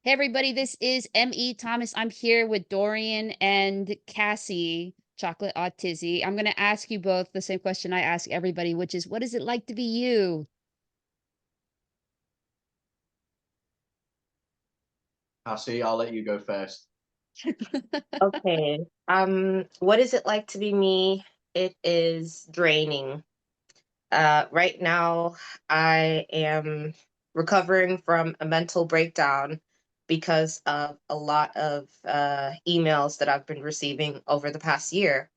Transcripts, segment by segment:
Hey everybody, this is M.E. Thomas. I'm here with Dorian and Cassie, Chocolate Autizzy. I'm going to ask you both the same question I ask everybody, which is, what is it like to be you? Cassie, I'll let you go first. Okay. What is it like to be me? It is draining. Right now, I am recovering from a mental breakdown because of a lot of emails that I've been receiving over the past year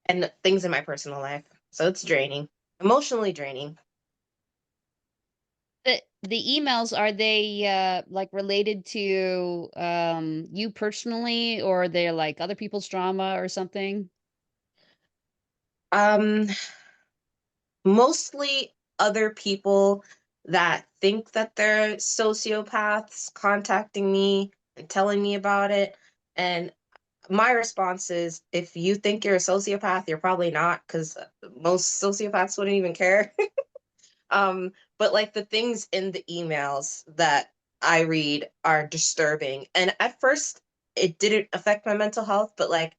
and things in my personal life. So it's draining, emotionally draining. The emails, are they like related to you personally, or they're like other people's drama or something? Um, Mostly other people that think that they're sociopaths contacting me and telling me about it. And my response is if you think you're a sociopath, you're probably not, because most sociopaths wouldn't even care. But like the things in the emails that I read are disturbing. And at first, it didn't affect my mental health, but like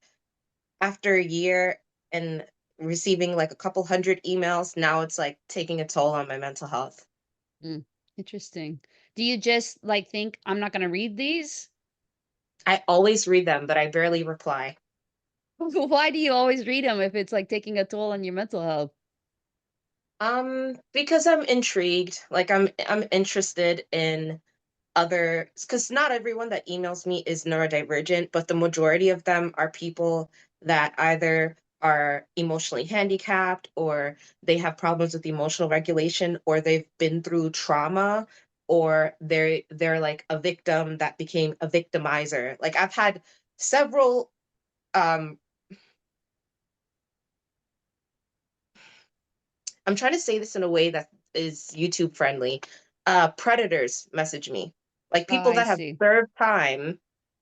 after a year and receiving like a couple hundred emails, now it's like taking a toll on my mental health. Mm, interesting. Do you just like think I'm not going to read these? I always read them, but I barely reply. Why do you always read them if it's like taking a toll on your mental health? Because I'm intrigued. Like I'm interested in other, because not everyone that emails me is neurodivergent, but the majority of them are people that either are emotionally handicapped or they have problems with emotional regulation or they've been through trauma or they're like a victim that became a victimizer. Like I've had several um I'm trying to say this in a way that is YouTube friendly. Predators message me. Like Oh, people I that have see. served time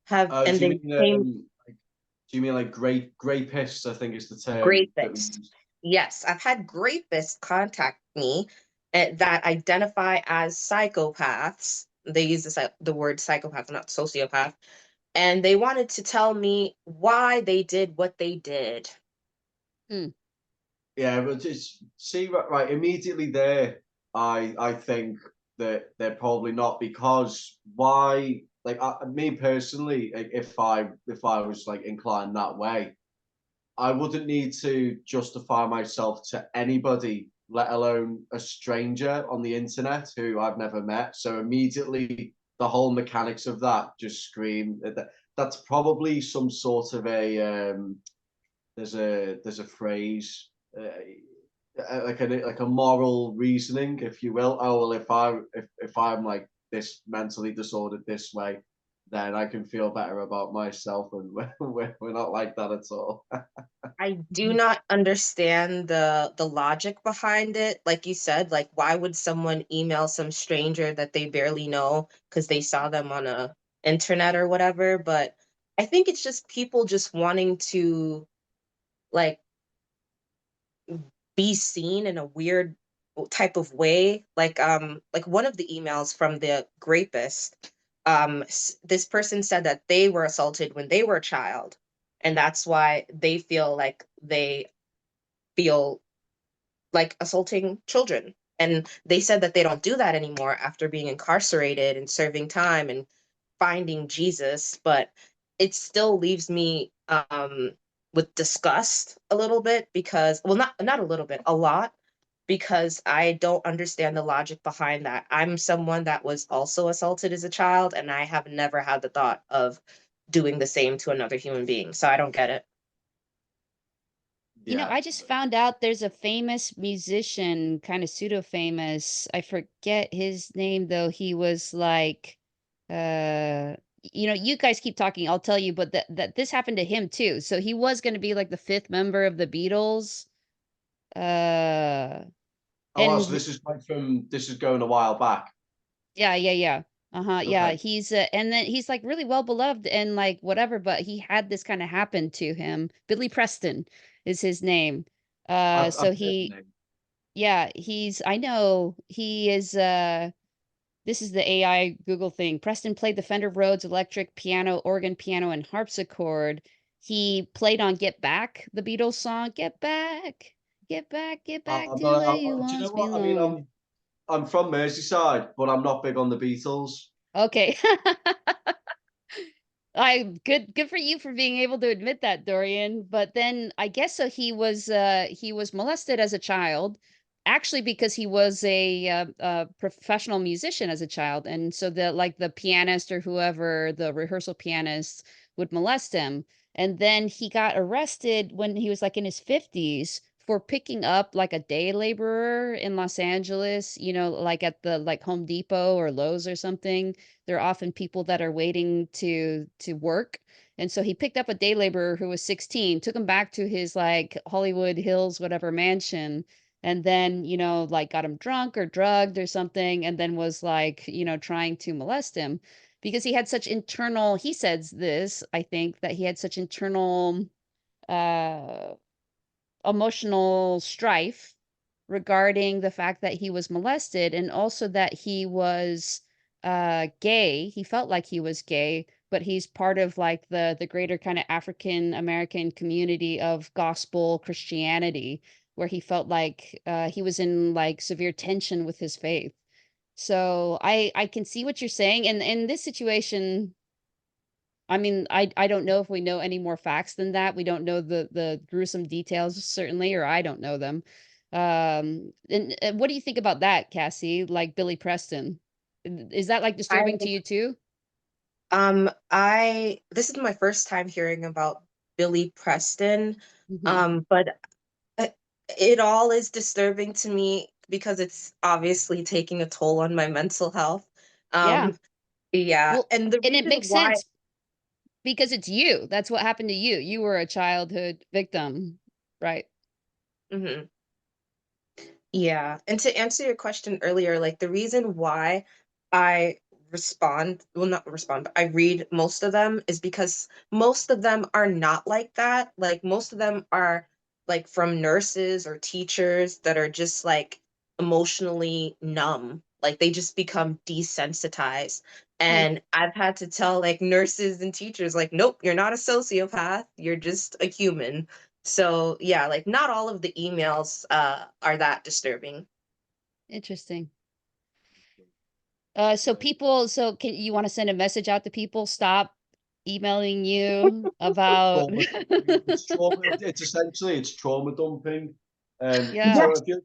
have Do and you they mean came do you mean like grapists? I think is the term that we rapists. use. Yes, I've had rapists contact me that identify as psychopaths. They use the word psychopath, not sociopath, and they wanted to tell me why they did what they did. Hmm. Yeah, but just see right immediately there. I think that they're probably not because why? Like me personally, if I was like inclined that way, I wouldn't need to justify myself to anybody, let alone a stranger on the internet who I've never met. So immediately, the whole mechanics of that just scream that that's probably some sort of a there's a phrase like a moral reasoning, if you will. Oh well, if I'm like this mentally disordered this way, then I can feel better about myself, and we're not like that at all. I do not understand the logic behind it. Like you said, like why would someone email some stranger that they barely know because they saw them on a internet or whatever? But I think it's just people just wanting to like be seen in a weird type of way. Like one of the emails from the rapist, this person said that they were assaulted when they were a child, and that's why they feel like assaulting children. And they said that they don't do that anymore after being incarcerated and serving time and finding Jesus, but it still leaves me with disgust a little bit because well not a little bit, a lot, because I don't understand the logic behind that. I'm someone that was also assaulted as a child and I have never had the thought of doing the same to another human being. So I don't get it. Yeah. I just found out there's a famous musician, kind of pseudo famous. I forget his name though. He was like, you guys keep talking. I'll tell you, but that this happened to him too. So he was going to be like the fifth member of the Beatles. Uh, Oh, wow, so and this is going a while back. Yeah, yeah, yeah. Uh-huh, yeah, Okay. he's, and then he's, like, really well beloved and, like, whatever, but he had this kinda happen to him. Billy Preston is his name. I've So heard the he name. yeah, he's I know he is, This is the AI Google thing. Preston played the Fender Rhodes electric piano, organ, piano, and harpsichord. He played on Get Back, the Beatles song. Get back to where you Do you know once what? I mean, belonged. I'm from Merseyside, but I'm not big on the Beatles. Okay. I good for you for being able to admit that, Dorian. But then I guess so he was molested as a child, actually because he was a professional musician as a child, and so the like the pianist or whoever, the rehearsal pianist would molest him. And then he got arrested when he was like in his 50s for picking up like a day laborer in Los Angeles, you know, like at the like Home Depot or Lowe's or something. There are often people that are waiting to work. And so he picked up a day laborer who was 16, took him back to his like Hollywood Hills, whatever mansion, and then, you know, like got him drunk or drugged or something, and then was like, you know, trying to molest him because he had such internal, he says this, I think, that he had such internal uh emotional strife regarding the fact that he was molested and also that he was gay. He felt like he was gay, but he's part of like the greater kind of African American community of gospel Christianity where he felt like he was in like severe tension with his faith. So I can see what you're saying, and in this situation, I mean, I don't know if we know any more facts than that. We don't know the gruesome details, certainly, or I don't know them. And what do you think about that, Cassie? Like Billy Preston, is that like I disturbing to you too? I this is my first time hearing about Billy Preston. Hmm. But uh, it all is disturbing to me because it's obviously taking a toll on my mental health. Yeah. Um, yeah, Well, and the and it reason makes why, sense because it's you. That's what happened to you. You were a childhood victim, right? mhm. Yeah, and to answer your question earlier, like the reason why I respond, well, not respond, but I read most of them is because most of them are not like that. Like most of them are like from nurses or teachers that are just like emotionally numb. Like they just become desensitized. Hmm. And I've had to tell like nurses and teachers, like, nope, you're not a sociopath. You're just a human. So yeah, like not all of the emails are that disturbing. Interesting. So people, so can you want to send a message out to people? Stop emailing you about Trauma dumping. It's trauma. It's essentially it's trauma dumping. yeah. So Yes. if you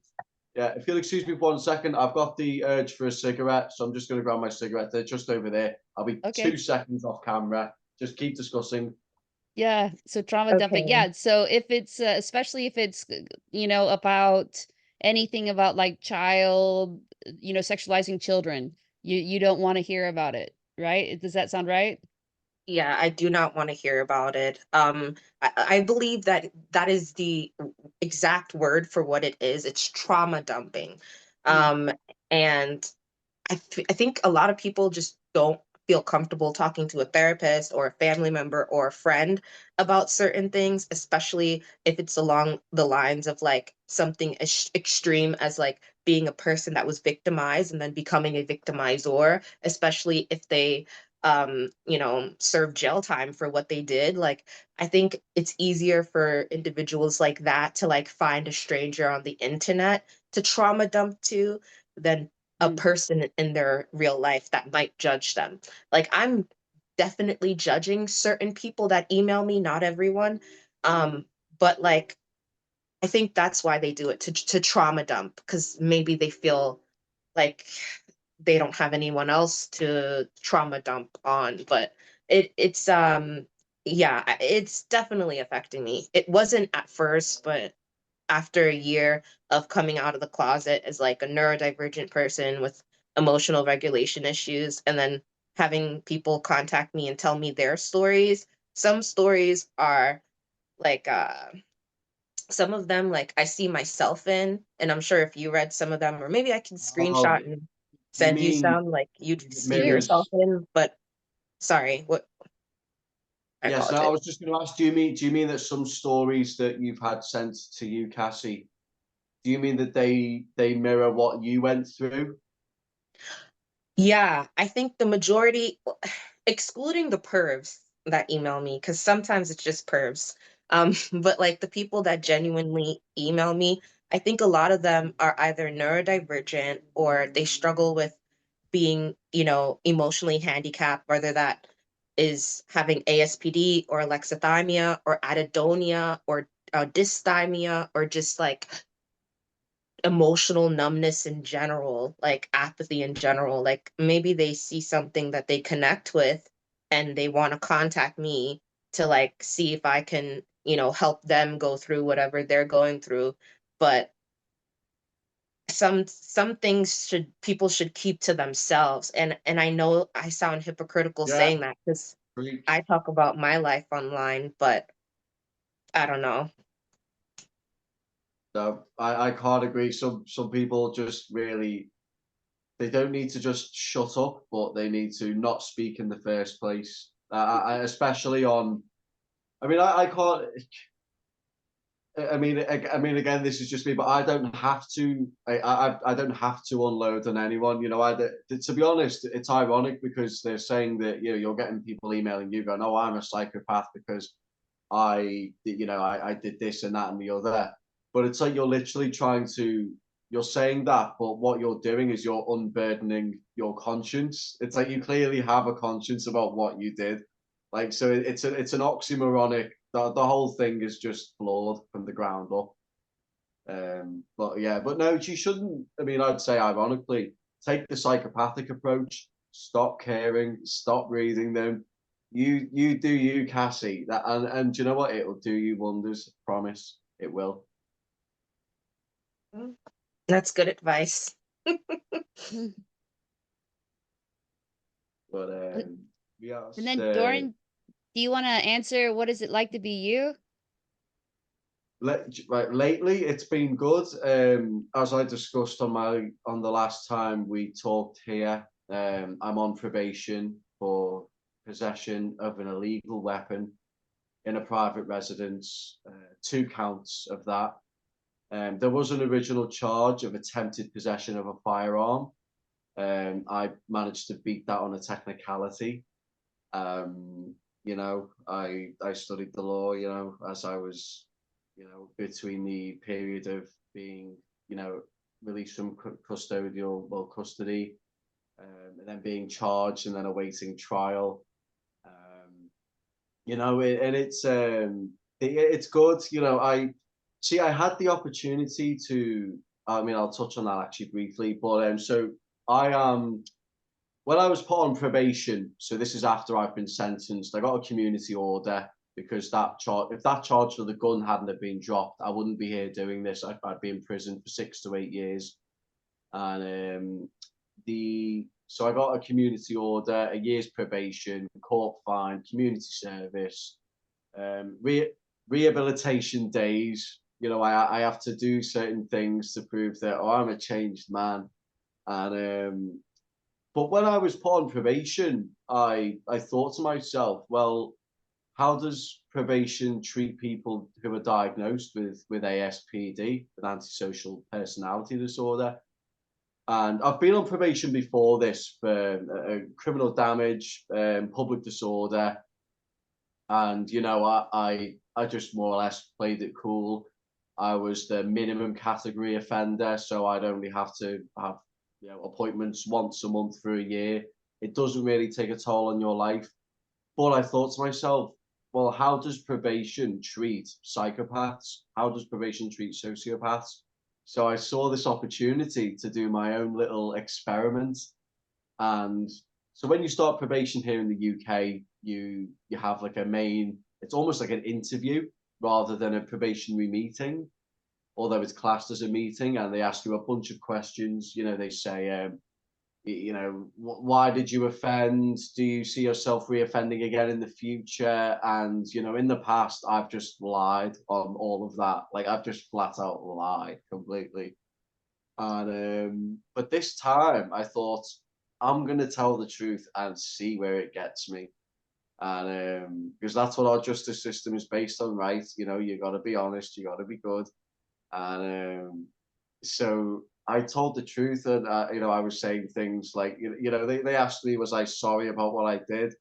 yeah, if you'll excuse me 1 second, I've got the urge for a cigarette, so I'm just going to grab my cigarette. They're just over there. I'll be Okay. 2 seconds off camera. Just keep discussing. Yeah. So trauma dumping. Okay. Yeah. So if it's especially if it's you know about anything about like child, you know, sexualizing children, you don't want to hear about it, right? Does that sound right? Yeah, I do not want to hear about it. I believe that that is the exact word for what it is. It's trauma dumping. Mm, Um, and I think a lot of people just don't feel comfortable talking to a therapist or a family member or a friend about certain things, especially if it's along the lines of like something extreme as like being a person that was victimized and then becoming a victimizor, especially if they you know, serve jail time for what they did. Like I think it's easier for individuals like that to like find a stranger on the internet to trauma dump to than a mm, person in their real life that might judge them. Like I'm definitely judging certain people that email me, not everyone. But like I think that's why they do it to trauma dump because maybe they feel like they don't have anyone else to trauma dump on. But it's yeah, it's definitely affecting me. It wasn't at first, but after a year of coming out of the closet as like a neurodivergent person with emotional regulation issues and then having people contact me and tell me their stories. Some stories are like some of them like I see myself in, and I'm sure if you read some of them, or maybe I can Oh, screenshot and you send you mean some like you'd see sure. yourself mirrors? in. But sorry, what, I Yes, no, I apologize. was just going to ask. Do you mean that some stories that you've had sent to you, Cassie? Do you mean that they mirror what you went through? Yeah, I think the majority, excluding the pervs that email me, because sometimes it's just pervs. But like the people that genuinely email me, I think a lot of them are either neurodivergent or they struggle with being, emotionally handicapped, whether that is having ASPD or alexithymia or anhedonia or dysthymia or just like emotional numbness in general, like apathy in general. Like maybe they see something that they connect with and they want to contact me to like see if I can, help them go through whatever they're going through. But some things should people should keep to themselves. And I know I sound hypocritical Yeah, saying that because preach. I talk about my life online, but I don't know. No, I can't agree. Some people just really, they don't need to just shut up, but they need to not speak in the first place. Especially on, I mean, I can't. I mean, again, this is just me, but I don't have to. I don't have to unload on anyone. You know, to be honest, it's ironic because they're saying that you're getting people emailing you going, "Oh, I'm a psychopath because I did this and that and the other." But it's like you're literally trying to. You're saying that, but what you're doing is you're unburdening your conscience. It's like you clearly have a conscience about what you did. Like, so it's an oxymoronic. The whole thing is just flawed from the ground up. But yeah, but no, she shouldn't. I mean, I'd say ironically, take the psychopathic approach. Stop caring. Stop reading them. You do you, Cassie. That and do you know what? It'll do you wonders. Promise, it will. Mm, that's good advice. Mhm. But And and yes, then Dorian, do you want to answer what is it like to be you? right. Lately, it's been good. As I discussed on the last time we talked here, I'm on probation for possession of an illegal weapon in a private residence. 2 counts of that. There was an original charge of attempted possession of a firearm. I managed to beat that on a technicality. I studied the law, as I was, between the period of being, you know, released from custodial, well, custody, and then being charged and then awaiting trial. Um, and it's good. I had the opportunity to. I mean, I'll touch on that actually briefly, but so I am. When I was put on probation, so this is after I've been sentenced, I got a community order because if that charge for the gun hadn't have been dropped, I wouldn't be here doing this. I'd be in prison for 6 to 8 years. And so I got a community order, a year's probation, court fine, community service, rehabilitation days. I have to do certain things to prove that I'm a changed man. And but when I was put on probation, I thought to myself, well, how does probation treat people who are diagnosed with ASPD, with antisocial personality disorder? And I've been on probation before this for criminal damage, public disorder, and I just more or less played it cool. I was the minimum category offender, so I'd only have to have appointments once a month for a year. It doesn't really take a toll on your life. But I thought to myself, well, how does probation treat psychopaths? How does probation treat sociopaths? So I saw this opportunity to do my own little experiment. And so when you start probation here in the UK, you have like a main, it's almost like an interview rather than a probationary meeting, although it's classed as a meeting, and they ask you a bunch of questions. They say, why did you offend? Do you see yourself reoffending again in the future? And in the past, I've just lied on all of that. Like I've just flat out lied completely. And but this time, I thought I'm gonna tell the truth and see where it gets me. And because that's what our justice system is based on, right? You got to be honest, you got to be good. And so I told the truth, and you know, I was saying things like, you know, they asked me, was I sorry about what I did,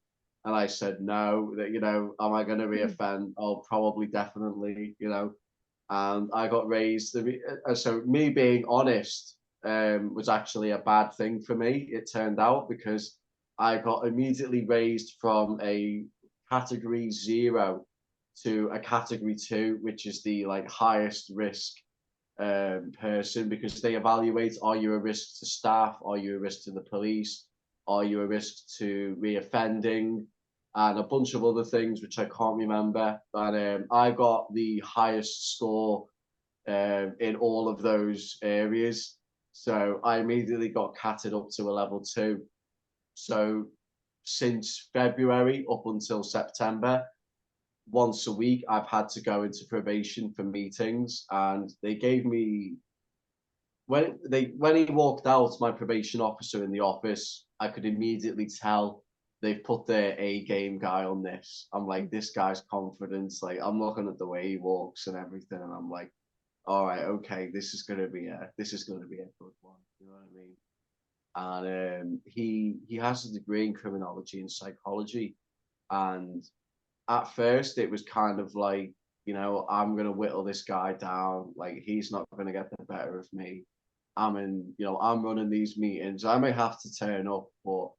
and I said no. That, you know, am I going to reoffend? Oh, probably, definitely. You know, and I got raised. So me being honest was actually a bad thing for me. It turned out, because I got immediately raised from a category 0 to a category 2, which is the like highest risk person, because they evaluate, are you a risk to staff, are you a risk to the police, are you a risk to reoffending, and a bunch of other things which I can't remember. But I got the highest score in all of those areas, so I immediately got catted up to a level 2. So since February up until September, once a week I've had to go into probation for meetings, and they gave me, when he walked out, my probation officer in the office, I could immediately tell they've put their A game guy on this. I'm like, this guy's confidence, like I'm looking at the way he walks and everything, and I'm like, all right, okay, this is gonna be a good one. You know what I mean? And he has a degree in criminology and psychology, and at first it was kind of like, you know, I'm gonna whittle this guy down, like he's not gonna get the better of me. I'm running these meetings. I may have to turn up, but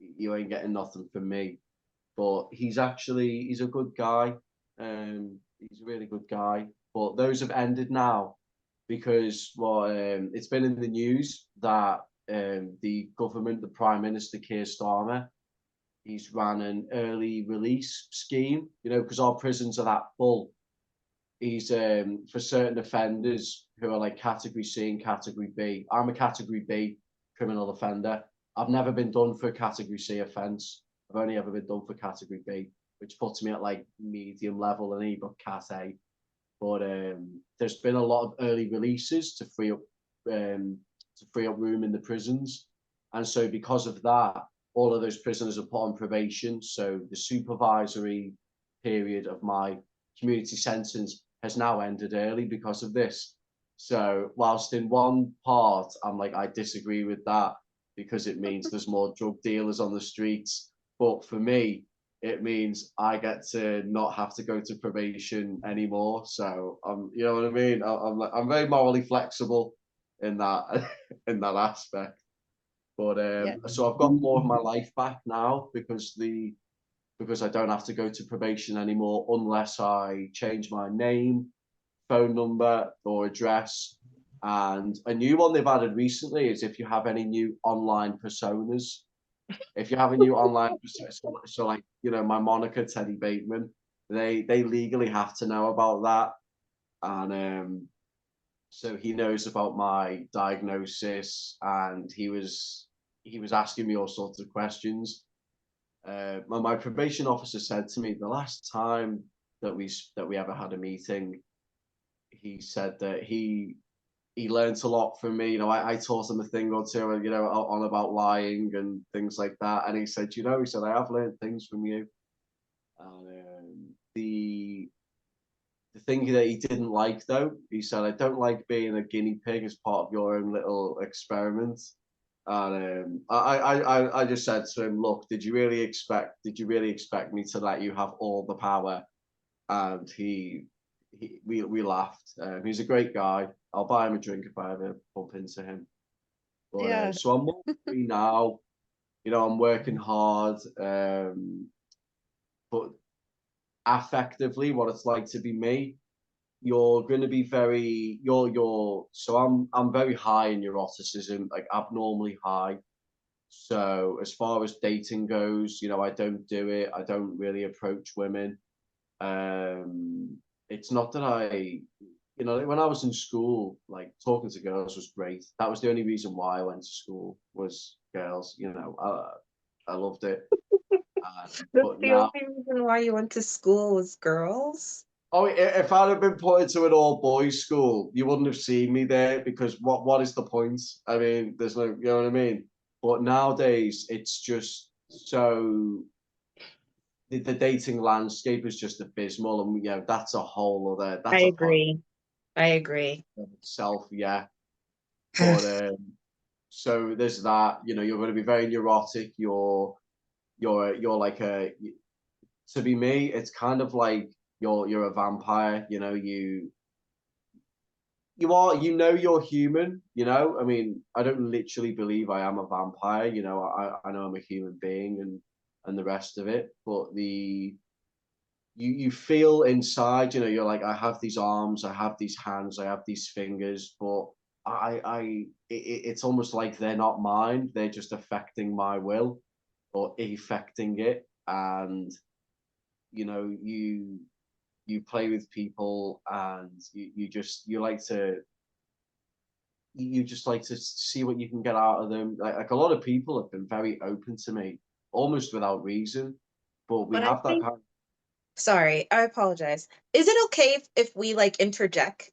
you ain't getting nothing from me. But he's a good guy. He's a really good guy. But those have ended now, because it's been in the news that the government, the Prime Minister Keir Starmer, he's ran an early release scheme, you know, because our prisons are that full. He's for certain offenders who are like category C and category B. I'm a category B criminal offender. I've never been done for a category C offence. I've only ever been done for category B, which puts me at like medium level, and he got cat A. But there's been a lot of early releases to free up room in the prisons, and so because of that, all of those prisoners are put on probation. So the supervisory period of my community sentence has now ended early because of this. So whilst in one part I'm like, I disagree with that, because it means there's more drug dealers on the streets, but for me it means I get to not have to go to probation anymore. So you know what I mean? I'm very morally flexible in that in that aspect. But Yeah. so I've got more of my life back now, because I don't have to go to probation anymore unless I change my name, phone number, or address. And a new one they've added recently is if you have any new online personas. If you have a new online persona, so like, you know, my moniker Teddy Bateman, they legally have to know about that. And so he knows about my diagnosis, and he was asking me all sorts of questions. My probation officer said to me the last time that we ever had a meeting, he said that he learned a lot from me. You know, I taught him a thing or two, you know, on about lying and things like that. And he said, you know, he said, I have learned things from you. And the thing that he didn't like, though, he said, I don't like being a guinea pig as part of your own little experiment. And I just said to him, look, did you really expect me to let you have all the power? And we laughed. He's a great guy. I'll buy him a drink if I ever bump into him. But Yeah. so I'm more free now. You know, I'm working hard. But affectively, what it's like to be me, you're going to be very so I'm very high in neuroticism, like abnormally high. So as far as dating goes, you know, I don't do it. I don't really approach women. It's not that you know, when I was in school, like talking to girls was great. That was the only reason why I went to school, was girls. You know, I loved it. That's But the now, only reason why you went to school was girls? oh, if I'd have been put into an all boys school, you wouldn't have seen me there, because what is the point? I mean, there's no, you know what I mean? But nowadays, it's just so the dating landscape is just abysmal, and you know, that's a whole other, I that's a part agree. I agree. of itself. Yeah. But so there's that. You know, you're going to be very neurotic. You're like a, to be me, it's kind of like you're a vampire. You know, you are, you know, you're human. You know, I mean, I don't literally believe I am a vampire. You know, I know I'm a human being and the rest of it. But you feel inside, you know, you're like, I have these arms, I have these hands, I have these fingers, but it's almost like they're not mine. They're just affecting my will or affecting it. And you know, you play with people, and you just like to see what you can get out of them. Like a lot of people have been very open to me, almost without reason. But we But I have that think, kind. sorry, I apologize. Is it okay if we like interject,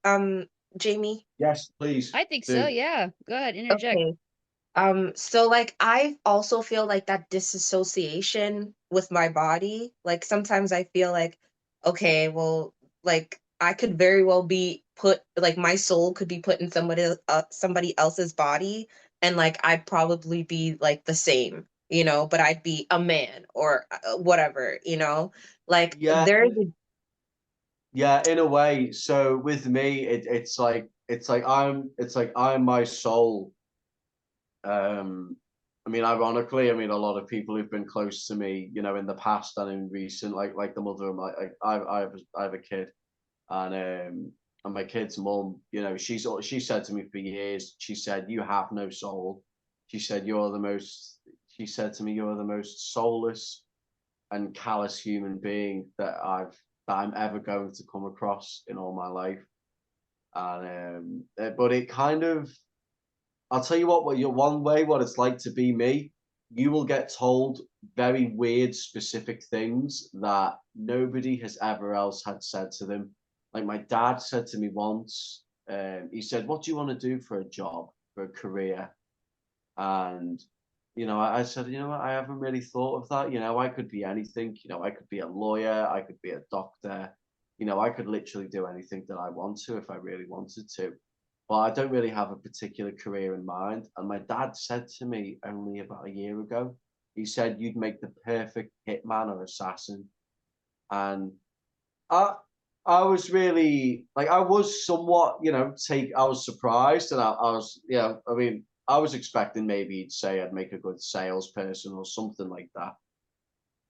Jamie? Yes, please I think so, do. yeah. Go ahead, interject. Okay. So like I also feel like that disassociation with my body. Like sometimes I feel like, okay, well, like I could very well be put, like my soul could be put in somebody else's body, and like I'd probably be like the same, but I'd be a man or whatever, Like Yeah, yeah, in a way. So with me, it's like I'm my soul. I mean, ironically, I mean, a lot of people who've been close to me, you know, in the past and in recent, like the mother of my, I have a kid, and and my kid's mum, you know, she said to me for years, she said, "You have no soul." She said, "You're the most." She said to me, "You're the most soulless and callous human being that I'm ever going to come across in all my life." And but it kind of, I'll tell you what you're one way, what it's like to be me. You will get told very weird, specific things that nobody has ever else had said to them. Like my dad said to me once, he said, "What do you want to do for a job, for a career?" And you know, I said, you know what, I haven't really thought of that. You know, I could be anything. You know, I could be a lawyer, I could be a doctor. You know, I could literally do anything that I want to if I really wanted to. But I don't really have a particular career in mind. And my dad said to me only about a year ago, he said, "You'd make the perfect hitman or assassin." And I I was really like, I was somewhat, you know, I was surprised, and I was, I mean, I was expecting maybe he'd say I'd make a good salesperson or something like that.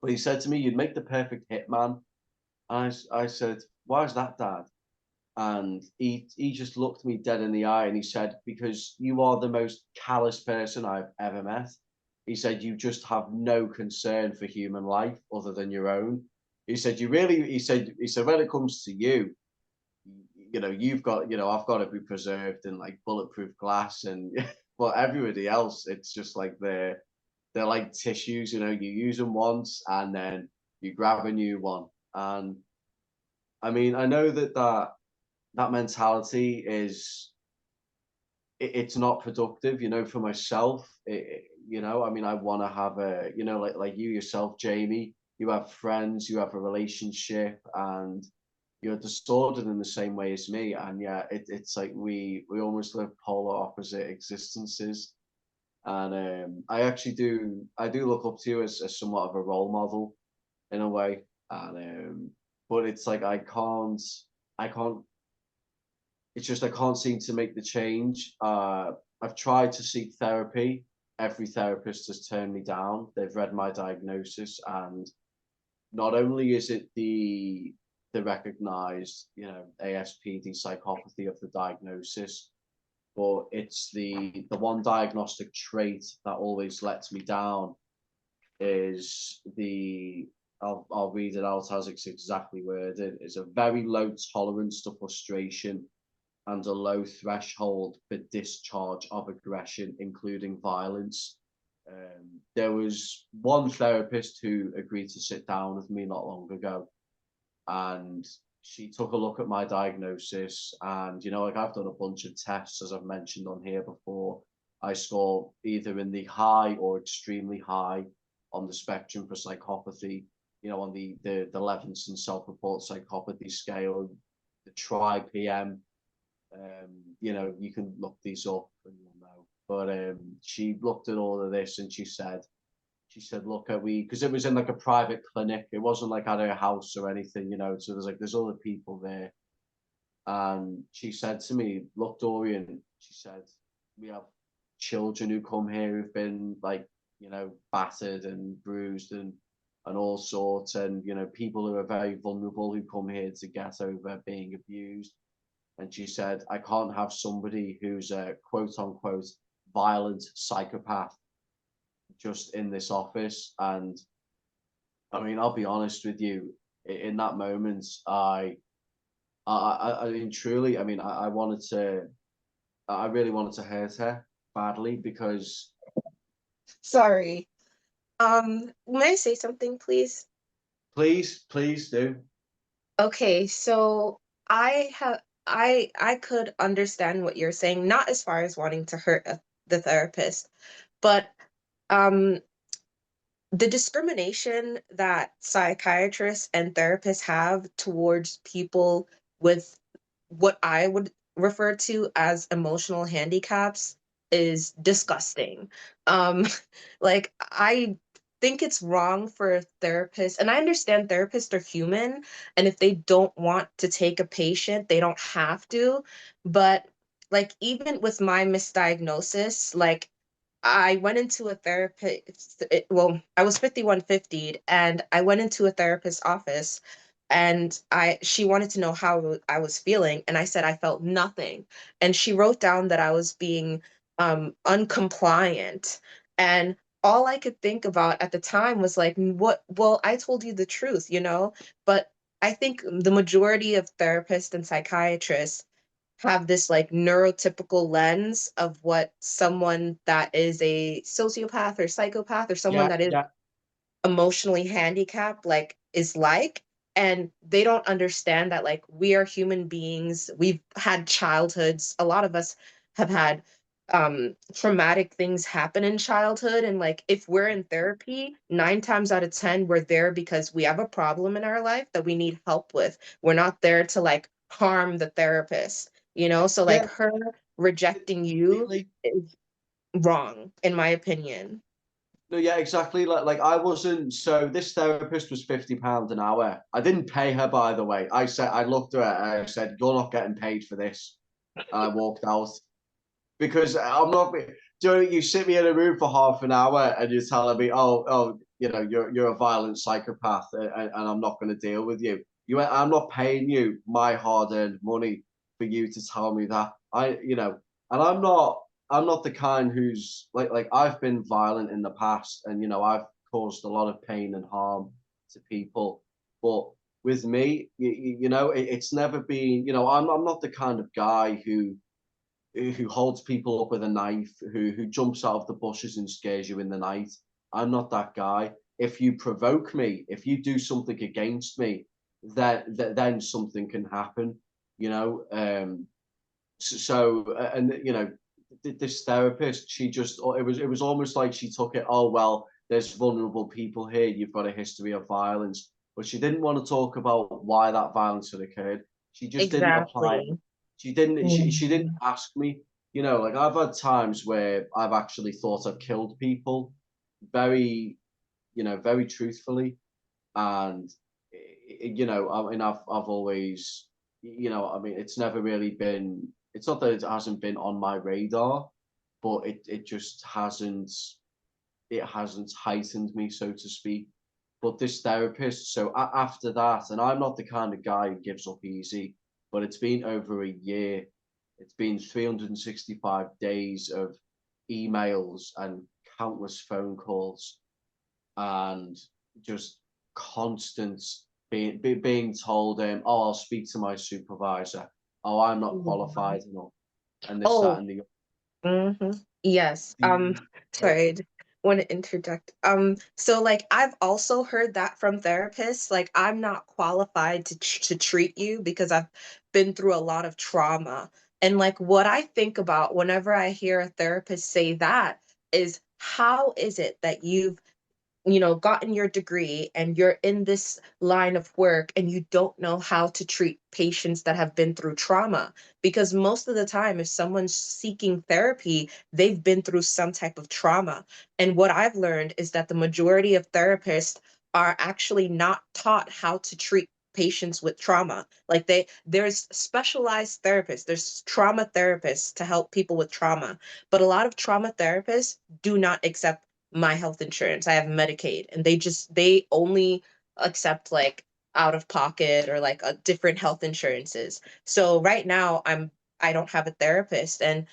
But he said to me, "You'd make the perfect hitman." I said, "Why is that, Dad?" And he just looked me dead in the eye and he said, "Because you are the most callous person I've ever met." He said, "You just have no concern for human life other than your own." He said, "You really," he said, "when it comes to you, you know, you've got, you know, I've got to be preserved in like bulletproof glass, and but everybody else, it's just like they're like tissues, you know, you use them once and then you grab a new one." And I mean, I know that mentality is, it's not productive, you know, for myself. You know, I mean, I want to have a, you know, like you yourself, Jamie, you have friends, you have a relationship, and you're distorted in the same way as me. And yeah, it's like we almost live polar opposite existences. And I do look up to you as somewhat of a role model in a way. And but it's like I can't it's just I can't seem to make the change. I've tried to seek therapy. Every therapist has turned me down. They've read my diagnosis, and not only is it the recognized, you know, ASPD psychopathy of the diagnosis, but it's the one diagnostic trait that always lets me down is I'll read it out as it's exactly worded, is a very low tolerance to frustration and a low threshold for discharge of aggression, including violence. There was one therapist who agreed to sit down with me not long ago, and she took a look at my diagnosis. And, you know, like I've done a bunch of tests, as I've mentioned on here before. I score either in the high or extremely high on the spectrum for psychopathy, you know, on the Levinson self-report psychopathy scale, the tri-PM, You know, you can look these up and you'll know. But she looked at all of this and she said, look, at we, because it was in like a private clinic. It wasn't like at her house or anything, you know. So there's other people there. And she said to me, look, Dorian, she said, we have children who come here who've been like, you know, battered and bruised and all sorts, and you know, people who are very vulnerable who come here to get over being abused. And she said, I can't have somebody who's a quote unquote violent psychopath just in this office. And I mean, I'll be honest with you, in that moment, I mean, truly, I mean, I really wanted to hurt her badly because, Sorry. May I say something, please? please do. Okay, so I could understand what you're saying, not as far as wanting to hurt the therapist, but um the discrimination that psychiatrists and therapists have towards people with what I would refer to as emotional handicaps is disgusting. Um, like, I think it's wrong for therapists, and I understand therapists are human, and if they don't want to take a patient, they don't have to. But, like, even with my misdiagnosis, like, I went into a therapist. Well, I was 5150'd, and I went into a therapist's office, and she wanted to know how I was feeling, and I said I felt nothing. And she wrote down that I was being uncompliant. And all I could think about at the time was like, what? Well, I told you the truth, you know? But I think the majority of therapists and psychiatrists have this like neurotypical lens of what someone that is a sociopath or psychopath or someone Yeah, that is yeah, emotionally handicapped like is like, and they don't understand that like we are human beings, we've had childhoods, a lot of us have had traumatic things happen in childhood, and like if we're in therapy 9 times out of 10 we're there because we have a problem in our life that we need help with. We're not there to like harm the therapist, you know? So yeah, like her rejecting you completely. is wrong in my opinion. No, yeah, exactly. Like I wasn't. So this therapist was £50 an hour. I didn't pay her, by the way. I said, I looked at her. I said, "You're not getting paid for this," and I walked out because I'm not. Do you know, you sit me in a room for half an hour and you're telling me, oh, you know, you're a violent psychopath, and I'm not going to deal with you. I'm not paying you my hard-earned money for you to tell me that. You know, and I'm not the kind who's like I've been violent in the past, and you know, I've caused a lot of pain and harm to people. But with me, you know, it's never been. You know, I'm not the kind of guy who holds people up with a knife, who jumps out of the bushes and scares you in the night. I'm not that guy. If you provoke me, if you do something against me, then something can happen. You know, and you know, this therapist, she just, it was almost like she took it, oh well, there's vulnerable people here, you've got a history of violence, but she didn't want to talk about why that violence had occurred. She just didn't apply. Exactly. She didn't Mhm. ask me. You know, like I've had times where I've actually thought I've killed people, very, you know, very truthfully. And you know, I mean, I've always, you know, I mean, it's never really been. It's not that it hasn't been on my radar, but it just hasn't. It hasn't heightened me, so to speak. But this therapist, so after that, and I'm not the kind of guy who gives up easy, but it's been over a year. It's been 365 days of emails and countless phone calls and just constant being told, oh, I'll speak to my supervisor. Oh, I'm not Mhm. qualified enough, and this, that, Oh, and the yes. the Sorry, I want to interject. So like I've also heard that from therapists, like I'm not qualified to treat you because I've been through a lot of trauma. And like what I think about whenever I hear a therapist say that is how is it that you've gotten your degree and you're in this line of work and you don't know how to treat patients that have been through trauma. Because most of the time, if someone's seeking therapy, they've been through some type of trauma. And what I've learned is that the majority of therapists are actually not taught how to treat patients with trauma. Like there's specialized therapists, there's trauma therapists to help people with trauma, but a lot of trauma therapists do not accept my health insurance. I have Medicaid, and they only accept like out of pocket or like a different health insurances. So right now I don't have a therapist, and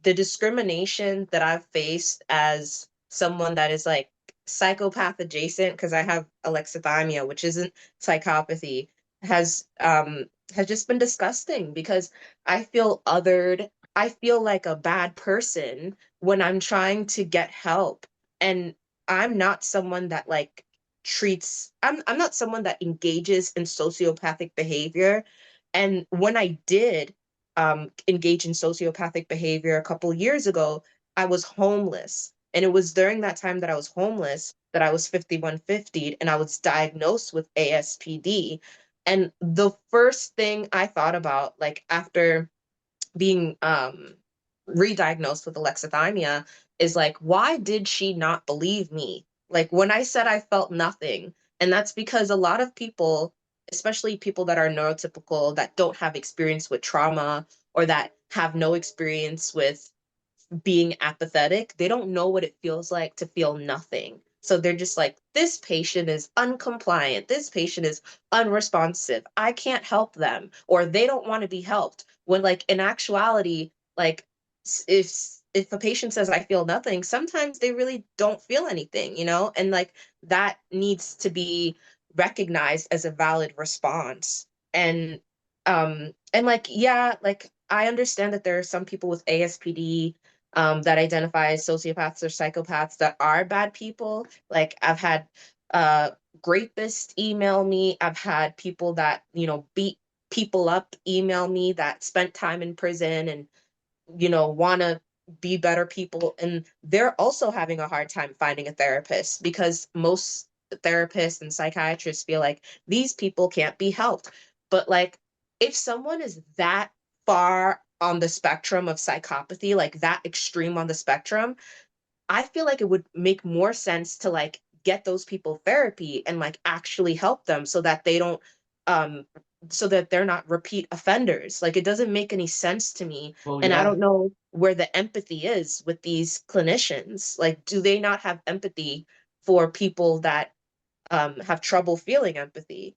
the discrimination that I've faced as someone that is like psychopath adjacent, because I have alexithymia, which isn't psychopathy, has just been disgusting because I feel othered. I feel like a bad person when I'm trying to get help. And I'm not someone that like treats I'm not someone that engages in sociopathic behavior. And when I did engage in sociopathic behavior a couple years ago, I was homeless. And it was during that time that I was homeless that I was 5150 and I was diagnosed with ASPD. And the first thing I thought about, like after being re-diagnosed with alexithymia, is like, why did she not believe me? Like when I said I felt nothing. And that's because a lot of people, especially people that are neurotypical, that don't have experience with trauma or that have no experience with being apathetic, they don't know what it feels like to feel nothing. So they're just like, this patient is uncompliant. This patient is unresponsive. I can't help them, or they don't want to be helped. When, like, in actuality, like, if a patient says I feel nothing, sometimes they really don't feel anything, and like that needs to be recognized as a valid response. And like, yeah, like I understand that there are some people with ASPD that identify as sociopaths or psychopaths that are bad people. Like I've had uh, rapists email me. I've had people that, beat people up email me that spent time in prison and, want to be better people. And they're also having a hard time finding a therapist because most therapists and psychiatrists feel like these people can't be helped. But like, if someone is that far on the spectrum of psychopathy, like that extreme on the spectrum, I feel like it would make more sense to like get those people therapy and like actually help them so that they don't um so that they're not repeat offenders. Like it doesn't make any sense to me. Well, And I yeah. don't know where the empathy is with these clinicians. Like do they not have empathy for people that have trouble feeling empathy?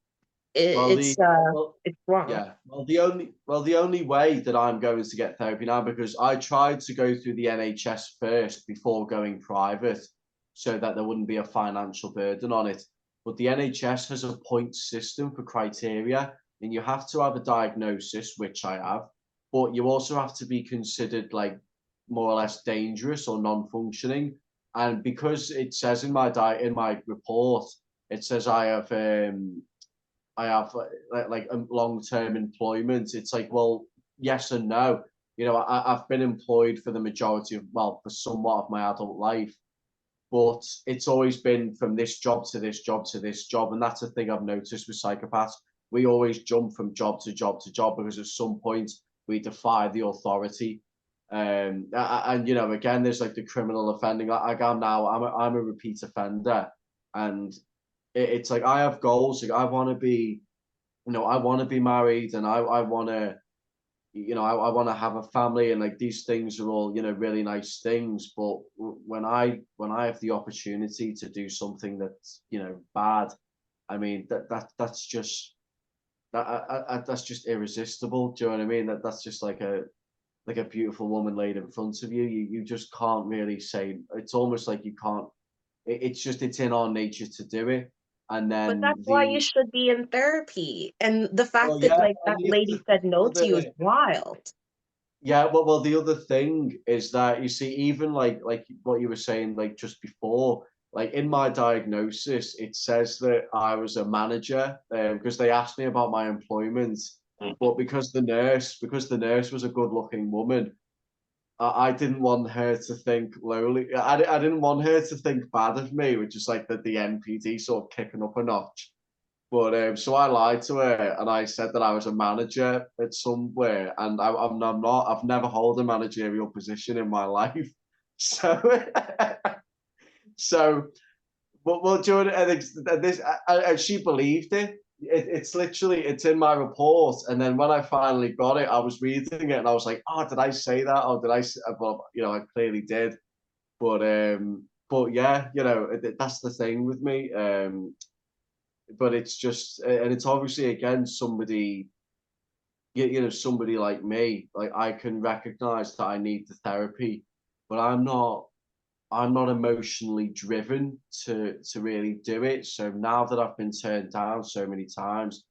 Well, the well, It's wrong. yeah. Well, the only way that I'm going to get therapy now, because I tried to go through the NHS first before going private, so that there wouldn't be a financial burden on it. But the NHS has a point system for criteria, and you have to have a diagnosis, which I have, but you also have to be considered like more or less dangerous or non-functioning. And because it says in my report, it says I have long-term employment. It's like, well, yes and no. I've been employed for the majority of, well, for somewhat of my adult life, but it's always been from this job to this job to this job. And that's the thing I've noticed with psychopaths. We always jump from job to job to job because at some point we defy the authority. And again, there's like the criminal offending. Like I'm a repeat offender, and it's like I have goals. Like I want to be married, and I want to, I want to have a family, and like these things are all, really nice things. But when I have the opportunity to do something that's, bad, I mean that's just irresistible. Do you know what I mean? That's just like a beautiful woman laid in front of you. You just can't really say. It's almost like you can't. It's in our nature to do it. And But then that's why you should be in therapy. And the well, fact that yeah, like and that lady said no to you is other wild. yeah, well, the other thing is that you see, even like what you were saying, like just before, like in my diagnosis, it says that I was a manager, because they asked me about my employment, but because the nurse was a good-looking woman, I didn't want her to think lowly. I didn't want her to think bad of me, which is like the NPD sort of kicking up a notch. But so I lied to her and I said that I was a manager at somewhere, and I'm not. I've never held a managerial position in my life. So, so, but during this, she believed it. It's literally it's in my report, and then when I finally got it, I was reading it and I was like, "Oh, did I say that? Or did I?" Well, you know, I clearly did. But yeah, you know, that's the thing with me. But it's just, and it's obviously again somebody, you know, somebody like me. Like I can recognize that I need the therapy, but I'm not emotionally driven to really do it. So now that I've been turned down so many times,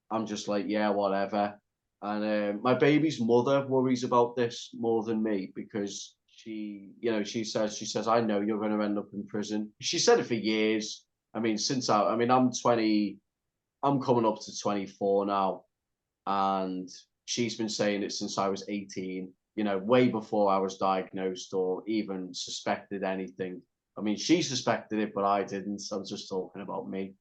I'm just like, yeah, whatever. And my baby's mother worries about this more than me because you know, she says, I know you're going to end up in prison. She said it for years. I mean, I mean, I'm coming up to 24 now, and she's been saying it since I was 18, you know, way before I was diagnosed or even suspected anything. I mean, she suspected it, but I didn't. So I'm just talking about me.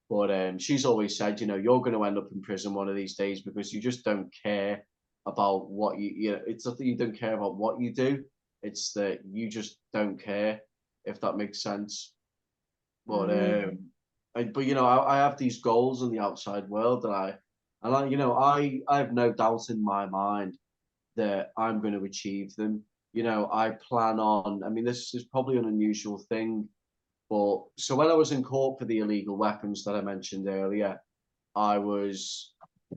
But she's always said, you know, you're going to end up in prison one of these days because you just don't care about what you know, it's not that you don't care about what you do, it's that you just don't care, if that makes sense. But but you know, I have these goals in the outside world, and I, you know, I have no doubt in my mind that I'm going to achieve them. You know, I plan on. I mean, this is probably an unusual thing, but so when I was in court for the illegal weapons that I mentioned earlier, I was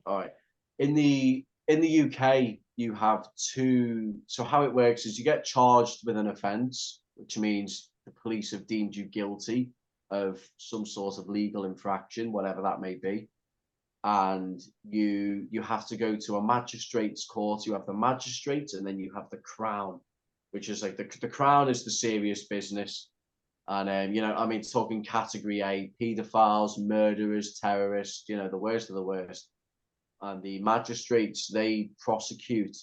all right. In the UK, you have two. So how it works is you get charged with an offence, which means the police have deemed you guilty of some sort of legal infraction, whatever that may be, and you have to go to a magistrate's court. You have the magistrate, and then you have the crown, which is like the crown is the serious business. And you know, I mean, talking category A, paedophiles, murderers, terrorists, you know, the worst of the worst. And the magistrates, they prosecute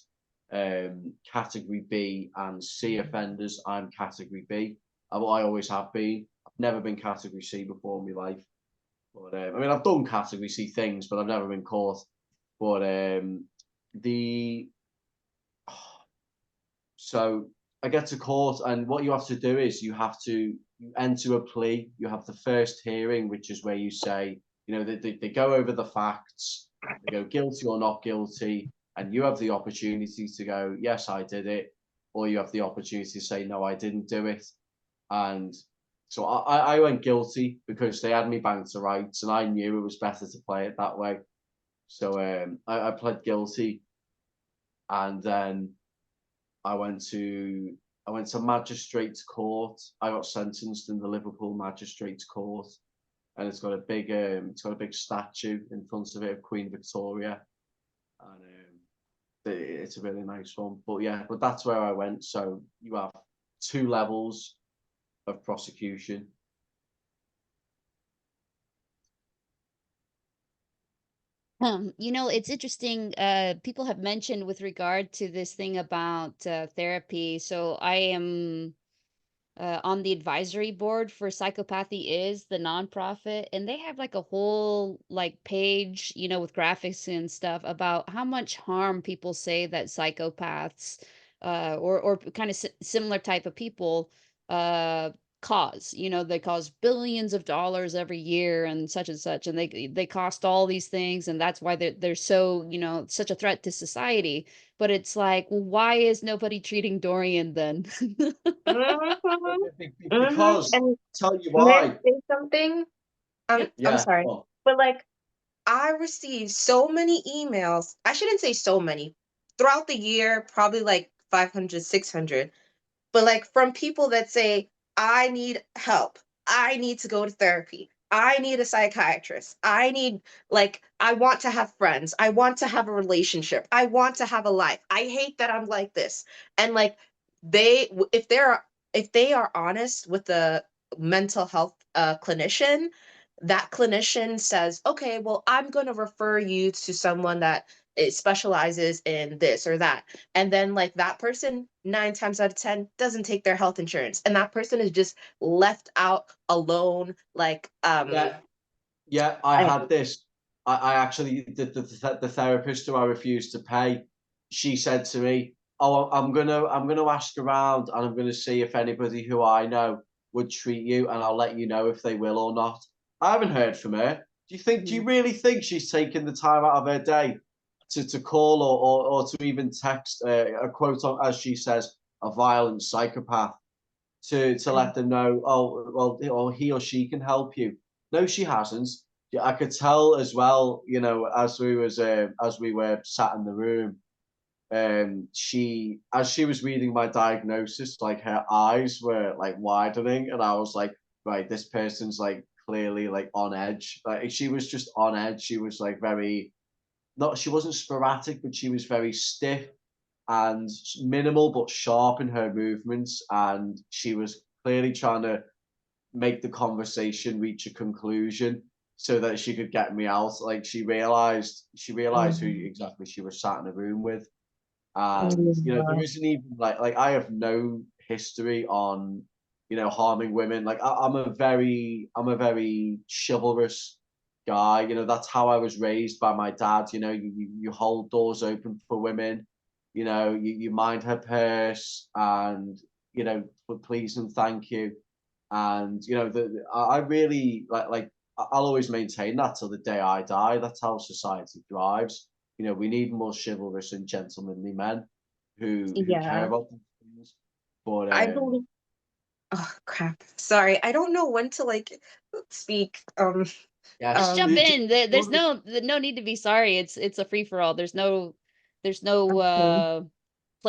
category B and C offenders. I'm category B. I always have been. I've never been category C before in my life. But I mean, I've done category C things, but I've never been caught. But the so I get to court, and what you have to do is you enter a plea. You have the first hearing, which is where you say, you know, they go over the facts, they go guilty or not guilty, and you have the opportunity to go, yes, I did it, or you have the opportunity to say, no, I didn't do it. And so I went guilty because they had me banged to rights, and I knew it was better to play it that way. So I pled guilty, and then I went to I went to magistrates court. I got sentenced in the Liverpool magistrates court, and it's got a big statue in front of it of Queen Victoria, and it's a really nice one. But yeah, but that's where I went. So you have two levels of prosecution. You know, it's interesting. People have mentioned with regard to this thing about therapy. So I am on the advisory board for Psychopathy is the nonprofit, and they have like a whole like page, you know, with graphics and stuff about how much harm people say that psychopaths or kind of similar type of people uh cause. You know, they cause billions of dollars every year and such, and they cost all these things, and that's why they're so, you know, such a threat to society. But it's like, well, why is nobody treating Dorian then? Mhm, Because and tell you may I why. say something? I'm Yeah. sorry, Well, but like I received so many emails. I shouldn't say so many. Throughout the year, probably like 500, 600. But like from people that say, I need help. I need to go to therapy. I need a psychiatrist. I need, like, I want to have friends. I want to have a relationship. I want to have a life. I hate that I'm like this. And like if they are honest with the mental health clinician, that clinician says, okay, well, I'm going to refer you to someone that it specializes in this or that. And then like that person 9 times out of 10 doesn't take their health insurance. And that person is just left out alone. Like Yeah, yeah, I and, had this. I actually the therapist who I refused to pay. She said to me, "Oh, I'm gonna ask around and I'm gonna see if anybody who I know would treat you, and I'll let you know if they will or not." I haven't heard from her. Do you Mhm. really think she's taking the time out of her day to call or to even text a quote on, as she says, a violent psychopath to let them know, oh, well, or he or she can help you? No, she hasn't. I could tell as well, as we were sat in the room, as she was reading my diagnosis, like her eyes were like widening, and I was like, right, this person's like clearly like on edge. Like she was just on edge. She was like very not. She wasn't sporadic, but she was very stiff and minimal but sharp in her movements, and she was clearly trying to make the conversation reach a conclusion so that she could get me out. Like she realized who Mhm. exactly she was sat in a room with. And there Yeah. isn't even like I have no history on harming women. Like I'm a very chivalrous guy. That's how I was raised by my dad. You hold doors open for women. You mind her purse, and please and thank you. And I really like I'll always maintain that till the day I die. That's how society thrives. We need more chivalrous and gentlemanly men who care Yeah. about these things. But I believe, oh crap. Sorry. I don't know when to like speak. Just yes, jump Um in. There's no need to be sorry. It's a free for all. There's no okay.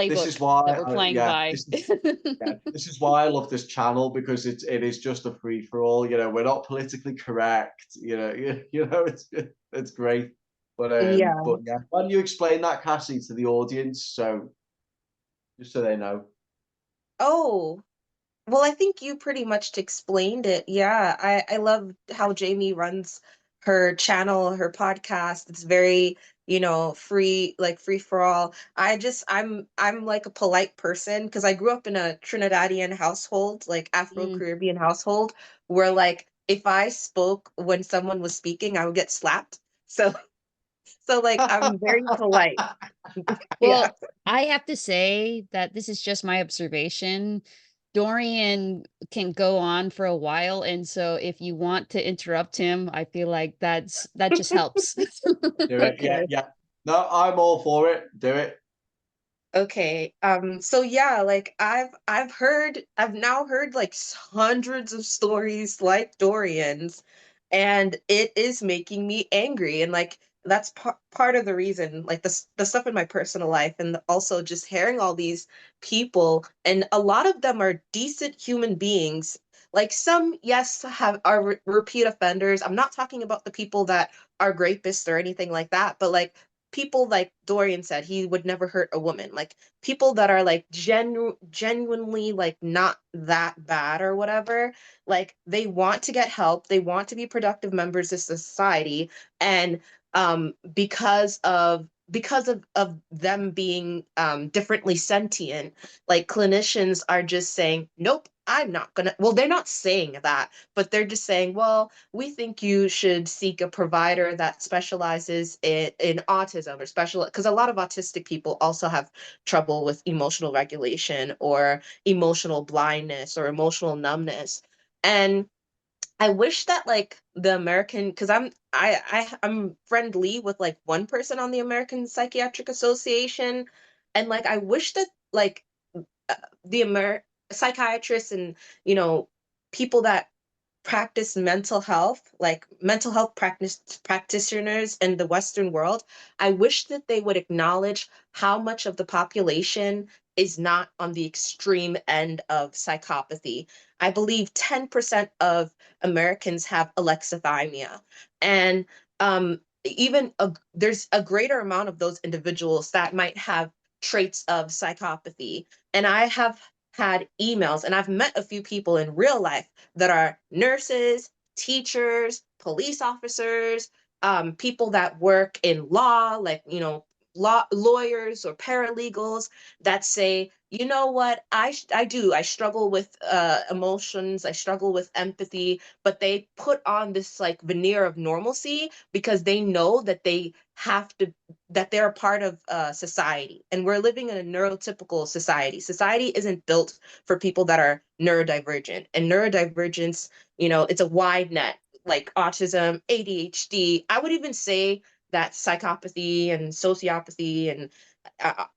this is playbook why that we're playing yeah, by. this is why I love this channel, because it is just a free for all. We're not politically correct. It's great. Yeah. But yeah, why don't you explain that, Cassie, to the audience, so just so they know? Oh, well, I think you pretty much explained it. Yeah, I love how Jamie runs her channel, her podcast. It's very, free, like free for all. I'm like a polite person because I grew up in a Trinidadian household, like Mm. Afro-Caribbean household, where like if I spoke when someone was speaking, I would get slapped. So so like I'm very polite. Yeah. Well, I have to say that this is just my observation. Dorian can go on for a while, and so if you want to interrupt him, I feel like that just helps. Do it. Yeah, Okay. yeah. No, I'm all for it. Do it. Okay. So yeah, like I've now heard like hundreds of stories like Dorian's, and it is making me angry. And like that's part of the reason, like the stuff in my personal life, and also just hearing all these people, and a lot of them are decent human beings. Like some, yes, are repeat offenders. I'm not talking about the people that are rapists or anything like that, but like people like Dorian said, he would never hurt a woman. Like people that are like genuinely like not that bad or whatever, like they want to get help, they want to be productive members of society, and because of them being differently sentient, like clinicians are just saying, nope, I'm not gonna, well, they're not saying that, but they're just saying, well, we think you should seek a provider that specializes in autism or special, because a lot of autistic people also have trouble with emotional regulation or emotional blindness or emotional numbness. And I wish that like the American, because I'm friendly with like one person on the American Psychiatric Association, and like I wish that like the psychiatrists and you know people that practice mental health, like mental health practitioners in the Western world, I wish that they would acknowledge how much of the population is not on the extreme end of psychopathy. I believe 10% of Americans have alexithymia. And there's a greater amount of those individuals that might have traits of psychopathy. And I have had emails and I've met a few people in real life that are nurses, teachers, police officers, people that work in law, like, lawyers or paralegals that say, you know what, I struggle with emotions, I struggle with empathy, but they put on this like veneer of normalcy because they know that they have to, that they're a part of society, and we're living in a neurotypical society. Society isn't built for people that are neurodivergent, and neurodivergence, you know, it's a wide net, like autism, ADHD. I would even say that psychopathy and sociopathy and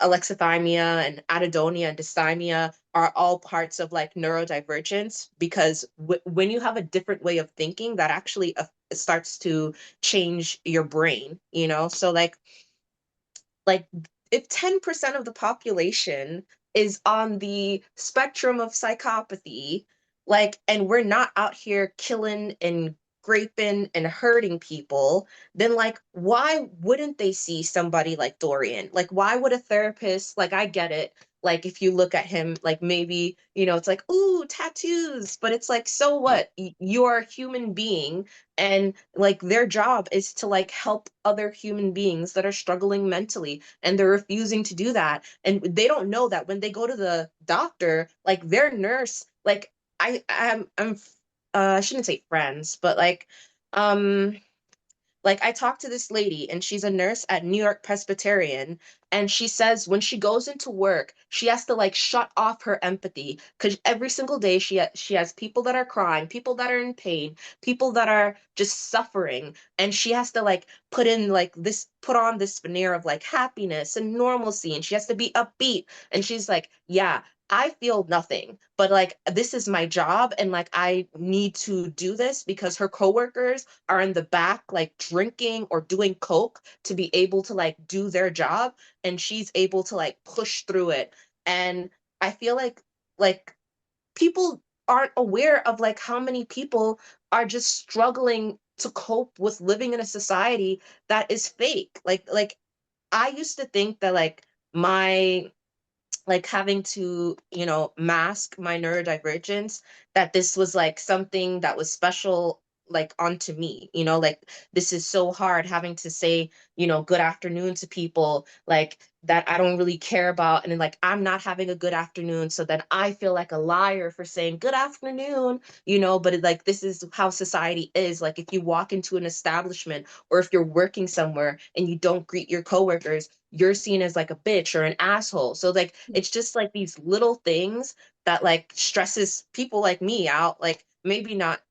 alexithymia and anhedonia and dysthymia are all parts of like neurodivergence, because when you have a different way of thinking, that actually starts to change your brain, you know? So like if 10% of the population is on the spectrum of psychopathy, like, and we're not out here killing and raping and hurting people, then like why wouldn't they see somebody like Dorian? Like why would a therapist, like I get it, like if you look at him, like maybe, you know, it's like, ooh, tattoos, but it's like, so what? You're a human being, and like their job is to like help other human beings that are struggling mentally, and they're refusing to do that, and they don't know that when they go to the doctor, like their nurse, like I'm I shouldn't say friends, but um like I talked to this lady, and she's a nurse at New York Presbyterian, and she says when she goes into work, she has to like shut off her empathy, because every single day she has people that are crying, people that are in pain, people that are just suffering, and she has to like put on this veneer of like happiness and normalcy, and she has to be upbeat, and she's like, yeah, I feel nothing, but like this is my job, and like I need to do this because her coworkers are in the back like drinking or doing coke to be able to like do their job, and she's able to like push through it. And I feel like people aren't aware of like how many people are just struggling to cope with living in a society that is fake. Like I used to think that my like having to, you know, mask my neurodivergence, that this was like something that was special like onto me, you know, like this is so hard having to say, you know, good afternoon to people like that I don't really care about, and then like I'm not having a good afternoon, so then I feel like a liar for saying good afternoon, you know. But like this is how society is. Like if you walk into an establishment, or if you're working somewhere and you don't greet your coworkers, you're seen as like a bitch or an asshole. So like it's just like these little things that like stresses people like me out. Like maybe not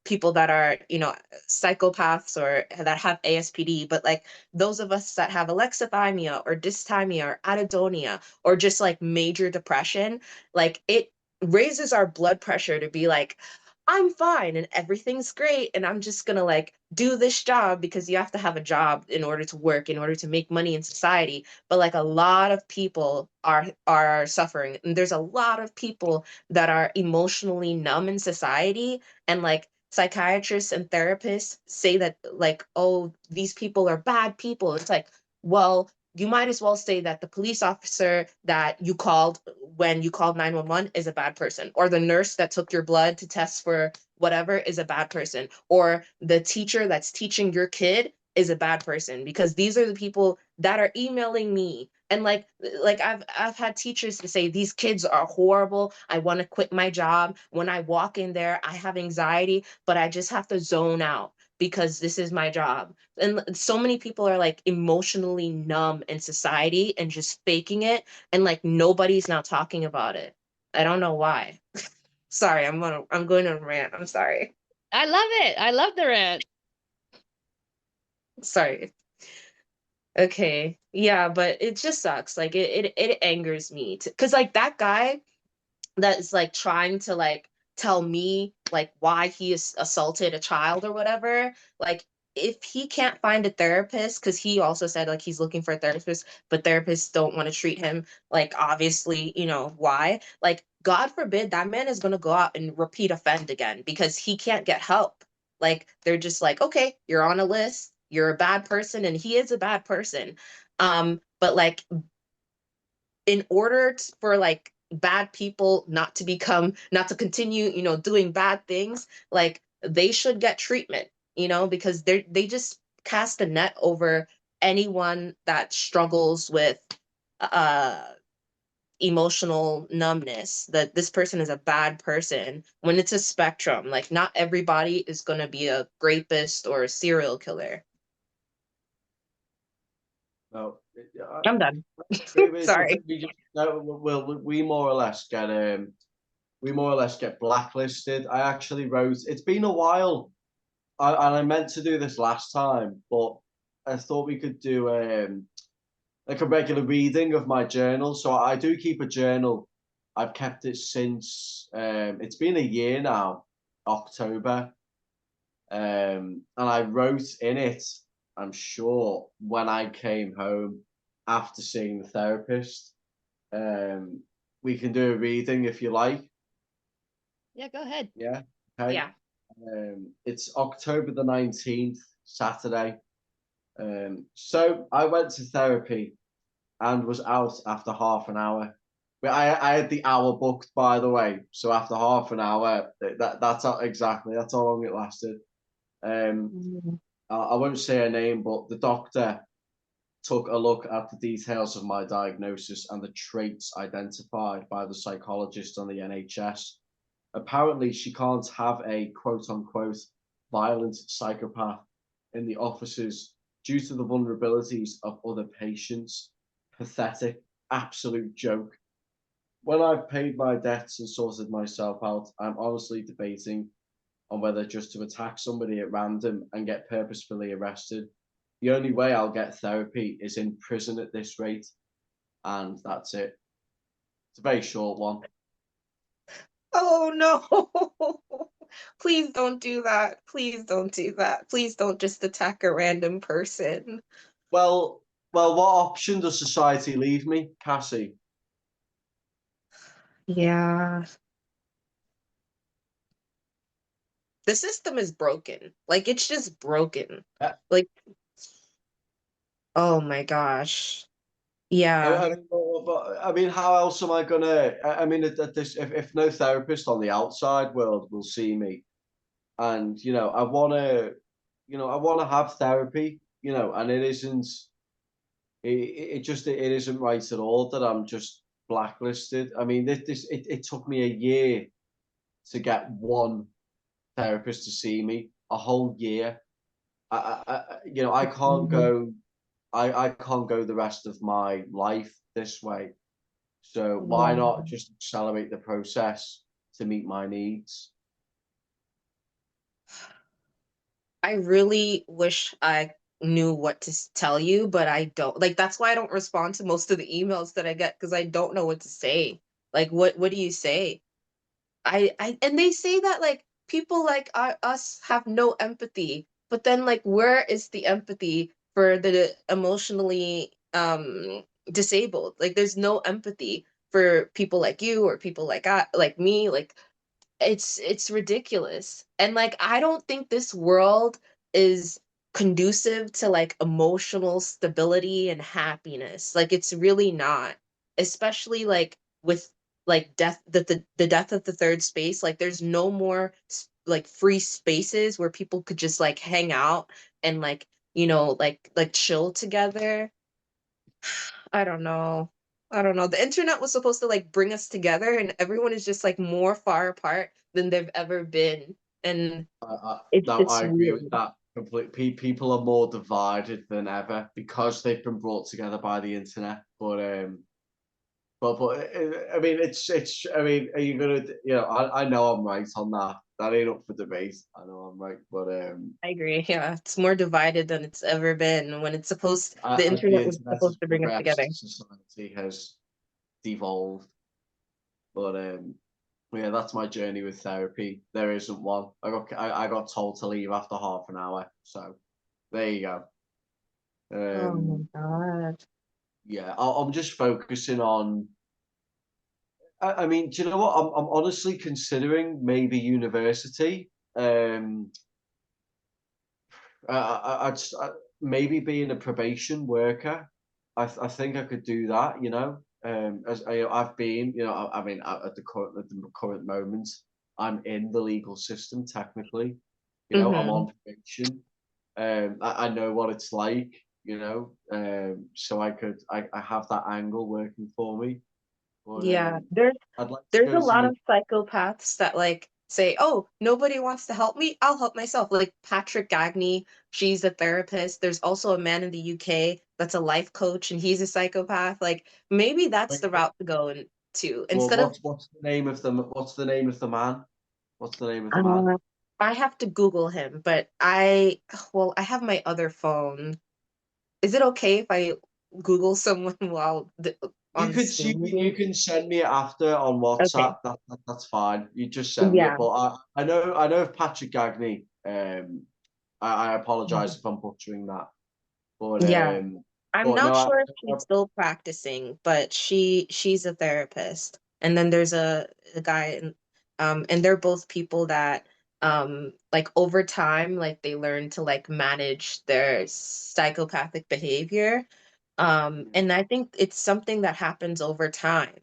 people that are, you know, psychopaths or that have ASPD, but like those of us that have alexithymia or dysthymia or anhedonia or just like major depression, like it raises our blood pressure to be like, I'm fine and everything's great, and I'm just gonna like do this job, because you have to have a job in order to work, in order to make money in society. But like a lot of people are suffering, and there's a lot of people that are emotionally numb in society, and like psychiatrists and therapists say that like, oh, these people are bad people. It's like, well, you might as well say that the police officer that you called when you called 911 is a bad person, or the nurse that took your blood to test for whatever is a bad person, or the teacher that's teaching your kid is a bad person, because these are the people that are emailing me. And like I've had teachers to say these kids are horrible, I want to quit my job, when I walk in there I have anxiety, but I just have to zone out because this is my job. And so many people are like emotionally numb in society and just faking it, and like nobody's now talking about it. I don't know why. Sorry, I'm going on a rant. I'm sorry. I love it. I love the rant. Sorry. Okay. Yeah, but it just sucks. Like it angers me because like that guy that is like trying to like tell me like why he is assaulted a child or whatever, like if he can't find a therapist, because he also said like he's looking for a therapist, but therapists don't want to treat him, like obviously, you know why, like god forbid that man is going to go out and repeat offend again because he can't get help. Like they're just like, okay, you're on a list, you're a bad person, and he is a bad person. But like in order for like bad people not to continue, you know, doing bad things, like they should get treatment, you know, because they just cast a net over anyone that struggles with emotional numbness, that this person is a bad person, when it's a spectrum. Like, not everybody is going to be a rapist or a serial killer. No, I'm done. Sorry. we just no, we more or less get blacklisted. I actually wrote. It's been a while, and I meant to do this last time, but I thought we could do like a regular reading of my journal. So I do keep a journal. I've kept it since it's been a year now, October. And I wrote in it, I'm sure, when I came home after seeing the therapist. We can do a reading if you like. Yeah, go ahead. Yeah. Okay. Yeah. It's October the 19th, Saturday. So I went to therapy and was out after half an hour. But I had the hour booked, by the way. So after half an hour, that's exactly that's how long it lasted. Mhm. I won't say her name, but the doctor took a look at the details of my diagnosis and the traits identified by the psychologist on the NHS. Apparently, she can't have a quote unquote violent psychopath in the offices due to the vulnerabilities of other patients. Pathetic, absolute joke. When I've paid my debts and sorted myself out, I'm honestly debating on whether just to attack somebody at random and get purposefully arrested. The only way I'll get therapy is in prison at this rate, and that's it. It's a very short one. Oh no. Please don't do that. Please don't do that. Please don't just attack a random person. Well, what option does society leave me, Cassie? Yeah. The system is broken. Like, it's just broken. Uh, Like, oh my gosh. Yeah. I mean, how else am I gonna? I mean, if no therapist on the outside world will see me, and I want to have therapy, and it isn't. It isn't right at all that I'm just blacklisted. I mean, it took me a year to get one therapist to see me, a whole year. I can't Mhm. go. I can't go the rest of my life this way. So why Yeah. not just accelerate the process to meet my needs? I really wish I knew what to tell you, but I don't. Like, that's why I don't respond to most of the emails that I get, because I don't know what to say. Like, what do you say? I and they say that, like, people like us have no empathy, but then, like, where is the empathy for the emotionally disabled? Like, there's no empathy for people like you or people like me. Like, it's ridiculous. And, like, I don't think this world is conducive to, like, emotional stability and happiness. Like, it's really not. Especially, like, with, like, death, the death of the third space. Like, there's no more like, free spaces where people could just, like, hang out and, like, like, chill together. I don't know. I don't know. The internet was supposed to, like, bring us together, and everyone is just, like, more far apart than they've ever been. And No, it's I agree with weird. that completely. People are more divided than ever because they've been brought together by the internet. But I mean, it's. I mean, are you gonna? I know I'm right on that. That ain't up for debate. I know I'm right, but I agree. Yeah, it's more divided than it's ever been. When it's supposed, the as the internet was internet has supposed to bring us together. progressed, society has devolved. But yeah, that's my journey with therapy. There isn't one. I got told to leave after half an hour. So there you go. Oh my Um, God. yeah, I'm just focusing on. I mean, do you know what? I'm honestly considering maybe university. Maybe being a probation worker. I think I could do that. As I've been, I mean, at the current moment, I'm in the legal system technically. I'm Mm-hmm. on probation. I know what it's like. you know, so I have that angle working for me. But Yeah, I'd like to there's go a to lot you. of psychopaths that like say, "Oh, nobody wants to help me. I'll help myself." Like Patrick Gagney, she's a therapist. There's also a man in the UK that's a life coach and he's a psychopath. Like maybe that's Wait, the route to go into well, instead of what's the name of the what's the name of the man? What's the name of the man? uh, I have to Google him, but I have my other phone. Is it okay if I Google someone while You on could Zoom you meeting? can send me it after on Okay. WhatsApp. That's fine. You just send me it. Yeah. But I know of Patrick Gagney. I apologize if I'm butchering that. But Yeah. I'm no, not sure if she's still practicing, but she's a therapist. And then there's a guy and they're both people that like over time like they learn to like manage their psychopathic behavior. And I think it's something that happens over time.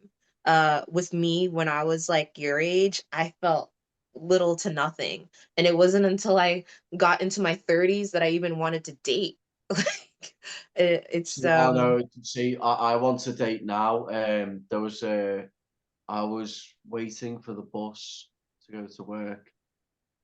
With me when I was like your age, I felt little to nothing. And it wasn't until I got into my 30s that I even wanted to date. Like it's see, I know. See, I want to date now. There was a I was waiting for the bus to go to work,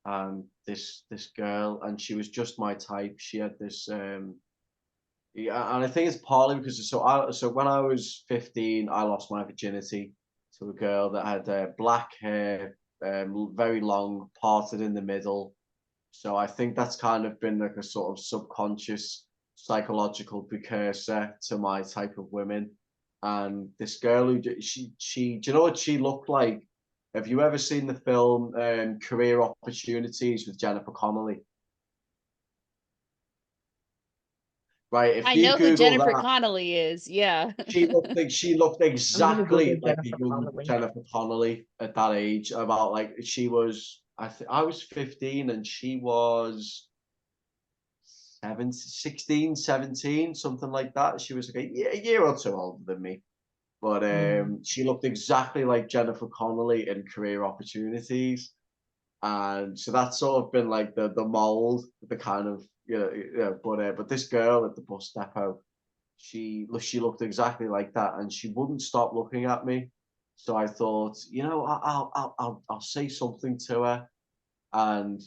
and this girl, and she was just my type. She had this yeah, and I think it's partly because so when I was 15, I lost my virginity to a girl that had black hair, very long, parted in the middle. So I think that's kind of been like a sort of subconscious psychological precursor to my type of women. And this girl she do you know what she looked like? Have you ever seen the film Career Opportunities with Jennifer Connelly? Right, if I you know who Google Jennifer that, Connelly is, yeah. she looked I'm gonna exactly Google like a Jennifer young Connelly. Jennifer Connelly at that age. About like she was, I was 15 and she was 16, 17, something like that. She was like a year or two older than me. But Mm. she looked exactly like Jennifer Connelly in Career Opportunities. And so that's sort of been like the mold, the kind of but this girl at the bus depot, she looked exactly like that, and she wouldn't stop looking at me. So I thought, I'll say something to her, and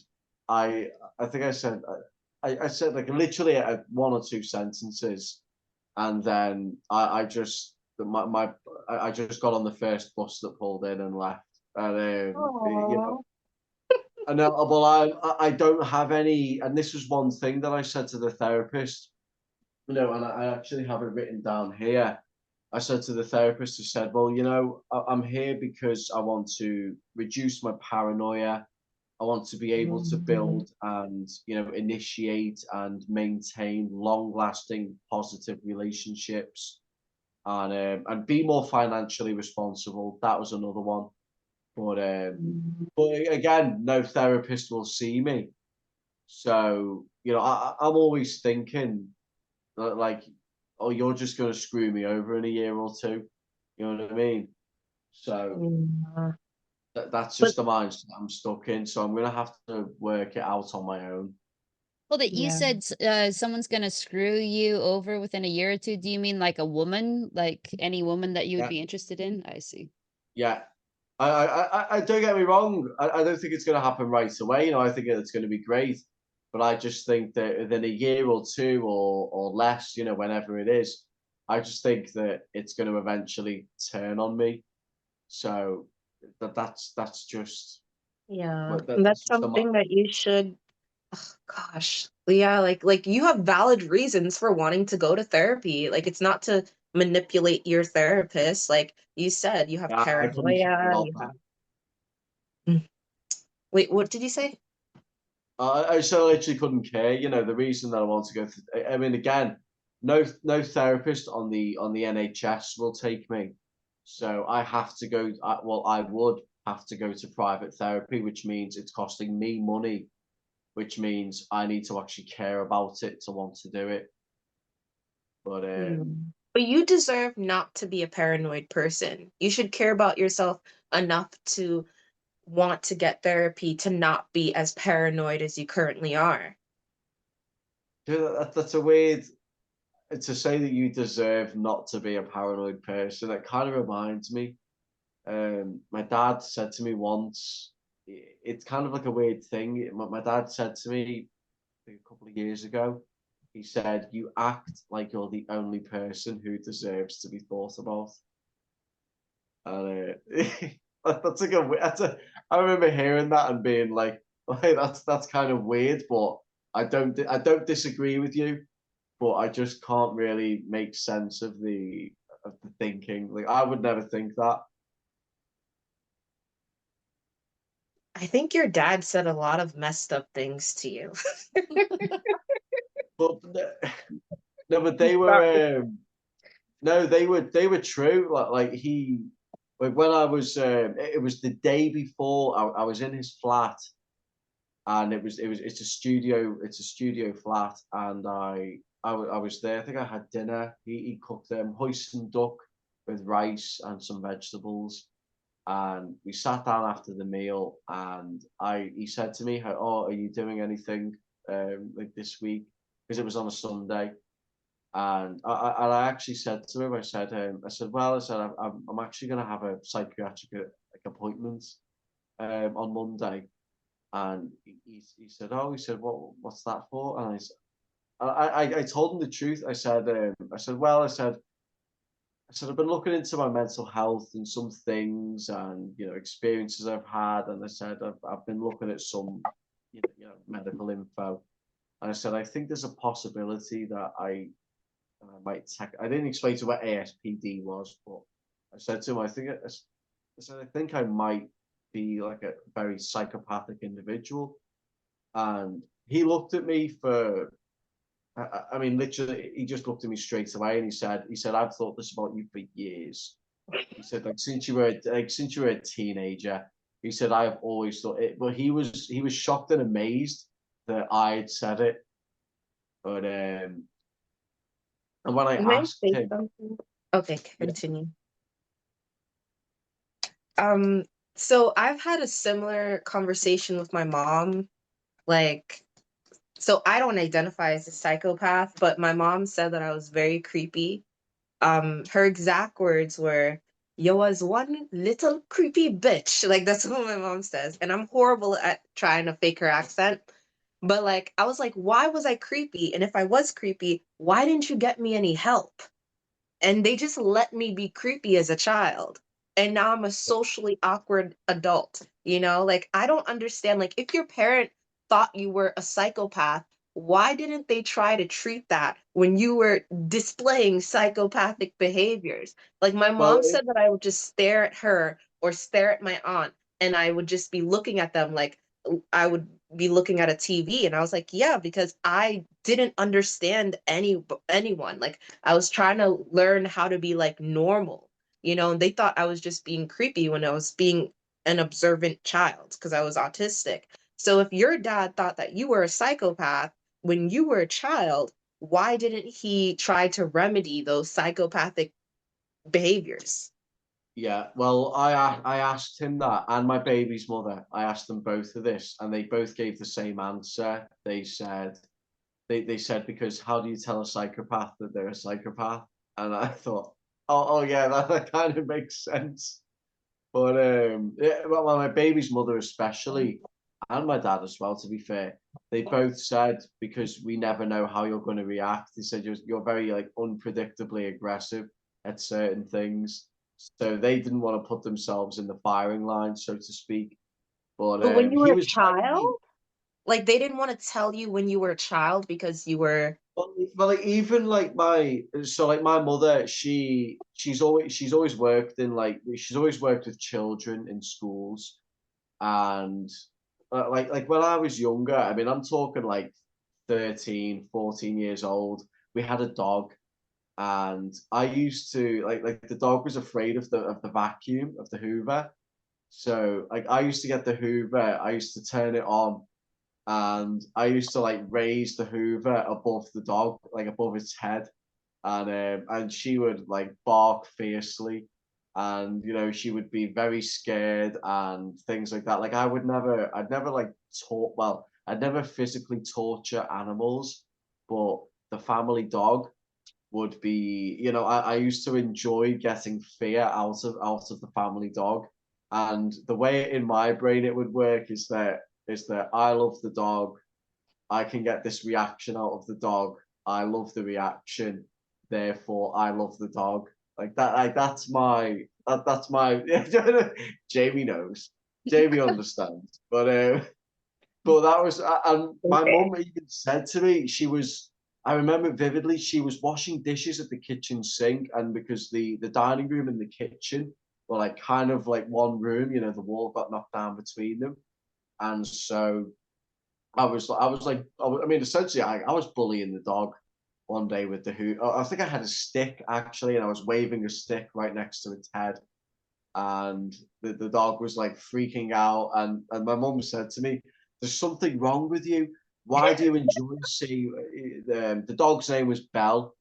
I I think I said like literally one or two sentences, and then I just my I just got on the first bus that pulled in and left, and Aw. I know, well, I don't have any, and this was one thing that I said to the therapist, and I actually have it written down here. I said to the therapist, I said, well, I'm here because I want to reduce my paranoia. I want to be able to Mhm. build and, initiate and maintain long-lasting positive relationships and be more financially responsible. That was another one. But Mhm. again, no therapist will see me. So, I'm always thinking like, oh, you're just going to screw me over in a year or two. You know what I mean? So Yeah. that's But just the mindset I'm stuck in. So I'm going to have to work it out on my own. Well, that you yeah. said someone's gonna screw you over within a year or two. Do you mean like a woman, like any woman that you would Yeah, be interested in? I see. yeah. I don't get me wrong. I don't think it's going to happen right away. I think it's going to be great, but I just think that within a year or two or less, whenever it is, I just think that it's going to eventually turn on me. So that's just Yeah. what And that's that's just the something that you should gosh. Yeah, like you have valid reasons for wanting to go to therapy. Like it's not to manipulate your therapist. Like you said, you have yeah, I couldn't care paranoia, about you that. have Mm. Wait, what did you say? I so literally couldn't care. The reason that I want to go through. I mean, again, no therapist on the NHS will take me, so I have to go. Well, I would have to go to private therapy, which means it's costing me money, which means I need to actually care about it to want to do it. But But you deserve not to be a paranoid person. You should care about yourself enough to want to get therapy to not be as paranoid as you currently are. dude, that's a weird. to say that you deserve not to be a paranoid person, it kind of reminds me. My dad said to me once, it's kind of like a weird thing. My dad said to me a couple of years ago, he said, "You act like you're the only person who deserves to be thought about." And that's like I remember hearing that and being like, "Hey, that's kind of weird," but I don't disagree with you, but I just can't really make sense of the thinking. Like I would never think that. I think your dad said a lot of messed up things to you. But no, but they Sorry. were no, they were true. Like he, like when I was, it was the day before I was in his flat, and it's a studio flat, and I was there. I think I had dinner. He cooked hoisin duck with rice and some vegetables, and we sat down after the meal, and he said to me, "Oh, are you doing anything like this week?" Because it was on a Sunday. And I actually said to him, well, I'm actually going to have a psychiatric like appointment on Monday. And he said, oh, he said, what's that for? And I told him the truth. I said, I've been looking into my mental health and some things and, experiences I've had. And I said, I've been looking at some, medical info. And I said, I think there's a possibility that I didn't explain to him what ASPD was, but I said to him, I think I might be like a very psychopathic individual. And he looked at me for, I mean, literally, he just looked at me straight away and he said, I've thought this about you for years. He said, like, since you were a teenager, he said, I have always thought it, but he was shocked and amazed that I had said it. But, and when I May I asked say him, something? Okay, yeah, continue. Um, so I've had a similar conversation with my mom. Like, so I don't identify as a psychopath, but my mom said that I was very creepy. Her exact words were, "Yo was one little creepy bitch." Like that's what my mom says. And I'm horrible at trying to fake her accent. But like I was like, why was I creepy? And if I was creepy, why didn't you get me any help? And they just let me be creepy as a child. And now I'm a socially awkward adult, Like I don't understand, like if your parent thought you were a psychopath, why didn't they try to treat that when you were displaying psychopathic behaviors? Like my well, mom said that I would just stare at her or stare at my aunt, and I would just be looking at them like I would be looking at a TV. And I was like, yeah, because I didn't understand anyone. Like I was trying to learn how to be like normal, and they thought I was just being creepy when I was being an observant child because I was autistic. So if your dad thought that you were a psychopath when you were a child, why didn't he try to remedy those psychopathic behaviors? yeah, well, I asked him that, and my baby's mother. I asked them both of this, and they both gave the same answer. They said, because how do you tell a psychopath that they're a psychopath? And I thought, oh yeah, that kind of makes sense. But yeah, well, my baby's mother especially, and my dad as well, to be fair, they both said, because we never know how you're going to react. They said you're very like unpredictably aggressive at certain things, so they didn't want to put themselves in the firing line, so to speak. But But when you were he a was very, child, like they didn't want to tell you when you were a child because you were. well, like even like my mother, she's always worked in like she's always worked with children in schools. And like when I was younger, I mean, I'm talking like 13, 14 years old, we had a dog, and I used to like the dog was afraid of the vacuum of the Hoover. So like I used to get the Hoover, I used to turn it on, and I used to like raise the Hoover above the dog, like above its head, and she would like bark fiercely, and she would be very scared and things like that. Like I'd never like I'd never physically torture animals, but the family dog. would be, you know, I used to enjoy getting fear out of the family dog. And the way in my brain it would work is that I love the dog. I can get this reaction out of the dog. I love the reaction. Therefore, I love the dog. Like that. Like that's my. Jamie knows. Jamie understands. But that was, and my Okay. mum even said to me, I remember vividly, she was washing dishes at the kitchen sink, and because the dining room and the kitchen were like kind of like one room, you know, the wall got knocked down between them, and so I was like, I mean, essentially, I was bullying the dog one day with the hoot. I think I had a stick actually, and I was waving a stick right next to its head, and the dog was like freaking out, and my mum said to me, there's something wrong with you. Why do you enjoy seeing the dog's name was Belle,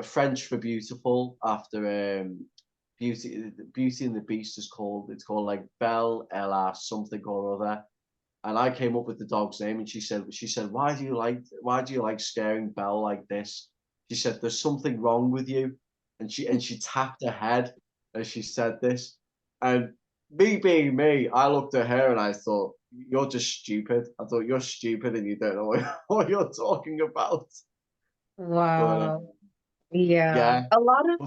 French for beautiful, after Beauty and the Beast is called, it's called like Belle Ella something or other. And I came up with the dog's name, and she said, why do you like scaring Belle like this? She said, there's something wrong with you. And she tapped her head as she said this. And me being me, I looked at her and I thought, you're just stupid. I thought you're stupid and you don't know what you're talking about. But Wow. Yeah. yeah, A lot of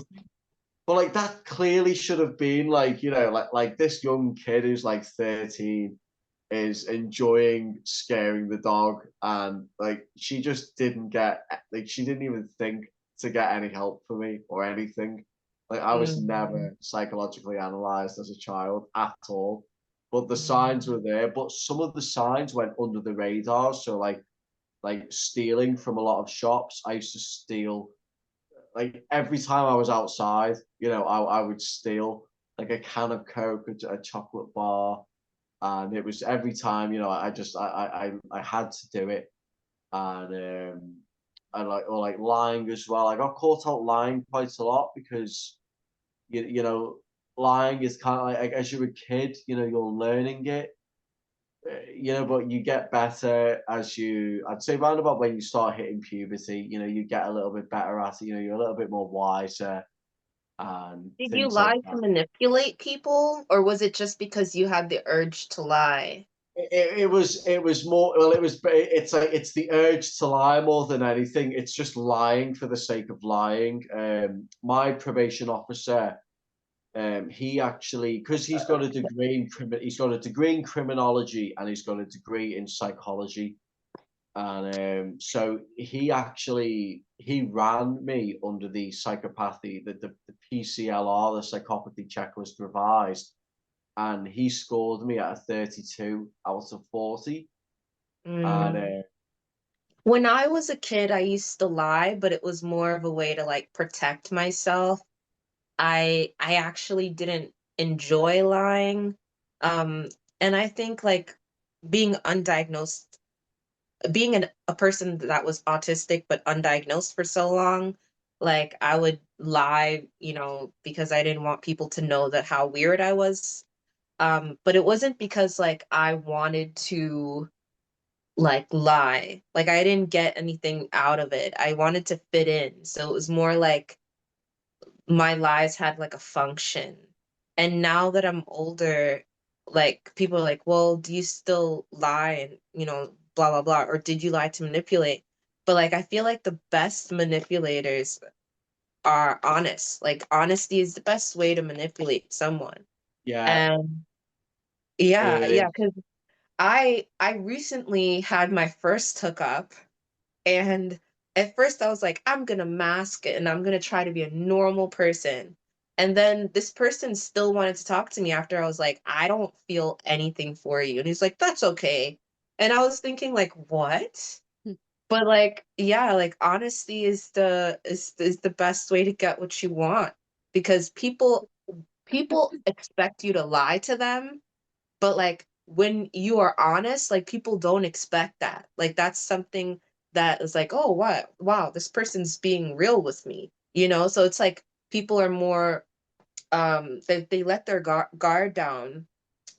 but like that clearly should have been like, you know, like this young kid who's like 13 is enjoying scaring the dog, and like she just didn't get, like she didn't even think to get any help for me or anything. Like I was mm, never psychologically analyzed as a child at all, but the signs mm, were there. But some of the signs went under the radar. So like stealing from a lot of shops. I used to steal, like every time I was outside, you know, I would steal like a can of Coke, a chocolate bar, and it was every time, you know, I had to do it. And I like, or like lying as well. I got caught out lying quite a lot because you know, lying is kind of like as you're a kid, you know, you're learning it, you know, but you get better as you, I'd say round about when you start hitting puberty, you know, you get a little bit better at it, you know, you're a little bit more wiser and did you things like lie to that. manipulate people, or was it just because you had the urge to lie? It was more, well, it's like it's the urge to lie more than anything. It's just lying for the sake of lying. My probation officer, he actually, because he's got a degree in criminology and he's got a degree in psychology. And so he ran me under the psychopathy, the PCLR, the psychopathy checklist revised, and he scored me at a 32 out of 40. And Mm. When I was a kid, I used to lie, but it was more of a way to like protect myself. I actually didn't enjoy lying. Um, and I think like being undiagnosed, being a person that was autistic but undiagnosed for so long, like I would lie, because I didn't want people to know that how weird I was. But it wasn't because like I wanted to like lie. Like I didn't get anything out of it. I wanted to fit in. So it was more like my lies had like a function. And now that I'm older, like people are like, well, do you still lie and, blah, blah, blah, or did you lie to manipulate? But like, I feel like the best manipulators are honest. Like, honesty is the best way to manipulate someone. yeah, And yeah, it yeah, is. because I recently had my first hookup. And at first I was like, I'm gonna mask it and I'm gonna try to be a normal person. And then this person still wanted to talk to me after I was like, I don't feel anything for you. And he's like, that's okay. And I was thinking like, what? But like, yeah, like honesty is the best way to get what you want, because people expect you to lie to them, but like when you are honest, like people don't expect that. Like that's something that is like, oh, what? Wow, this person's being real with me. So it's like people are more they let their guard down,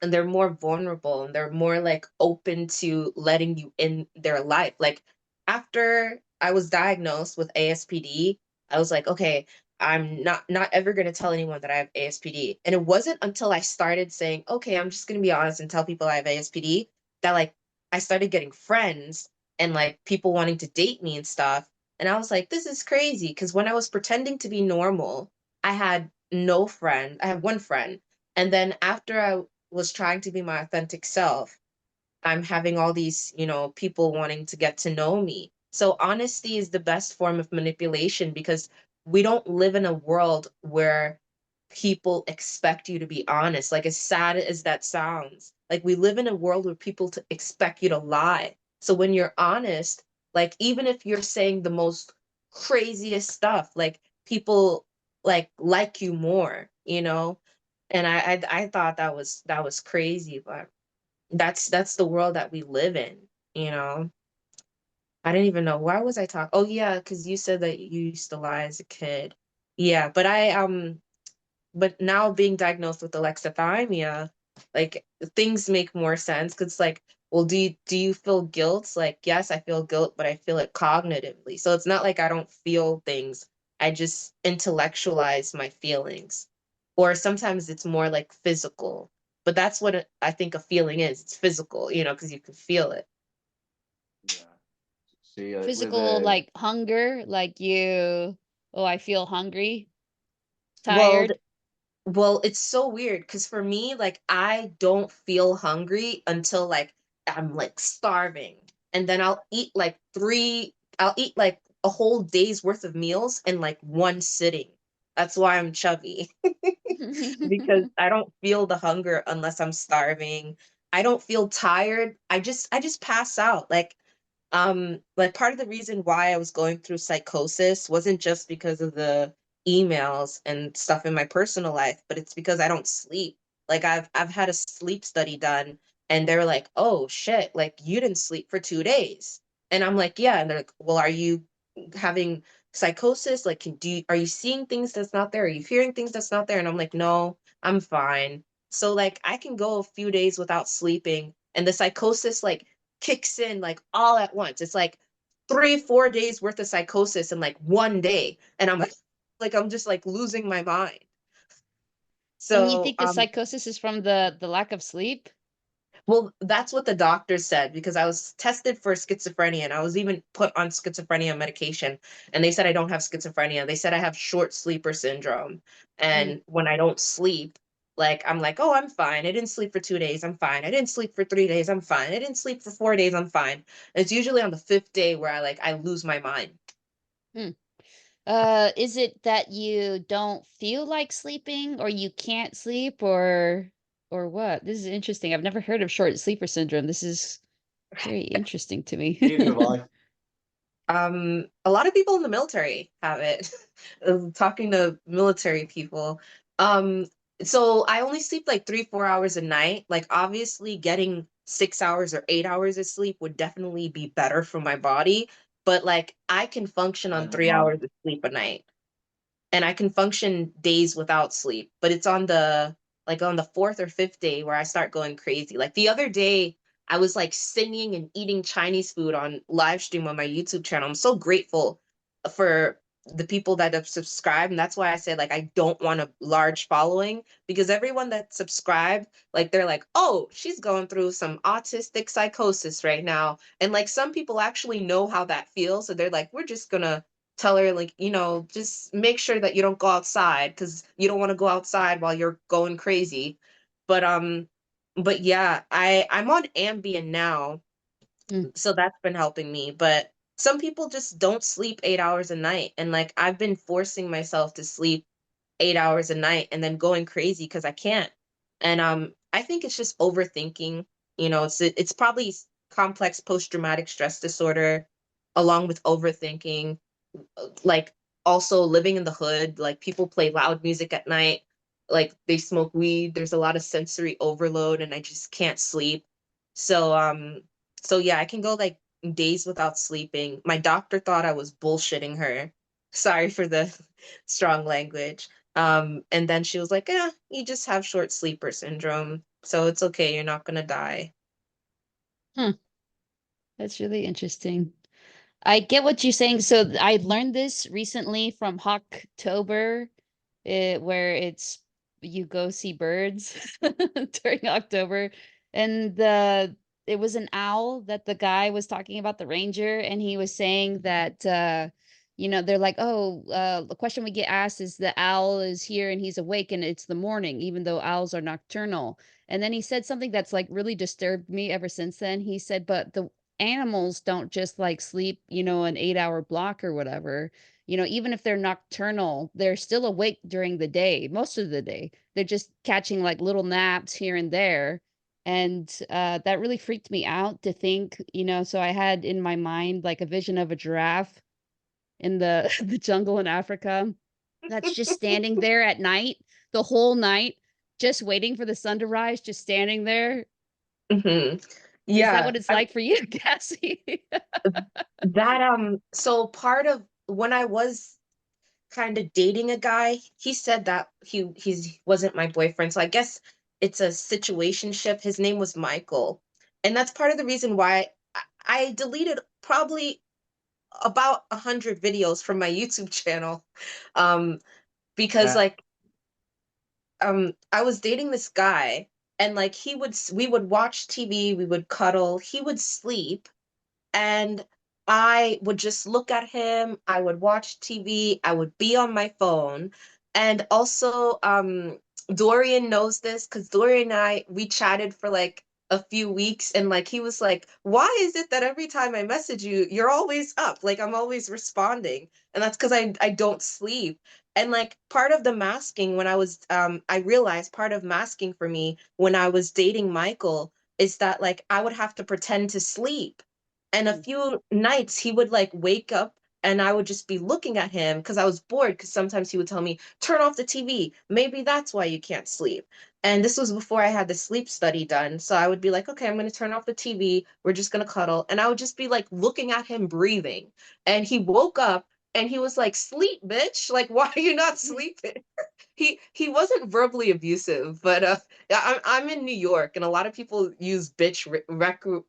and they're more vulnerable, and they're more like open to letting you in their life. Like after I was diagnosed with ASPD, I was like, okay, I'm not ever going to tell anyone that I have ASPD. And it wasn't until I started saying, okay, I'm just going to be honest and tell people I have ASPD, that like I started getting friends and like people wanting to date me and stuff. And I was like, this is crazy, because when I was pretending to be normal, I had no friend. I had one friend. And then after I was trying to be my authentic self, I'm having all these, people wanting to get to know me. So honesty is the best form of manipulation, because we don't live in a world where people expect you to be honest. Like, as sad as that sounds, like, we live in a world where people expect you to lie. So when you're honest, like, even if you're saying the most craziest stuff, like, people like you more, and I thought that was crazy, but that's the world that we live in, you know. I didn't even know, why was I talking? Oh yeah, because you said that you used to lie as a kid. Yeah, but now being diagnosed with alexithymia, like, things make more sense, because like, well, do you feel guilt? Like, yes, I feel guilt, but I feel it cognitively. So it's not like I don't feel things. I just intellectualize my feelings. Or sometimes it's more like physical. But that's what I think a feeling is. It's physical, because you can feel it. Yeah. See, with Physical, like hunger, like you, oh, I feel hungry, Well, tired. Well, it's so weird, because for me, like, I don't feel hungry until like I'm like starving. And then I'll eat like a whole day's worth of meals in like one sitting. That's why I'm chubby, because I don't feel the hunger unless I'm starving. I don't feel tired. I just pass out. Like, part of the reason why I was going through psychosis wasn't just because of the emails and stuff in my personal life, but it's because I don't sleep. Like, I've had a sleep study done, and they're like, "Oh shit, like, you didn't sleep for 2 days." And I'm like, "Yeah." And they're like, "Well, are you having psychosis? Like, are you seeing things that's not there? Are you hearing things that's not there?" And I'm like, "No, I'm fine." So like, I can go a few days without sleeping, and the psychosis like kicks in like all at once. It's like 3, 4 days worth of psychosis in like one day. And I'm like I'm just like losing my mind. And you So think the psychosis is from the lack of sleep? well, that's what the doctor said, because I was tested for schizophrenia, and I was even put on schizophrenia medication, and they said I don't have schizophrenia. They said I have short sleeper syndrome. Mm. And when I don't sleep, like, I'm like, "Oh, I'm fine. I didn't sleep for 2 days. I'm fine. I didn't sleep for 3 days. I'm fine. I didn't sleep for 4 days. I'm fine." And it's usually on the fifth day where I lose my mind. Hmm. Is it that you don't feel like sleeping or you can't sleep or what? This is interesting. I've never heard of short sleeper syndrome. This is very interesting to me. neither have I. A lot of people in the military have it. Talking to military people. Um, so I only sleep like 3, 4 hours a night. Like, obviously getting 6 hours or 8 hours of sleep would definitely be better for my body. But like, I can function on Neither three have I. hours of sleep a night, and I can function days without sleep. But it's on the fourth or fifth day where I start going crazy. Like, the other day, I was like singing and eating Chinese food on live stream on my YouTube channel. I'm so grateful for the people that have subscribed. And that's why I said, like, I don't want a large following, because everyone that subscribed, like, they're like, "Oh, she's going through some autistic psychosis right now." And like, some people actually know how that feels. So they're like, "We're just gonna tell her, like, just make sure that you don't go outside, because you don't want to go outside while you're going crazy." But yeah, I'm on Ambien now, Mm. so that's been helping me. But some people just don't sleep 8 hours a night, and like, I've been forcing myself to sleep 8 hours a night and then going crazy because I can't. And I think it's just overthinking. It's probably complex post-traumatic stress disorder, along with overthinking. Like, also living in the hood, like, people play loud music at night, like, they smoke weed, there's a lot of sensory overload, and I just can't sleep. So yeah, I can go like days without sleeping. My doctor thought I was bullshitting her. Sorry for the strong language. And then she was like, "Yeah, you just have short sleeper syndrome, so it's okay, you're not gonna die." Huh. That's really interesting. I get what you're saying. So I learned this recently from Hawktober, where it's you go see birds during October, and it was an owl that the guy was talking about, the ranger, and he was saying that they're like, oh, the question we get asked is the owl is here and he's awake and it's the morning, even though owls are nocturnal. And then he said something that's like really disturbed me ever since then. He said, but the animals don't just like sleep, an 8-hour block or whatever. Even if they're nocturnal, they're still awake during the day, most of the day. They're just catching like little naps here and there. And that really freaked me out to think, so I had in my mind like a vision of a giraffe in the the jungle in Africa that's just standing there at night, the whole night, just waiting for the sun to rise, just standing there. Hmm. Is that Yeah, what it's like for you, Cassie? that so part of when I was kind of dating a guy, he said that he wasn't my boyfriend. So I guess it's a situationship. His name was Michael. And that's part of the reason why I deleted probably about 100 videos from my YouTube channel. Um, because Yeah. like I was dating this guy, and like we would watch TV, we would cuddle, he would sleep, and I would just look at him. I would watch TV. I would be on my phone. And also, Dorian knows this because Dorian and we chatted for like a few weeks. And like, he was like, why is it that every time I message you, you're always up? Like, I'm always responding. And that's because I don't sleep. And like, part of the masking when I realized part of masking for me when I was dating Michael is that like I would have to pretend to sleep, and a few nights he would like wake up and I would just be looking at him because I was bored. Because sometimes he would tell me, turn off the TV. Maybe that's why you can't sleep. And this was before I had the sleep study done. So I would be like, okay, I'm going to turn off the TV. We're just going to cuddle. And I would just be like looking at him breathing. And he woke up and he was like, sleep, bitch. Like, why are you not sleeping? He wasn't verbally abusive, but I'm in New York, and a lot of people use bitch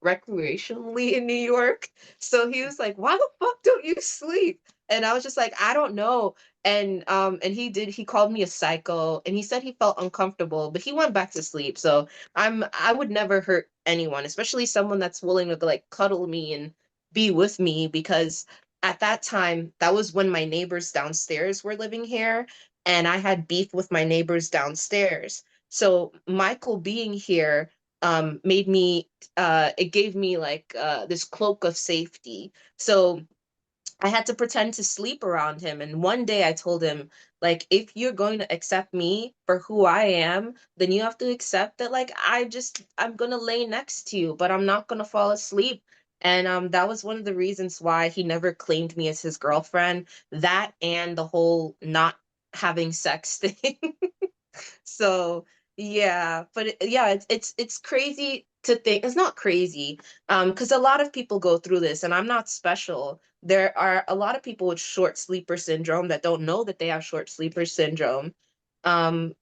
recreationally in New York. So he was like, "Why the fuck don't you sleep?" And I was just like, "I don't know." And he called me a psycho, and he said he felt uncomfortable, but he went back to sleep. So I would never hurt anyone, especially someone that's willing to like cuddle me and be with me, because at that time, that was when my neighbors downstairs were living here, and I had beef with my neighbors downstairs. So Michael being here made me it gave me like this cloak of safety. So I had to pretend to sleep around him. And one day I told him, like, if you're going to accept me for who I am, then you have to accept that, like, I'm going to lay next to you, but I'm not going to fall asleep. And that was one of the reasons why he never claimed me as his girlfriend. That and the whole not having sex thing. So yeah, but yeah, it's crazy to think. It's not crazy, because a lot of people go through this, and I'm not special. There are a lot of people with short sleeper syndrome that don't know that they have short sleeper syndrome. Um,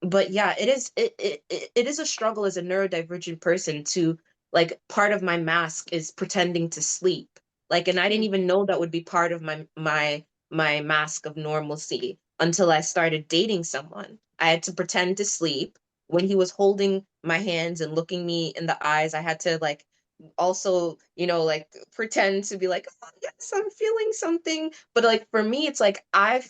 but yeah, it is a struggle as a neurodivergent person to, like, part of my mask is pretending to sleep. Like, and I didn't even know that would be part of my mask of normalcy until I started dating someone. I had to pretend to sleep when he was holding my hands and looking me in the eyes. I had to like also, like pretend to be like, oh, yes, I'm feeling something. But like for me, it's like I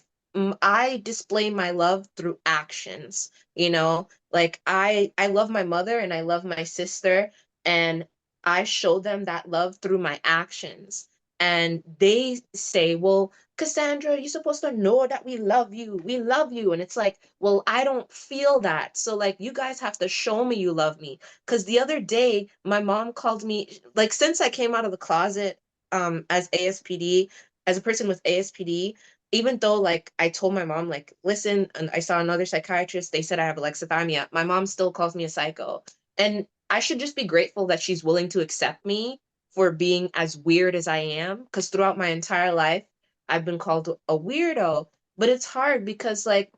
display my love through actions, like I love my mother and I love my sister, and I show them that love through my actions. And they say, well, Cassandra, you're supposed to know that we love you. We love you. And it's like, well, I don't feel that. So like you guys have to show me you love me. Because the other day, my mom called me, like, since I came out of the closet as ASPD, as a person with ASPD, even though like I told my mom, like, listen, and I saw another psychiatrist, they said I have alexithymia, my mom still calls me a psycho. And I should just be grateful that she's willing to accept me for being as weird as I am, because throughout my entire life, I've been called a weirdo. But it's hard because like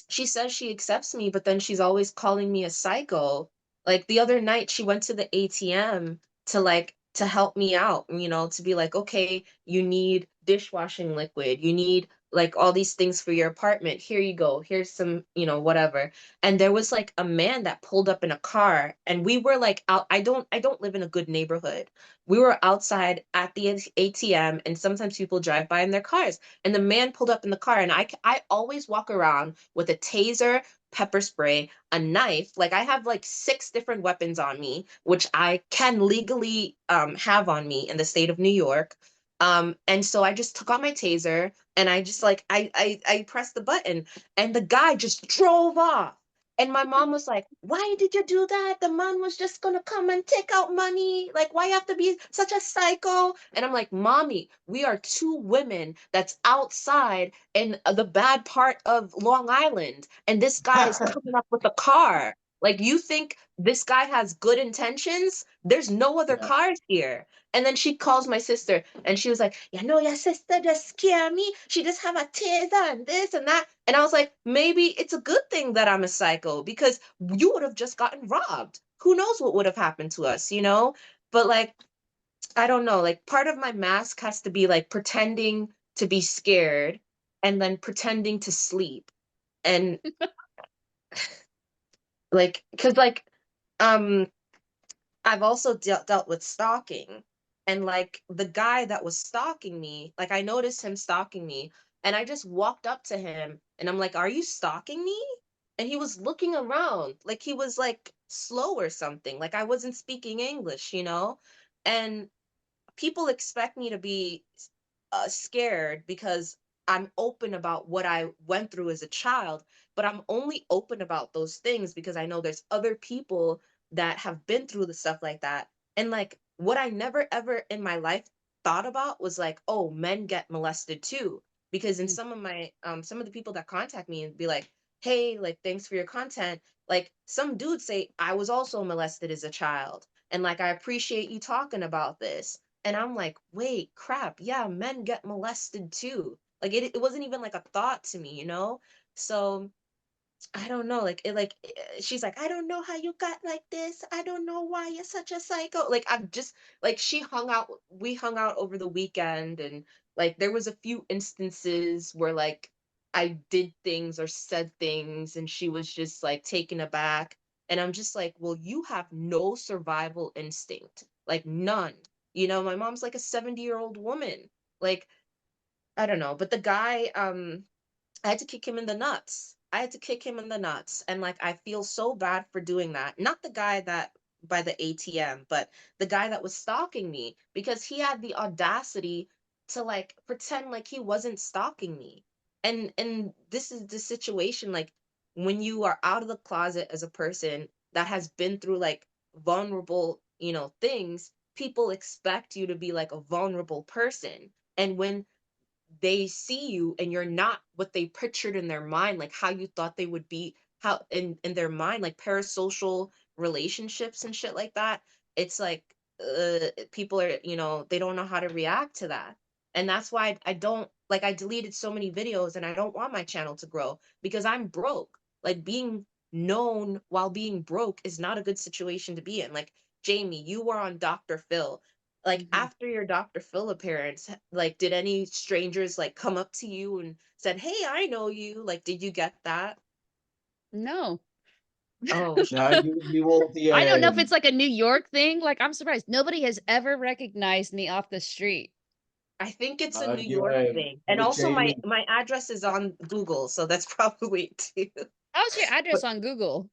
she says she accepts me, but then she's always calling me a psycho. Like the other night, she went to the ATM to like to help me out, you know, to be like, okay, you need dishwashing liquid, you need like all these things for your apartment. Here you go. Here's some, you know, whatever. And there was like a man that pulled up in a car, and we were like out. I don't live in a good neighborhood. We were outside at the ATM, and sometimes people drive by in their cars. And the man pulled up in the car, and I always walk around with a taser, pepper spray, a knife. Like I have like 6 different weapons on me, which I can legally have on me in the state of New York. And so I just took out my taser, and I just like I pressed the button, and the guy just drove off. And my mom was like, "Why did you do that? The man was just gonna come and take out money. Like, why you have to be such a psycho?" And I'm like, "Mommy, we are 2 women that's outside in the bad part of Long Island, and this guy is coming up with a car. Like, you think this guy has good intentions? There's no other Yeah, cars here." And then she calls my sister, and she was like, "You know, your sister just scare me. She just have a taser and this and that." And I was like, maybe it's a good thing that I'm a psycho, because you would have just gotten robbed. Who knows what would have happened to us, you know? But like, I don't know. Like, part of my mask has to be like pretending to be scared and then pretending to sleep. And like, because like, um, I've also dealt with stalking. And like the guy that was stalking me, like I noticed him stalking me, and I just walked up to him and I'm like, "Are you stalking me?" And he was looking around like he was like slow or something. Like I wasn't speaking English, you know? And people expect me to be scared because I'm open about what I went through as a child, but I'm only open about those things because I know there's other people that have been through the stuff like that. And like what I never ever in my life thought about was like, oh, men get molested too. Because in Mm. some of the people that contact me and be like, "Hey, like thanks for your content." Like some dudes say, "I was also molested as a child. And like I appreciate you talking about this." And I'm like, wait, crap. Yeah, men get molested too. Like it wasn't even like a thought to me, you know? So I don't know. She's like, "I don't know how you got like this. I don't know why you're such a psycho." Like I'm just like we hung out over the weekend, and like there was a few instances where like I did things or said things and she was just like taken aback. And I'm just like, well, you have no survival instinct. Like none. You know, my mom's like a 70-year-old woman. Like, I don't know. But the guy, I had to kick him in the nuts. I had to kick him in the nuts. And like I feel so bad for doing that. Not the guy that by the ATM, but the guy that was stalking me, because he had the audacity to like pretend like he wasn't stalking me. And this is the situation, like when you are out of the closet as a person that has been through like vulnerable, you know, things, people expect you to be like a vulnerable person. And when they see you and you're not what they pictured in their mind, like how you thought they would be, how in their mind, like parasocial relationships and shit like that, it's like people are, you know, they don't know how to react to that. And that's why I don't like, I deleted so many videos, and I don't want my channel to grow because I'm broke. Like being known while being broke is not a good situation to be in. Like, Jamie, you were on Dr. Phil. Like Mhm. after your Dr. Phil appearance, like did any strangers like come up to you and said, "Hey, I know you." Like, did you get that? No. Oh, no, you all the I don't know if it's like a New York thing. Like, I'm surprised nobody has ever recognized me off the street. I think it's a no, New York thing. And but also Jamie, my address is on Google, so that's probably it too. How's your But address on Google?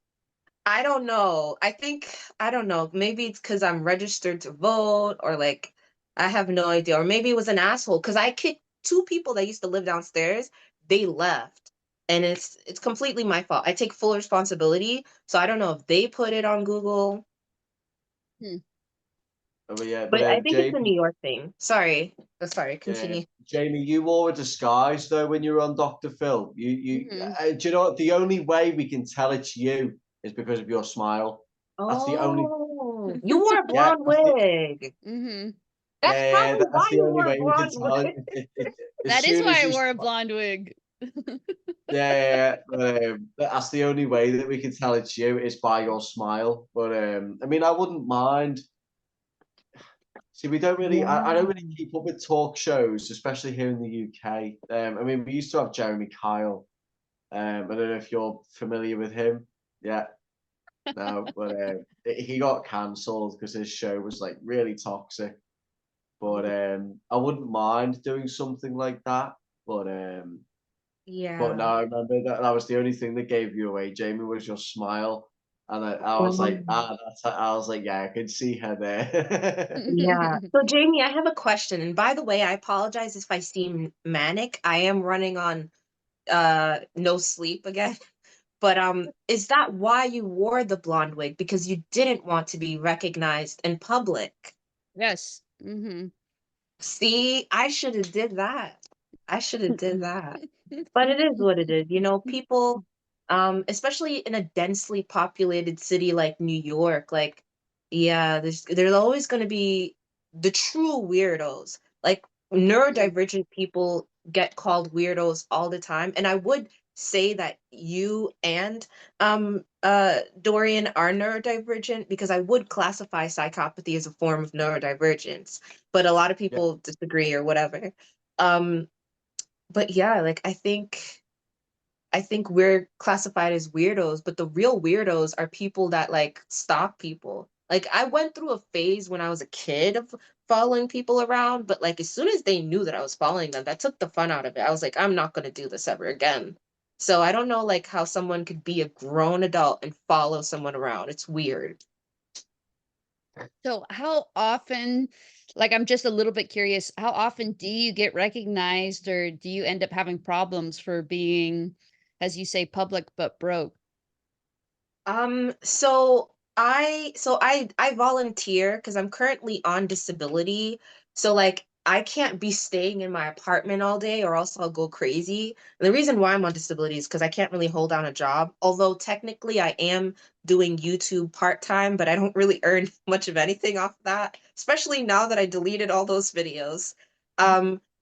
I don't know. I don't know. Maybe it's because I'm registered to vote, or like I have no idea. Or maybe it was an asshole because I kicked 2 people that used to live downstairs. They left. And it's completely my fault. I take full responsibility. So I don't know if they put it on Google, Hmm. but yeah, but but I think it's a New Jamie, York thing. Sorry. Oh, sorry, yeah, continue. Jamie, you wore a disguise though when you were on Dr. Phil. Mhm. Do you know what? The only way we can tell it's you is because of your smile. That's the only, Oh, you wore a yeah, blonde wig. Mhm. That's yeah, probably that's why the you only wore a way we can blonde tell it. wig. As That is soon as why I you, wore a blonde wig. that's the only way that we can tell it's you is by your smile. But I mean, I wouldn't mind. See, we don't really. I don't really Yeah. keep up with talk shows, especially here in the UK. I mean, we used to have Jeremy Kyle. I don't know if you're familiar with him. Yeah, no, but he got cancelled because his show was like really toxic. But I wouldn't mind doing something like that. But but no, Yeah. I remember that was the only thing that gave you away, Jamie, was your smile. And I was like, I was like, yeah, I could see her there. Yeah. So Jamie, I have a question. And by the way, I apologize if I seem manic. I am running on no sleep again. But is that why you wore the blonde wig? Because you didn't want to be recognized in public? Yes. Hmm. See, I should have did that. I should have did that. But it is what it is. You know, people, especially in a densely populated city like New York, like, yeah, there's always going to be the true weirdos. Like neurodivergent people get called weirdos all the time, and I would say that you and Dorian are neurodivergent because I would classify psychopathy as a form of neurodivergence, but a lot of Yeah, people disagree or whatever. Um, but yeah, like I think we're classified as weirdos, but the real weirdos are people that like stalk people. Like I went through a phase when I was a kid of following people around, but like as soon as they knew that I was following them, that took the fun out of it. I was like, I'm not going to do this ever again. So I don't know like how someone could be a grown adult and follow someone around. It's weird. So how often, like, I'm just a little bit curious, how often do you get recognized or do you end up having problems for being, as you say, public but broke? So I volunteer because I'm currently on disability. So like I can't be staying in my apartment all day or else I'll go crazy. And the reason why I'm on disability is because I can't really hold down a job. Although technically I am doing YouTube part-time, but I don't really earn much of anything off that, especially now that I deleted all those videos.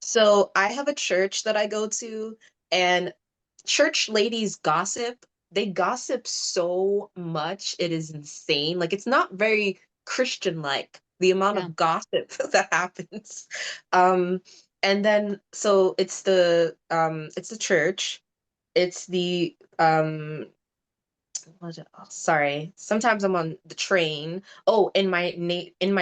So I have a church that I go to, and church ladies gossip. They gossip so much, it is insane. Like it's not very Christian like the amount Yeah. of gossip that happens. um and then so it's the church, it's the sorry. Sometimes I'm on the train. Oh, in my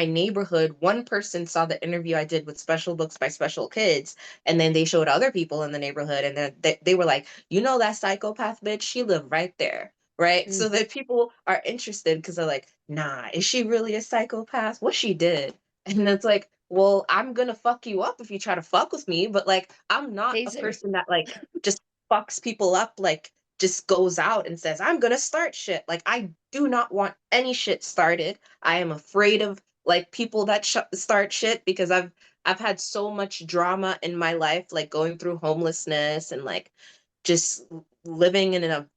neighborhood, one person saw the interview I did with Special Books by Special Kids, and then they showed other people in the neighborhood, and then they were like, you know that psychopath bitch? She lived right there. Right. Mm. So that people are interested because they're like, nah, is she really a psychopath? What she did? And it's like, well, I'm gonna fuck you up if you try to fuck with me, but like I'm not a Taser. person that like just fucks people up, like just goes out and says, I'm gonna start shit. Like, I do not want any shit started. I am afraid of like people that start shit because I've had so much drama in my life, like going through homelessness and like just living in a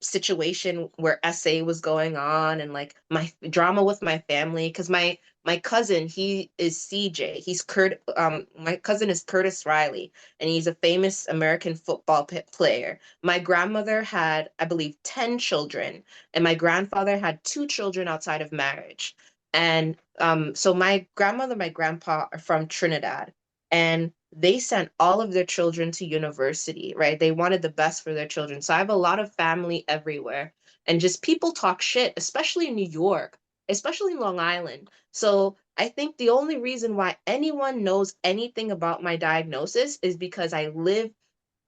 situation where SA was going on, and like my drama with my family because my cousin, he is CJ. He's Kurt. My cousin is Curtis Riley, and he's a famous American football player. My grandmother had, I believe, 10 children, and my grandfather had 2 children outside of marriage. And so my grandmother, my grandpa are from Trinidad, and they sent all of their children to university, right? They wanted the best for their children. So I have a lot of family everywhere. And just people talk shit, especially in New York, especially in Long Island. So I think the only reason why anyone knows anything about my diagnosis is because I live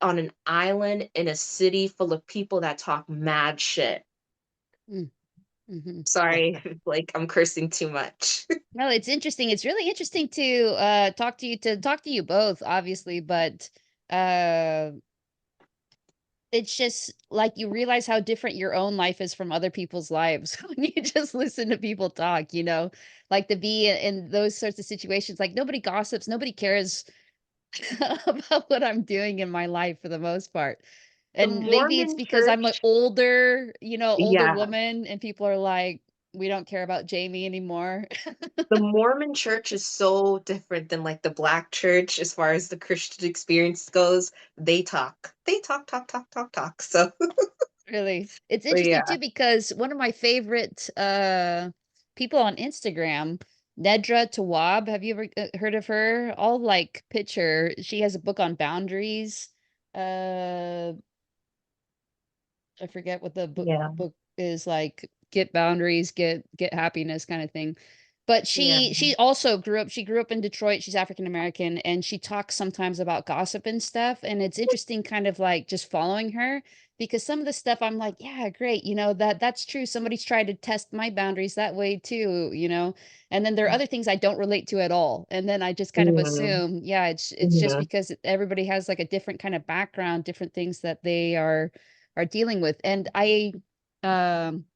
on an island in a city full of people that talk mad shit. Mm. Hmm. Sorry, like I'm cursing too much. No, it's interesting. It's really interesting to talk to you both, obviously, but uh it's just like you realize how different your own life is from other people's lives when you just listen to people talk, you know, like to be in those sorts of situations. Like nobody gossips, nobody cares about what I'm doing in my life for the most part. The And maybe it's Mormon because I'm an church, older, you know, older yeah. woman and people are like, we don't care about Jamie anymore. The Mormon church is so different than like the black church as far as the Christian experience goes. They talk. They talk, talk, talk, talk, talk. So, Really. It's so interesting yeah. too because one of my favorite people on Instagram Nedra Tawwab. Have you ever heard of her? I'll like picture. She has a book on boundaries. Uh, I forget what the Yeah. book is, like get boundaries, get happiness kind of thing. But Yeah. she also she grew up in Detroit. She's African American, and she talks sometimes about gossip and stuff. And it's interesting kind of like just following her, because some of the stuff I'm like, yeah, great, that's true. Somebody's tried to test my boundaries that way too. And then there are other things I don't relate to at all. And then I just kind of Mhm. assume, yeah, it's just Mhm. because everybody has like a different kind of background, different things that they are dealing with. And um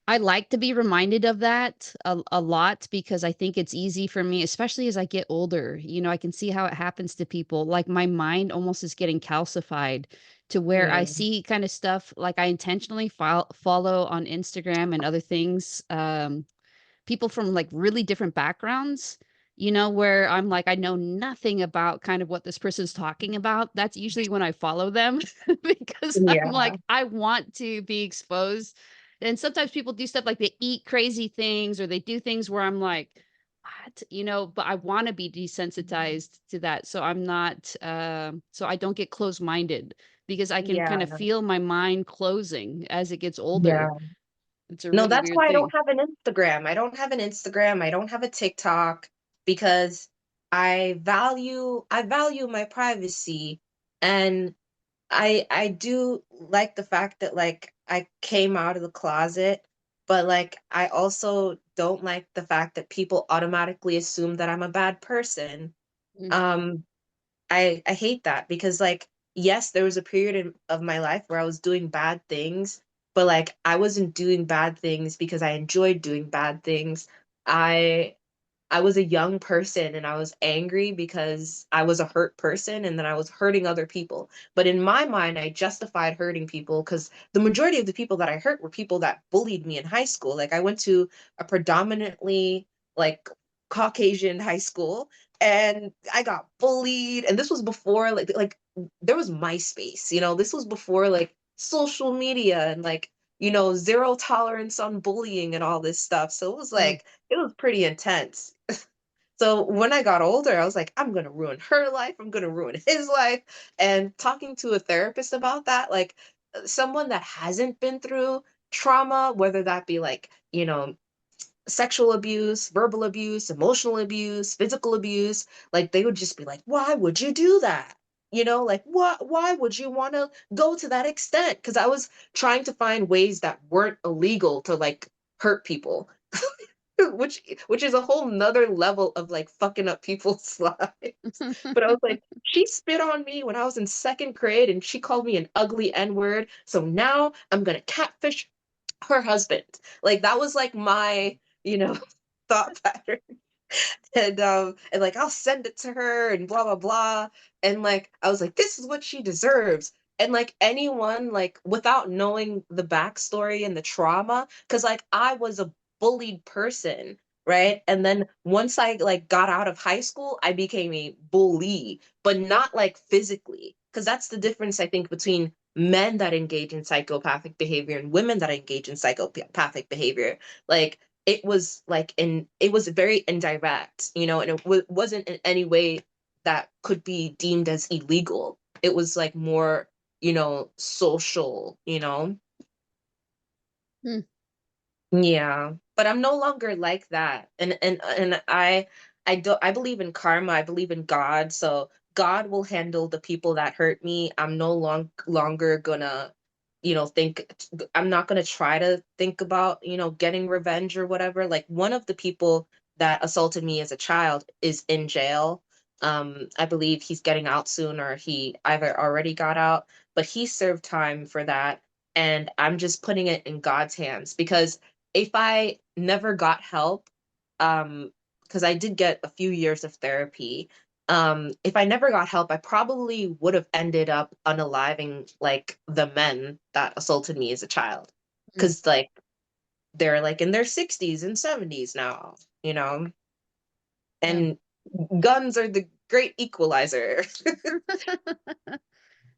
I like to be reminded of that a lot, because I think it's easy for me, especially as I get older. I can see how it happens to people. Like my mind almost is getting calcified to where I Yeah. see kind of stuff like I intentionally follow on Instagram and other things. People from like really different backgrounds, where I'm like, I know nothing about kind of what this person's talking about. That's usually when I follow them because I'm Yeah. like, I want to be exposed. And sometimes people do stuff like they eat crazy things or they do things where I'm like, what? But I want to be desensitized to that. So I'm not, so I don't get closed minded, because I can kind of Yeah. feel my mind closing as it gets older. Yeah. It's a No, really that's weird why I thing. don't have an Instagram. I don't have an Instagram. I don't have a TikTok because I value my privacy, and I do like the fact that like I came out of the closet, but like I also don't like the fact that people automatically assume that I'm a bad person. Mm, Um I hate that because like yes, there was a period of my life where I was doing bad things, but like I wasn't doing bad things because I enjoyed doing bad things. I I was a young person and I was angry because I was a hurt person and then I was hurting other people. But in my mind, I justified hurting people because the majority of the people that I hurt were people that bullied me in high school. Like I went to a predominantly like Caucasian high school and I got bullied. And this was before like there was MySpace, this was before like social media and like, zero tolerance on bullying and all this stuff. So mm. it was pretty intense. So when I got older, I was like, I'm going to ruin her life. I'm going to ruin his life. And talking to a therapist about that, like someone that hasn't been through trauma, whether that be like, sexual abuse, verbal abuse, emotional abuse, physical abuse, like they would just be like, why would you do that? Like why would you want to go to that extent? Because I was trying to find ways that weren't illegal to like hurt people. Which is a whole nother level of like fucking up people's lives. But I was like, she spit on me when I was in second grade and she called me an ugly N-word. So now I'm gonna catfish her husband. Like that was like my, thought pattern. And like I'll send it to her and blah blah blah. And like I was like, this is what she deserves. And like anyone, like without knowing the backstory and the trauma, because like I was a bullied person, right? And then once I like got out of high school, I became a bully, but not like physically. Because that's the difference, I think, between men that engage in psychopathic behavior and women that engage in psychopathic behavior. Like it was very indirect, and it wasn't in any way that could be deemed as illegal. It was like more, social, Hmm. yeah, but I'm no longer like that. And I believe in karma, I believe in God, so God will handle the people that hurt me. I'm no longer gonna, think I'm not gonna try to think about, getting revenge or whatever. Like one of the people that assaulted me as a child is in jail. I believe he's getting out soon or he either already got out, but he served time for that. And I'm just putting it in God's hands because if I never got help, because I did get a few years of therapy, if I never got help, I probably would have ended up unaliving like the men that assaulted me as a child. Mm. Because like they're like in their 60s and 70s now, Yeah. and guns are the great equalizer.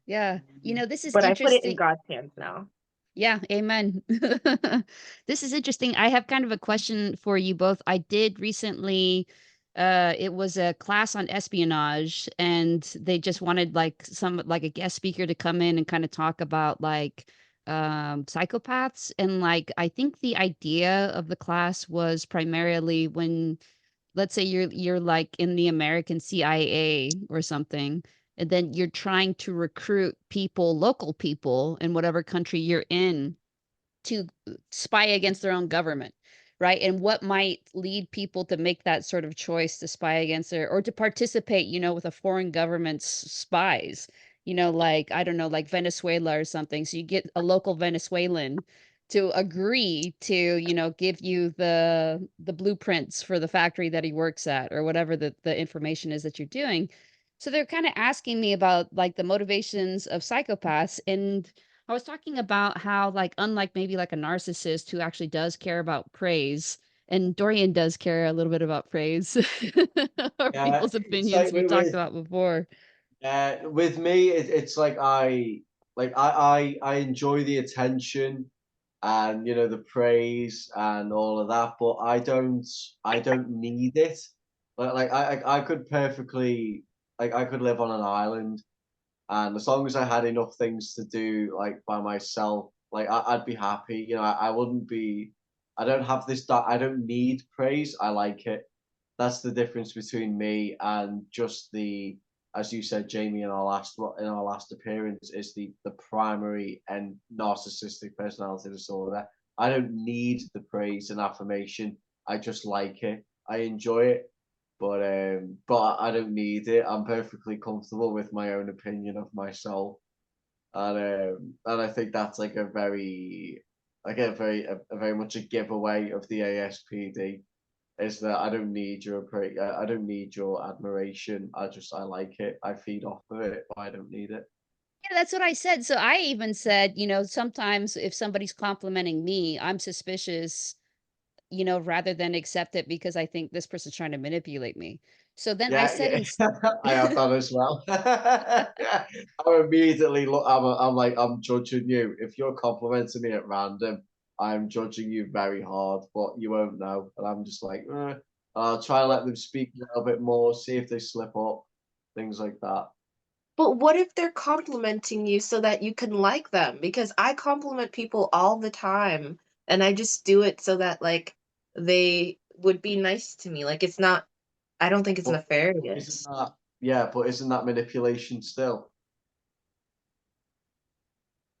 Yeah. This is But I put it in interesting. God's hands now. Yeah, amen. This is interesting. I have kind of a question for you both. I did recently it was a class on espionage, and they just wanted like a guest speaker to come in and kind of talk about like psychopaths, and like I think the idea of the class was primarily when, let's say, you're like in the American CIA or something, and then you're trying to recruit people, local people in whatever country you're in, to spy against their own government, right? And what might lead people to make that sort of choice to spy against their, or to participate, with a foreign government's spies, like, I don't know, like Venezuela or something. So you get a local Venezuelan to agree to, give you the blueprints for the factory that he works at, or whatever the information is that you're doing. So they're kind of asking me about like the motivations of psychopaths, and I was talking about how, like, unlike maybe like a narcissist who actually does care about praise, and Dorian does care a little bit about praise or Yeah, people's it's opinions like we've talked about before. with me, it's like I enjoy the attention and the praise and all of that, but I don't need it. I could perfectly, like, I could live on an island, and as long as I had enough things to do like by myself, like I'd be happy. I wouldn't be. I don't have this. I don't need praise. I like it. That's the difference between me and just the, as you said, Jamie, in our last appearance, is the primary and narcissistic personality disorder. I don't need the praise and affirmation. I just like it. I enjoy it, but I don't need it. I'm perfectly comfortable with my own opinion of myself, and I think that's like a very much a giveaway of the ASPD, is that I don't need your admiration. I like it. I feed off of it, but I don't need it. Yeah, that's what I said. So I even said, sometimes if somebody's complimenting me, I'm suspicious, rather than accept it because I think this person's trying to manipulate me. So then I Yeah, said, yeah, I have that as well. I'm immediately look. I'm like, I'm judging you. If you're complimenting me at random, I'm judging you very hard, but you won't know. And I'm just like, I'll try and let them speak a little bit more, see if they slip up, things like that. But what if they're complimenting you so that you can like them? Because I compliment people all the time, and I just do it so that like they would be nice to me. Like it's not, I don't think it's But isn't nefarious. that, yeah? But isn't that manipulation still?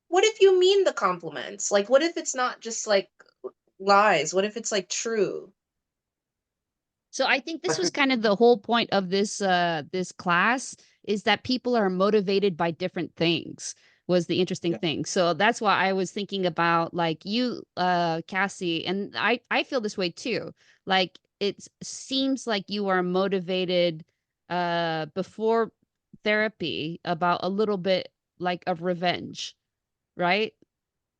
What if you mean the compliments? Like what if it's not just like lies? What if it's like true? so I think I this was could, kind of the whole point of this class, is that people are motivated by different things, was the interesting yeah, thing. So that's why I was thinking about like you, Cassie, and I feel this way too. Like it seems like you are motivated before therapy about a little bit like of revenge, right?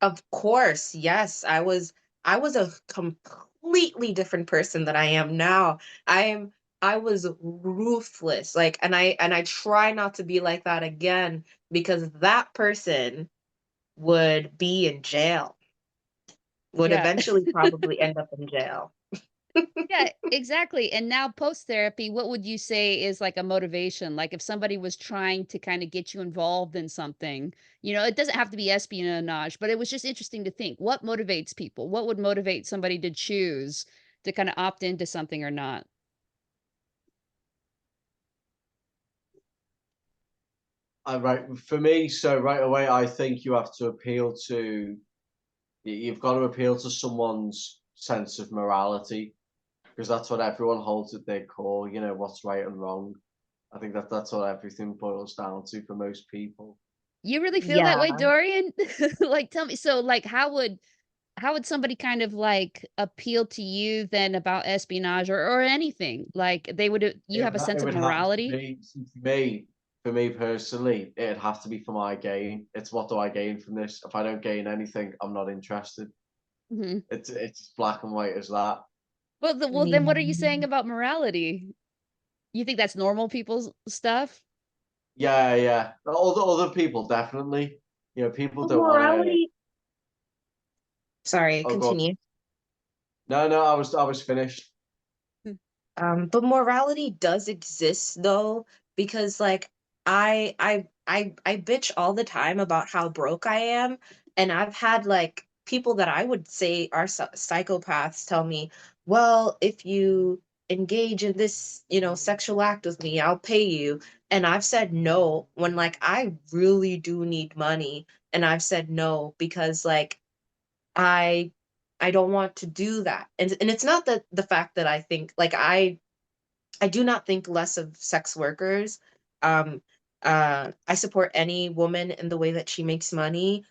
Of course, yes. I was a completely different person than I am now. I was ruthless. Like and I try not to be like that again because that person would be in jail. Would Yeah. eventually probably end up in jail. Yeah, exactly. And now post therapy, what would you say is like a motivation? Like if somebody was trying to kind of get you involved in something, it doesn't have to be espionage, but it was just interesting to think what motivates people? What would motivate somebody to choose to kind of opt into something or not? right, for me. So right away, I think you have to appeal to. You've got to appeal to someone's sense of morality, because that's what everyone holds at their core. What's right and wrong. I think that's what everything boils down to for most people. You really feel that Yeah. way, Dorian? Like tell me, so like how would somebody kind of like appeal to you then about espionage, or anything? Like they would, you have a It sense of would have to morality? be, for me personally, it'd have to be for my gain. It's, what do I gain from this? If I don't gain anything, I'm not interested. Mhm. It's black and white as that. Well, then what are you saying about morality? You think that's normal people's stuff? Yeah, yeah. Other people definitely. People But don't want to. morality Sorry, Oh, God. continue. No, I was finished. But morality does exist though, because like I bitch all the time about how broke I am, and I've had like people that I would say are psychopaths tell me, well, if you engage in this, sexual act with me, I'll pay you. And I've said no when like I really do need money, and I've said no because like I I don't want to do that. And it's not that the fact that I think like I do not think less of sex workers. Um, I support any woman in the way that she makes money,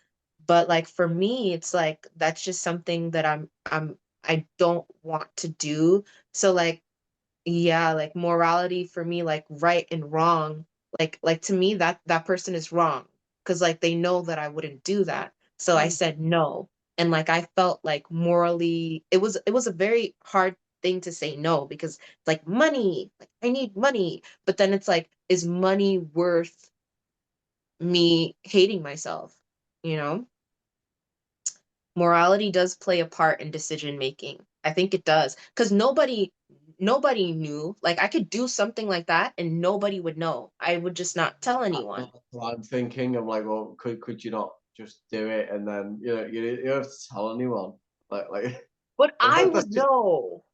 but like for me, it's like that's just something that I don't want to do. So like yeah, like morality for me, like right and wrong, like to me that person is wrong because like they know that I wouldn't do that. So I Mm. said no. And like I felt like morally it was a very hard thing to say no because like money, like I need money. But then it's like, is money worth me hating myself? You know? Morality does play a part in decision making. I think it does. Because nobody knew. Like I could do something like that and nobody would know. I would just not tell anyone. That's what I'm thinking. I'm like, well, could you not just do it, and then you don't have to tell anyone. Like But I that's would just know.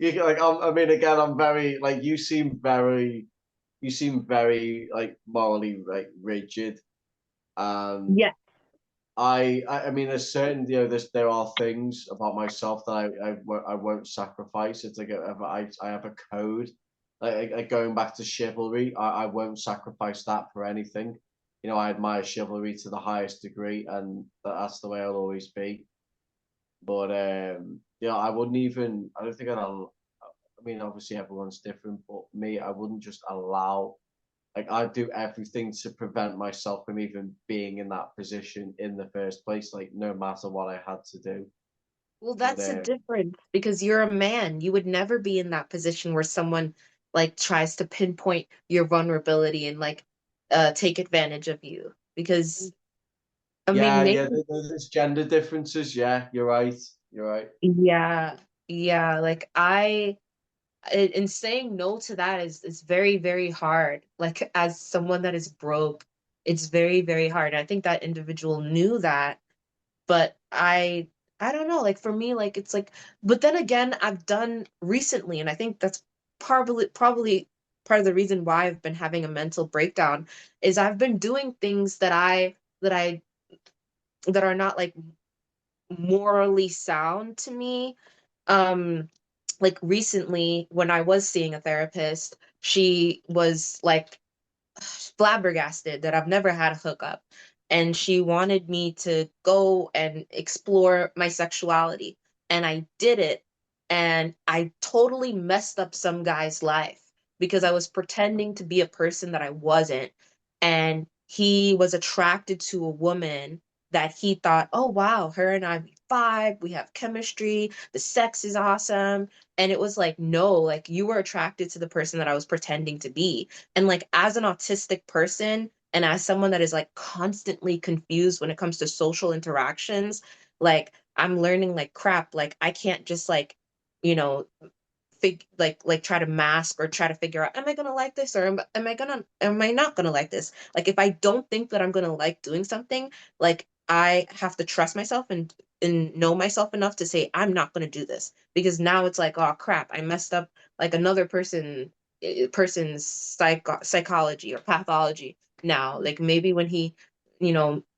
like I mean, again, I'm very like you seem very like morally like rigid, and Yeah. I mean, there's certain there are things about myself that I won't sacrifice. It's like I have a code, like going back to chivalry. I won't sacrifice that for anything. I admire chivalry to the highest degree, and that's the way I'll always be. But I wouldn't even. I don't think I mean, obviously everyone's different, but me, I wouldn't just allow. Like I'd do everything to prevent myself from even being in that position in the first place, like no matter what I had to do. Well, But that's a difference because you're a man. You would never be in that position where someone like tries to pinpoint your vulnerability and like take advantage of you. Because I mean, yeah, maybe there's gender differences. Yeah, you're right. You're right. yeah, yeah. Like and saying no to that is very, very hard. Like as someone that is broke, it's very, very hard. I think that individual knew that, but I don't know. Like for me, like it's like, but then again, I've done recently, and I think that's probably part of the reason why I've been having a mental breakdown is I've been doing things that are not like morally sound to me. Um, like recently when I was seeing a therapist, she was like flabbergasted that I've never had a hookup. And she wanted me to go and explore my sexuality. And I did it. And I totally messed up some guy's life because I was pretending to be a person that I wasn't. And he was attracted to a woman that he thought, oh, wow, her and I vibe, we have chemistry, the sex is awesome. And it was like, no, like you were attracted to the person that I was pretending to be. And like as an autistic person and as someone that is like constantly confused when it comes to social interactions, like I'm learning like crap, like I can't just like, you know, like try to mask or try to figure out, am I gonna like this or am I not gonna like this? Like if I don't think that I'm gonna like doing something, like I have to trust myself and know myself enough to say I'm not gonna do this because now it's like, oh crap, I messed up like another person's psychology or pathology now. Like maybe when he,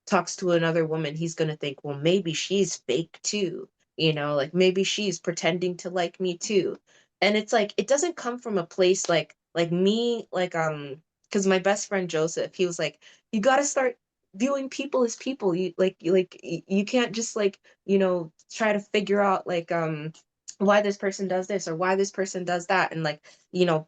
talks to another woman, he's gonna think, well, maybe she's fake too. Like maybe she's pretending to like me too. And it's like it doesn't come from a place like me, like because my best friend Joseph, he was like, you got to start viewing people as people. You can't just like try to figure out like why this person does this or why this person does that, and like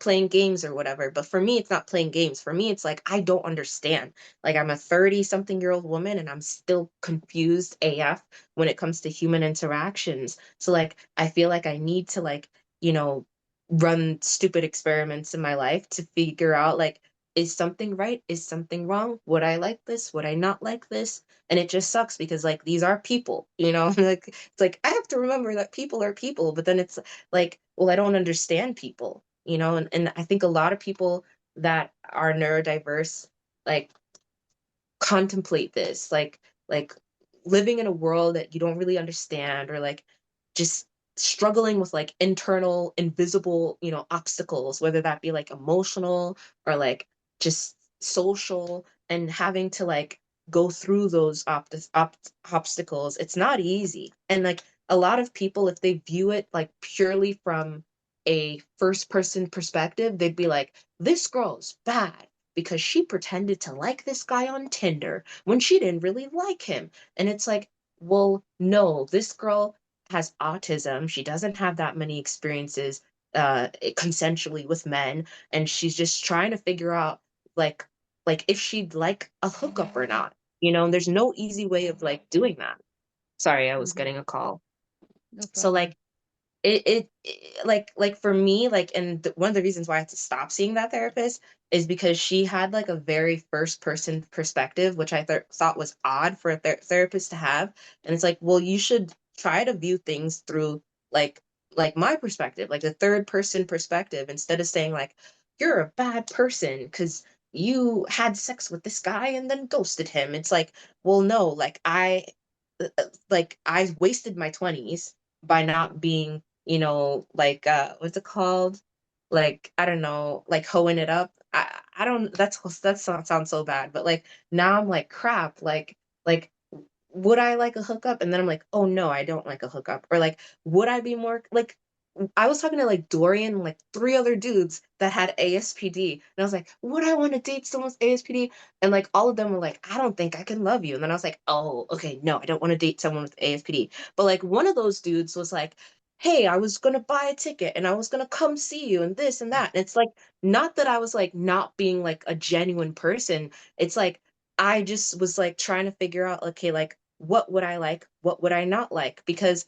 playing games or whatever. But for me it's not playing games. For me it's like I don't understand. Like I'm a 30 something year old woman and I'm still confused AF when it comes to human interactions. So like I feel like I need to like you know, run stupid experiments in my life to figure out like, is something right? Is something wrong? Would I like this? Would I not like this? And it just sucks because like these are people, you know, like it's like I have to remember that people are people, but then it's like, well, I don't understand people, you know, and I think a lot of people that are neurodiverse like contemplate this, like living in a world that you don't really understand, or like just struggling with like internal invisible, you know, obstacles, whether that be like emotional or like just social, and having to like go through those obstacles. It's not easy. And like a lot of people, if they view it like purely from a first person perspective, they'd be like, this girl's bad because she pretended to like this guy on Tinder when she didn't really like him. And it's like, well, no, this girl has autism. She doesn't have that many experiences consensually with men, and she's just trying to figure out like if she'd like a hookup or not. You know, and there's no easy way of like doing that. Sorry, I was Mhm. getting a call. No So problem. like like for me, like, and one of the reasons why I had to stop seeing that therapist is because she had like a very first person perspective, which I thought was odd for a therapist to have. And it's like, well, you should try to view things through like my perspective, like the third person perspective, instead of saying like you're a bad person because you had sex with this guy and then ghosted him. It's like, well, no, like I wasted my 20s by not being, you know, like what's it called? Like, I don't know, like hoeing it up. I don't, sounds so bad, but like now I'm like crap, like would I like a hookup? And then I'm like, oh no, I don't like a hookup. Or like, would I be more like, I was talking to like Dorian and like three other dudes that had ASPD. And I was like, would I want to date someone with ASPD? And like all of them were like, I don't think I can love you. And then I was like, oh, okay, no, I don't want to date someone with ASPD. But like one of those dudes was like, hey, I was gonna buy a ticket and I was gonna come see you and this and that. And it's like, not that I was like not being like a genuine person. It's like I just was like trying to figure out, okay, like what would I like? What would I not like? Because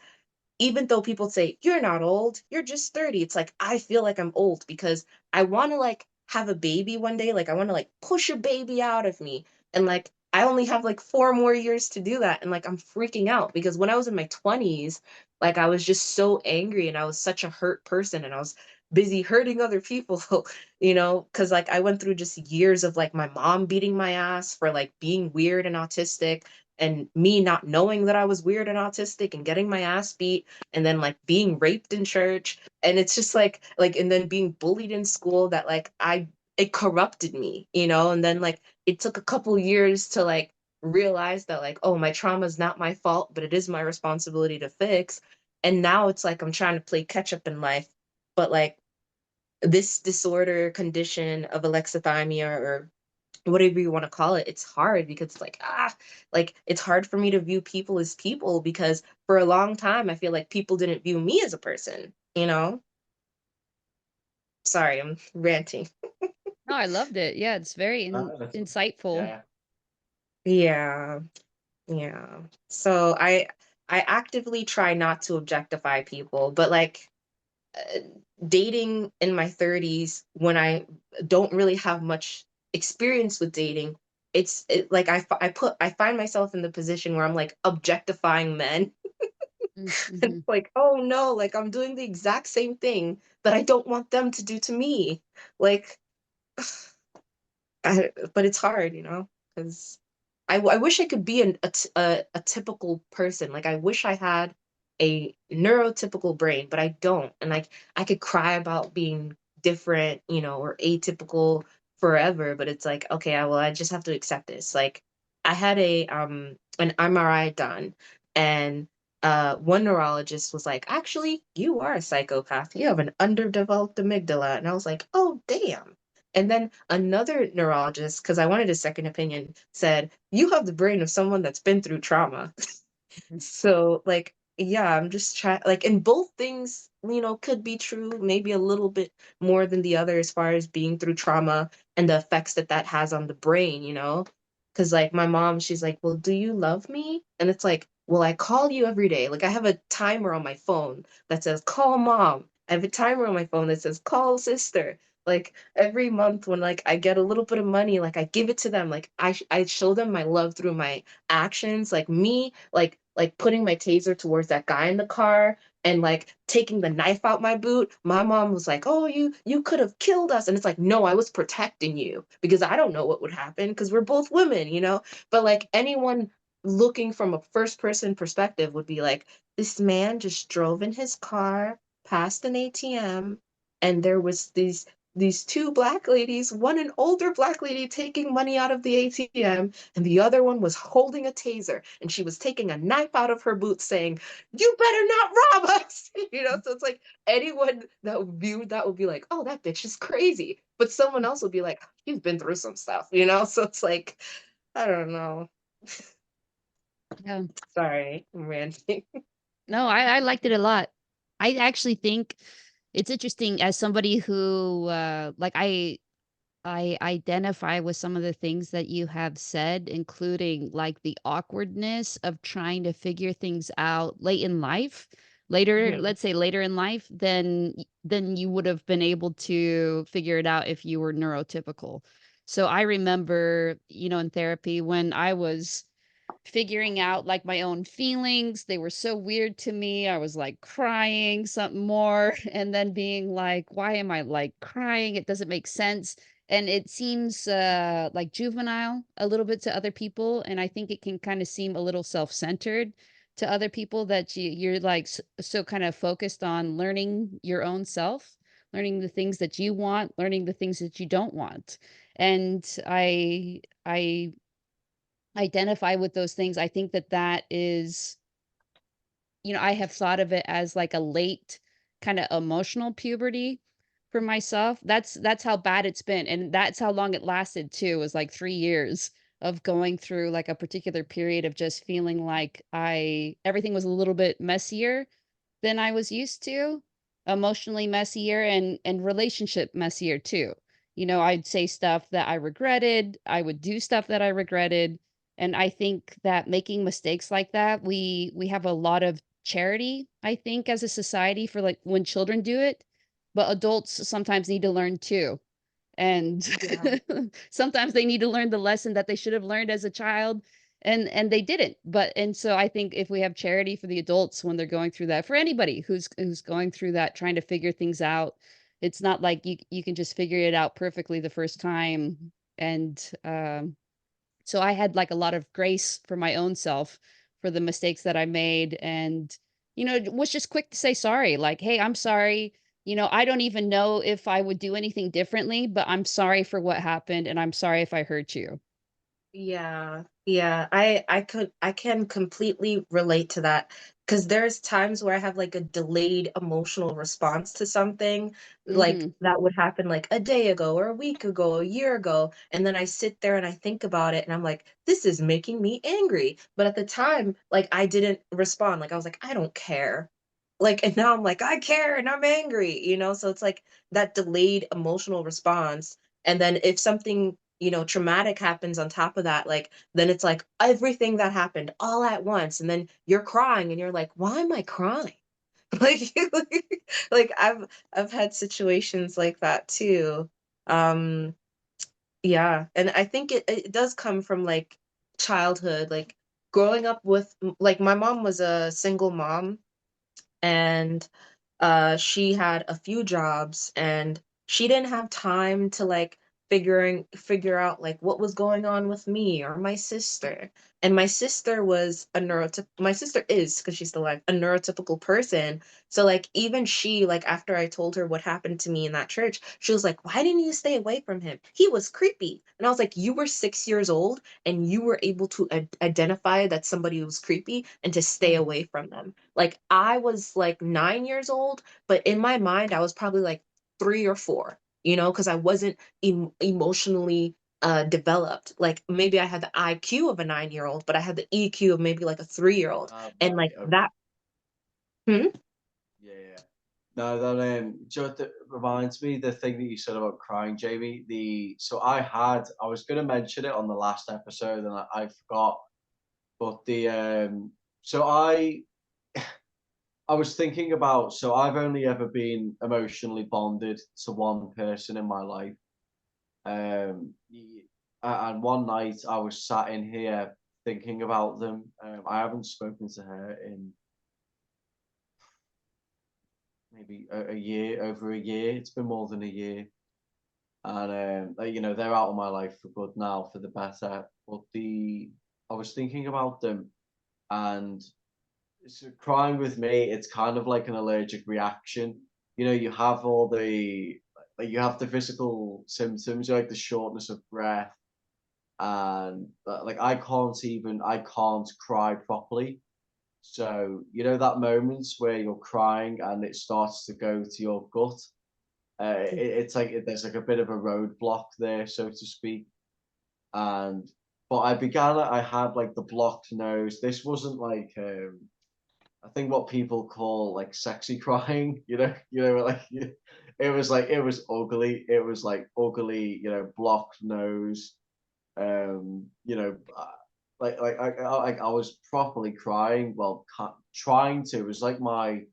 even though people say you're not old, you're just 30, it's like I feel like I'm old because I want to like have a baby one day, like I want to like push a baby out of me, and like I only have like 4 more years to do that, and like I'm freaking out because when I was in my 20s, like I was just so angry and I was such a hurt person and I was busy hurting other people, you know, cuz like I went through just years of like my mom beating my ass for like being weird and autistic, and me not knowing that I was weird and autistic and getting my ass beat, and then like being raped in church, and it's just like and then being bullied in school, that like I it corrupted me, you know. And then like it took a couple years to like realize that like, oh, my trauma is not my fault, but it is my responsibility to fix. And now it's like I'm trying to play catch up in life, but like this disorder condition of alexithymia, or whatever you want to call it, it's hard because it's like it's hard for me to view people as people, because for a long time I feel like people didn't view me as a person, you know. Sorry, I'm ranting. No, I loved it. Yeah, it's very insightful. Yeah. Yeah, yeah. So I actively try not to objectify people, but like uh, dating in my 30s, when I don't really have much experience with dating, like I find myself in the position where I'm like objectifying men. And Mhm. it's like, oh no, like I'm doing the exact same thing that I don't want them to do to me. Like, but it's hard, you know, because I wish I could be a typical person. Like I wish I had a neurotypical brain, but I don't. And like I could cry about being different, you know, or atypical forever. But it's like, okay, well, I just have to accept this. Like I had a an MRI done, and one neurologist was like, actually, you are a psychopath. You have an underdeveloped amygdala. And I was like, oh damn. And then another neurologist, because I wanted a second opinion, said, you have the brain of someone that's been through trauma. So, like, yeah, I'm just trying, like, and both things, you know, could be true, maybe a little bit more than the other as far as being through trauma and the effects that that has on the brain, you know? Because, like, my mom, she's like, well, do you love me? And it's like, well, I call you every day. Like, I have a timer on my phone that says, call mom. I have a timer on my phone that says, call sister. Like every month when like I get a little bit of money, like I give it to them. Like I show them my love through my actions. Like me, like putting my taser towards that guy in the car and like taking the knife out my boot. My mom was like, "Oh, you could have killed us." And it's like, "No, I was protecting you because I don't know what would happen because we're both women, you know?" But like anyone looking from a first person perspective would be like, "This man just drove in his car past an ATM and there was these two black ladies, one an older black lady taking money out of the ATM, and the other one was holding a taser, and she was taking a knife out of her boot, saying, 'You better not rob us!'" You know, so it's like anyone that viewed that would be like, "Oh, that bitch is crazy," but someone else would be like, "You've been through some stuff," you know. So it's like, I don't know. Yeah. Sorry, I'm ranting. No, I liked it a lot. I actually think it's interesting as somebody who like I identify with some of the things that you have said, including like the awkwardness of trying to figure things out late in life. Later, Mhm. let's say later in life, than you would have been able to figure it out if you were neurotypical. So I remember, in therapy when I was figuring out like my own feelings. They were so weird to me. I was like crying something more and then being like, why am I like crying? It doesn't make sense. And it seems like juvenile a little bit to other people. And I think it can kind of seem a little self centered to other people that you're like so kind of focused on learning your own self, learning the things that you want, learning the things that you don't want. And I identify with those things. I think that that is, I have thought of it as like a late kind of emotional puberty for myself. That's how bad it's been, and that's how long it lasted too, was like 3 years of going through like a particular period of just feeling like I everything was a little bit messier than I was used to, emotionally messier and relationship messier too. I'd say stuff that I regretted, I would do stuff that I regretted, and I think that making mistakes like that, we have a lot of charity, I think, as a society for like when children do it, but adults sometimes need to learn too. And Yeah. sometimes they need to learn the lesson that they should have learned as a child, and they didn't. And so I think if we have charity for the adults when they're going through that, for anybody who's going through that, trying to figure things out, it's not like you can just figure it out perfectly the first time. And so I had like a lot of grace for my own self for the mistakes that I made, and was just quick to say sorry, like, "Hey, I'm sorry. I don't even know if I would do anything differently, but I'm sorry for what happened and I'm sorry if I hurt you." Yeah, yeah. I can completely relate to that because there's times where I have like a delayed emotional response to something like Mhm. that would happen like a day ago or a week ago, a year ago, and then I sit there and I think about it and I'm like, this is making me angry. But at the time, like I didn't respond. Like I was like, I don't care. Like and now I'm like, I care and I'm angry, you know? So it's like that delayed emotional response. And then if something traumatic happens on top of that, like, then it's like everything that happened all at once, and then you're crying and you're like, "Why am I crying?" Like, like I've had situations like that too. Um, yeah, and I think it does come from like childhood, like growing up with like my mom was a single mom and she had a few jobs and she didn't have time to like figure out like what was going on with me or my sister. And my sister was a my sister is, because she's still alive, a neurotypical person. So like even she, like after I told her what happened to me in that church, she was like, why didn't you stay away from him? He was creepy. And I was like, you were 6 years old and you were able to identify that somebody was creepy and to stay Yeah. away from them. Like I was like 9 years old, but in my mind, I was probably like 3 or 4, because I wasn't emotionally developed. Like maybe I had the IQ of a 9-year-old, but I had the EQ of maybe like a 3-year-old. And like Right. Okay. that. Hmm? Yeah. Yeah. No, that do you know what that reminds me, the thing that you said about crying, Jamie. I was going to mention it on the last episode, and I forgot. But the so I I was thinking about, so I've only ever been emotionally bonded to one person in my life. And one night I was sat in here thinking about them. I haven't spoken to her in maybe a year, over a year. It's been more than a year. And you know, they're out of my life for good now, for the better. But I was thinking about them, and so crying with me, it's kind of like an allergic reaction. You know, you have all the, like, you have the physical symptoms, like the shortness of breath, and like I can't cry properly. So you know that moments where you're crying and it starts to go to your gut. It's like there's like a bit of a roadblock there, so to speak. And but I had like the blocked nose. This wasn't like I think what people call like sexy crying, like it was ugly. It was like ugly, blocked nose. You know, I was properly crying. Well, trying to. It was like my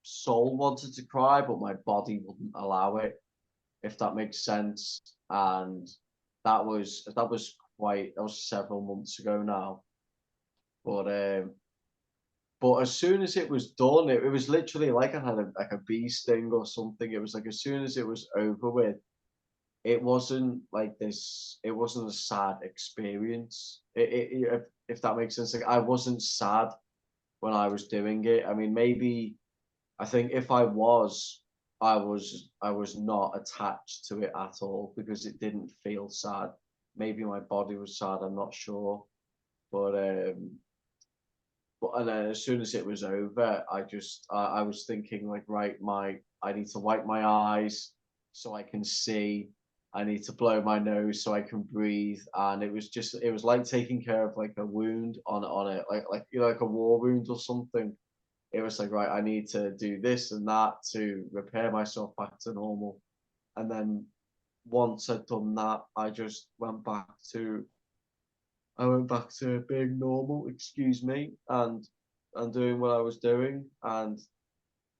soul wanted to cry, but my body wouldn't allow it, if that makes sense. And that was several months ago now. But as soon as it was done, it was literally like I had like a bee sting or something. It was like as soon as it was over with, it wasn't like this. It wasn't a sad experience. If that makes sense, like I wasn't sad when I was doing it. I mean, maybe I think if I was not attached to it at all because it didn't feel sad. Maybe my body was sad. I'm not sure, but and then as soon as it was over, I was thinking like, right, I need to wipe my eyes so I can see. I need to blow my nose so I can breathe. And it was like taking care of like a wound on it, like like a war wound or something. It was like, right, I need to do this and that to repair myself back to normal. And then once I'd done that, I went back to being normal, excuse me, and doing what I was doing. And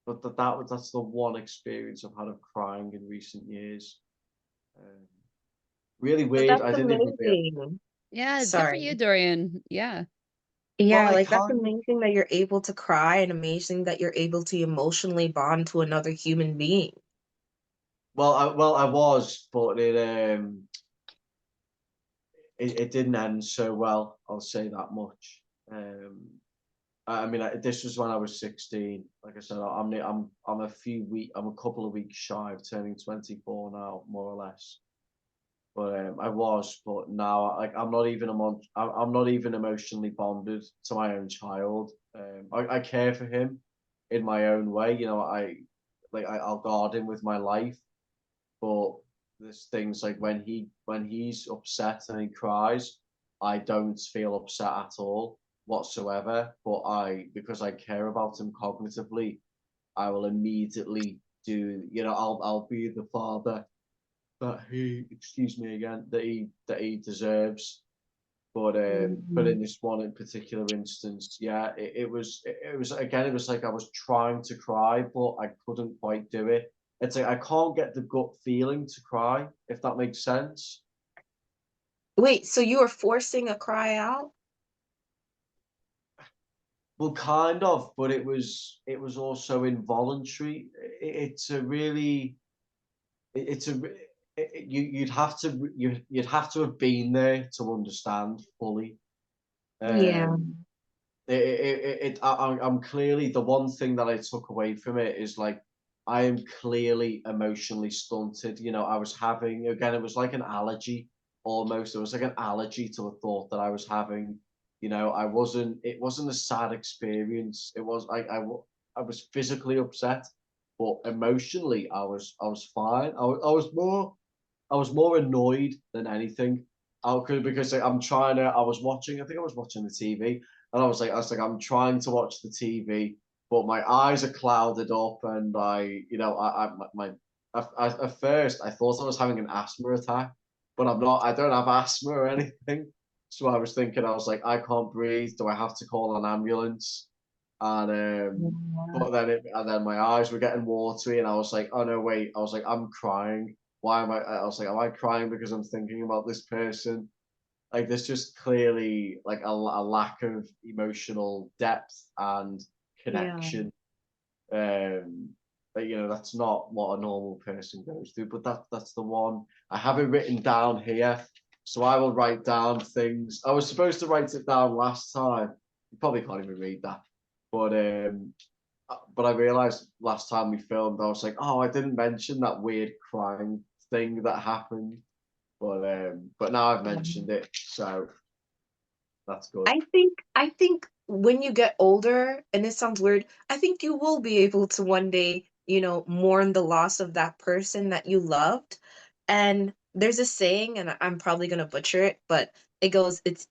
but that's the one experience I've had of crying in recent years. Um, Really But weird. that's I didn't even realize. amazing. Yeah, good for Sorry. you, Dorian. Yeah. Well, Yeah, I like that's can't. amazing that you're able to cry and amazing that you're able to emotionally bond to another human being. I was, but it didn't end so well. I'll say that much. Um, I mean, this was when I was 16. Like I said, I'm a couple of weeks shy of turning 24 now, more or less. But but now, like, I'm not even emotionally bonded to my own child. I care for him in my own way. You know, I'll guard him with my life. But there's things like when he's upset and he cries, I don't feel upset at all whatsoever. But because I care about him cognitively, I will immediately do. I'll be the father that he, excuse me again, that he deserves. But Mhm. in this one in particular instance, yeah, it was again, it was like I was trying to cry, but I couldn't quite do it. It's like I can't get the gut feeling to cry, if that makes sense. Wait, so you were forcing a cry out? Well, kind of, but it was also involuntary. It's a really it's a you'd have to have been there to understand fully. Yeah. Um, I'm clearly, the one thing that I took away from it is like I am clearly emotionally stunted. You know, I was having, again, it was like an allergy almost. It was like an allergy to a thought that I was having. You know, it wasn't a sad experience. It was I was physically upset, but emotionally I was fine. I was more annoyed than anything. Because I'm trying to. I think I was watching the TV, and I was like, I'm trying to watch the TV, but my eyes are clouded up, and at first I thought I was having an asthma attack, but I'm not. I don't have asthma or anything. So I was thinking, I was like, I can't breathe. Do I have to call an ambulance? And Yeah. and then my eyes were getting watery, and I was like, oh no, wait. I was like, I'm crying. Why am I? I was like, am I crying because I'm thinking about this person? Like, there's just clearly like a lack of emotional depth and Yeah. connection. But that's not what a normal person goes through. But that's the one. I have it written down here, so I will write down things. I was supposed to write it down last time. You probably can't even read that, but I realized last time we filmed, I was like, oh, I didn't mention that weird crying thing that happened. But now I've mentioned it, so that's good. I think when you get older, and it sounds weird, I think you will be able to one day, mourn the loss of that person that you loved. And there's a saying, and I'm probably gonna butcher it, but it goes, it's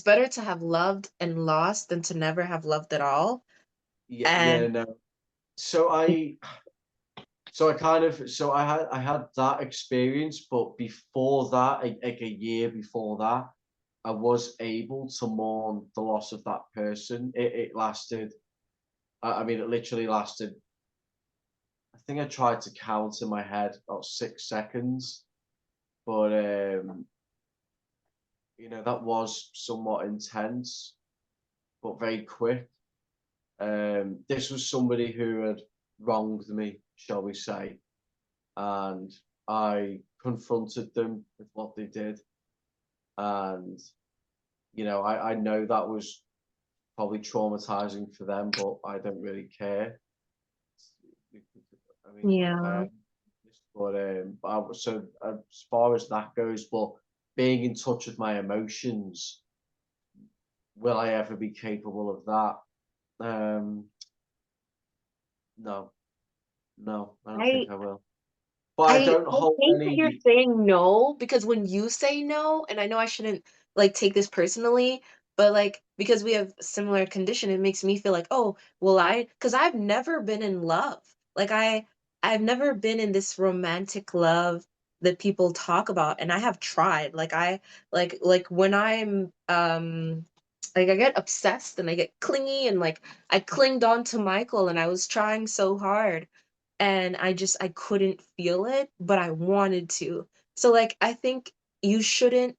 better to have loved and lost than to never have loved at all. Yeah, yeah, And no. So I had that experience, but before that, like a year before that, I was able to mourn the loss of that person. It lasted. I mean, it literally lasted. I think I tried to count in my head about 6 seconds, but that was somewhat intense, but very quick. This was somebody who had wronged me, shall we say, and I confronted them with what they did. And I know that was probably traumatizing for them, but I don't really care. I mean, yeah, so as far as that goes, but being in touch with my emotions, will I ever be capable of that? No, no, I don't I think I will. But I I don't I hold hate that you're any. saying no, because when you say no, and I know I shouldn't like take this personally, but like because we have similar condition, it makes me feel like, oh, well, because I've never been in love. Like I've never been in this romantic love that people talk about, and I have tried. Like when I'm like I get obsessed and I get clingy, and like I clinged on to Michael and I was trying so hard, and I couldn't feel it, but I wanted to. So like I think you shouldn't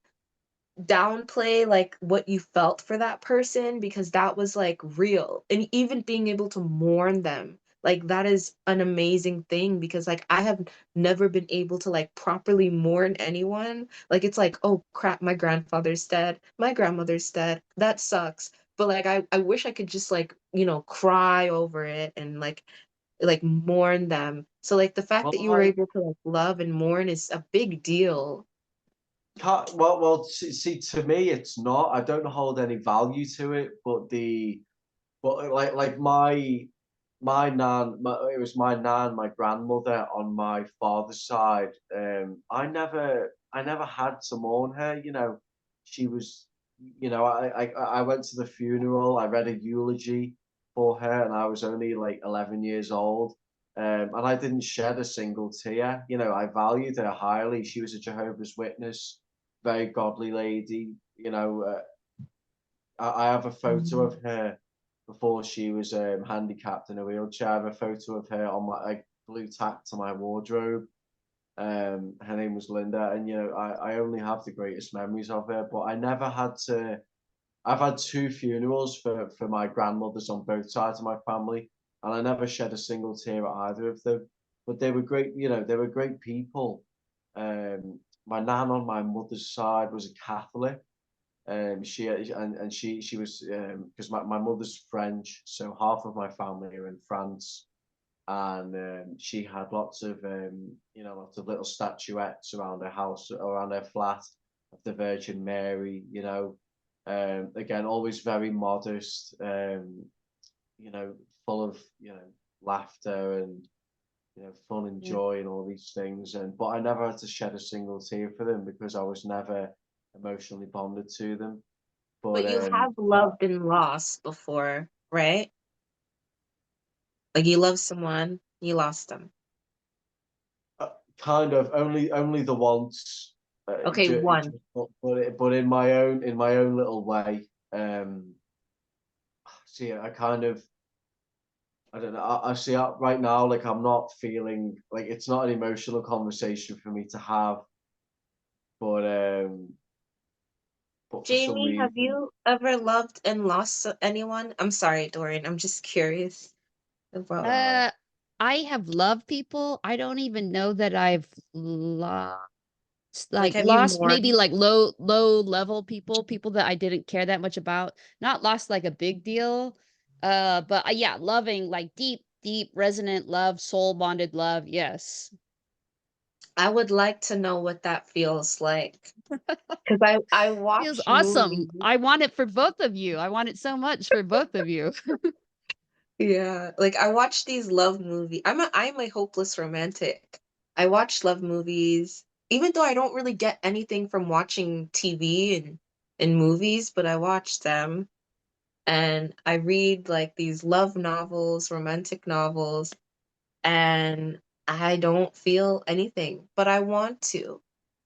downplay like what you felt for that person, because that was like real. And even being able to mourn them, like that is an amazing thing, because like I have never been able to like properly mourn anyone. Like it's like, oh crap, my grandfather's dead, my grandmother's dead, that sucks. But like I wish I could just like, cry over it and like mourn them. So like the fact Well, that you were able to like love and mourn is a big deal. see, to me, it's not. I don't hold any value to it, but like my nan, it was my nan, my grandmother on my father's side. I never had to mourn her. She was, I went to the funeral. I read a eulogy for her, and I was only like 11 years old. And I didn't shed a single tear. I valued her highly. She was a Jehovah's Witness, very godly lady. I have a photo Mm. of her before she was handicapped in a wheelchair. I have a photo of her on my like blue tack to my wardrobe. Her name was Linda, and I only have the greatest memories of her. But I never had to. I've had two funerals for my grandmothers on both sides of my family, and I never shed a single tear at either of them. But they were great. They were great people. My nan on my mother's side was a Catholic. She was because my mother's French, so half of my family are in France, and she had lots of little statuettes around her house, around her flat of the Virgin Mary. Again, always very modest. Full of laughter and fun and Yeah. joy and all these things. But I never had to shed a single tear for them because I was never emotionally bonded to them. But But you have loved and lost before, right? Like you love someone, you lost them. kind of only the once. Okay, one. But in my own little way. See, I kind of, I don't know. I see right now, like I'm not feeling like it's not an emotional conversation for me to have, but um, but for some Jamie, have reason, you ever loved and lost anyone? I'm sorry, Dorian. I'm just curious about Uh, I have loved people. I don't even know that I've lost like like have you lost maybe mourned? like low level people, people that I didn't care that much about. Not lost like a big deal. But yeah, loving like deep resonant love, soul bonded love. Yes. I would like to know what that feels like. Because I Feels watch awesome. movies. I want it for both of you. I want it so much for both of you. Yeah, like I watch these love movies. I'm a hopeless romantic. I watch love movies, even though I don't really get anything from watching TV and movies, but I watch them and I read like these love novels, romantic novels, and I don't feel anything, but I want to.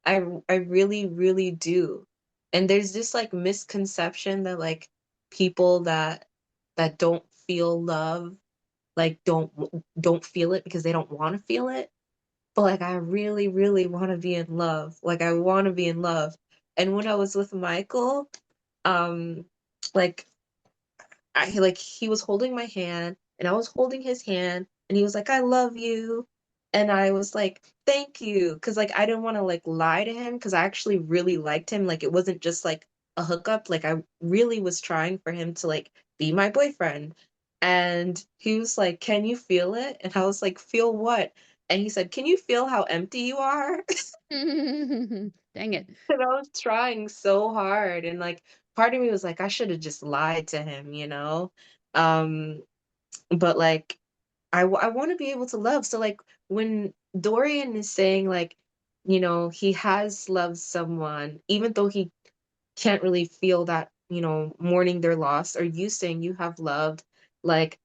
I really, really do. And there's this like misconception that like people that don't feel love like don't feel it because they don't want to feel it. But like I really, really want to be in love. Like I want to be in love. And when I was with Michael, um, like he was holding my hand and I was holding his hand and he was like, I love you. And I was like, thank you. Cause like I didn't want to like lie to him because I actually really liked him. Like it wasn't just like a hookup. Like I really was trying for him to like be my boyfriend. And he was like, can you feel it? And I was like, feel what? And he said, can you feel how empty you are? Dang it. And I was trying so hard. And like part of me was like, I should have just lied to him, you know? Um, but like I want to be able to love. So like when Dorian is saying like, you know, he has loved someone, even though he can't really feel that, you know, mourning their loss, or you saying you have loved, like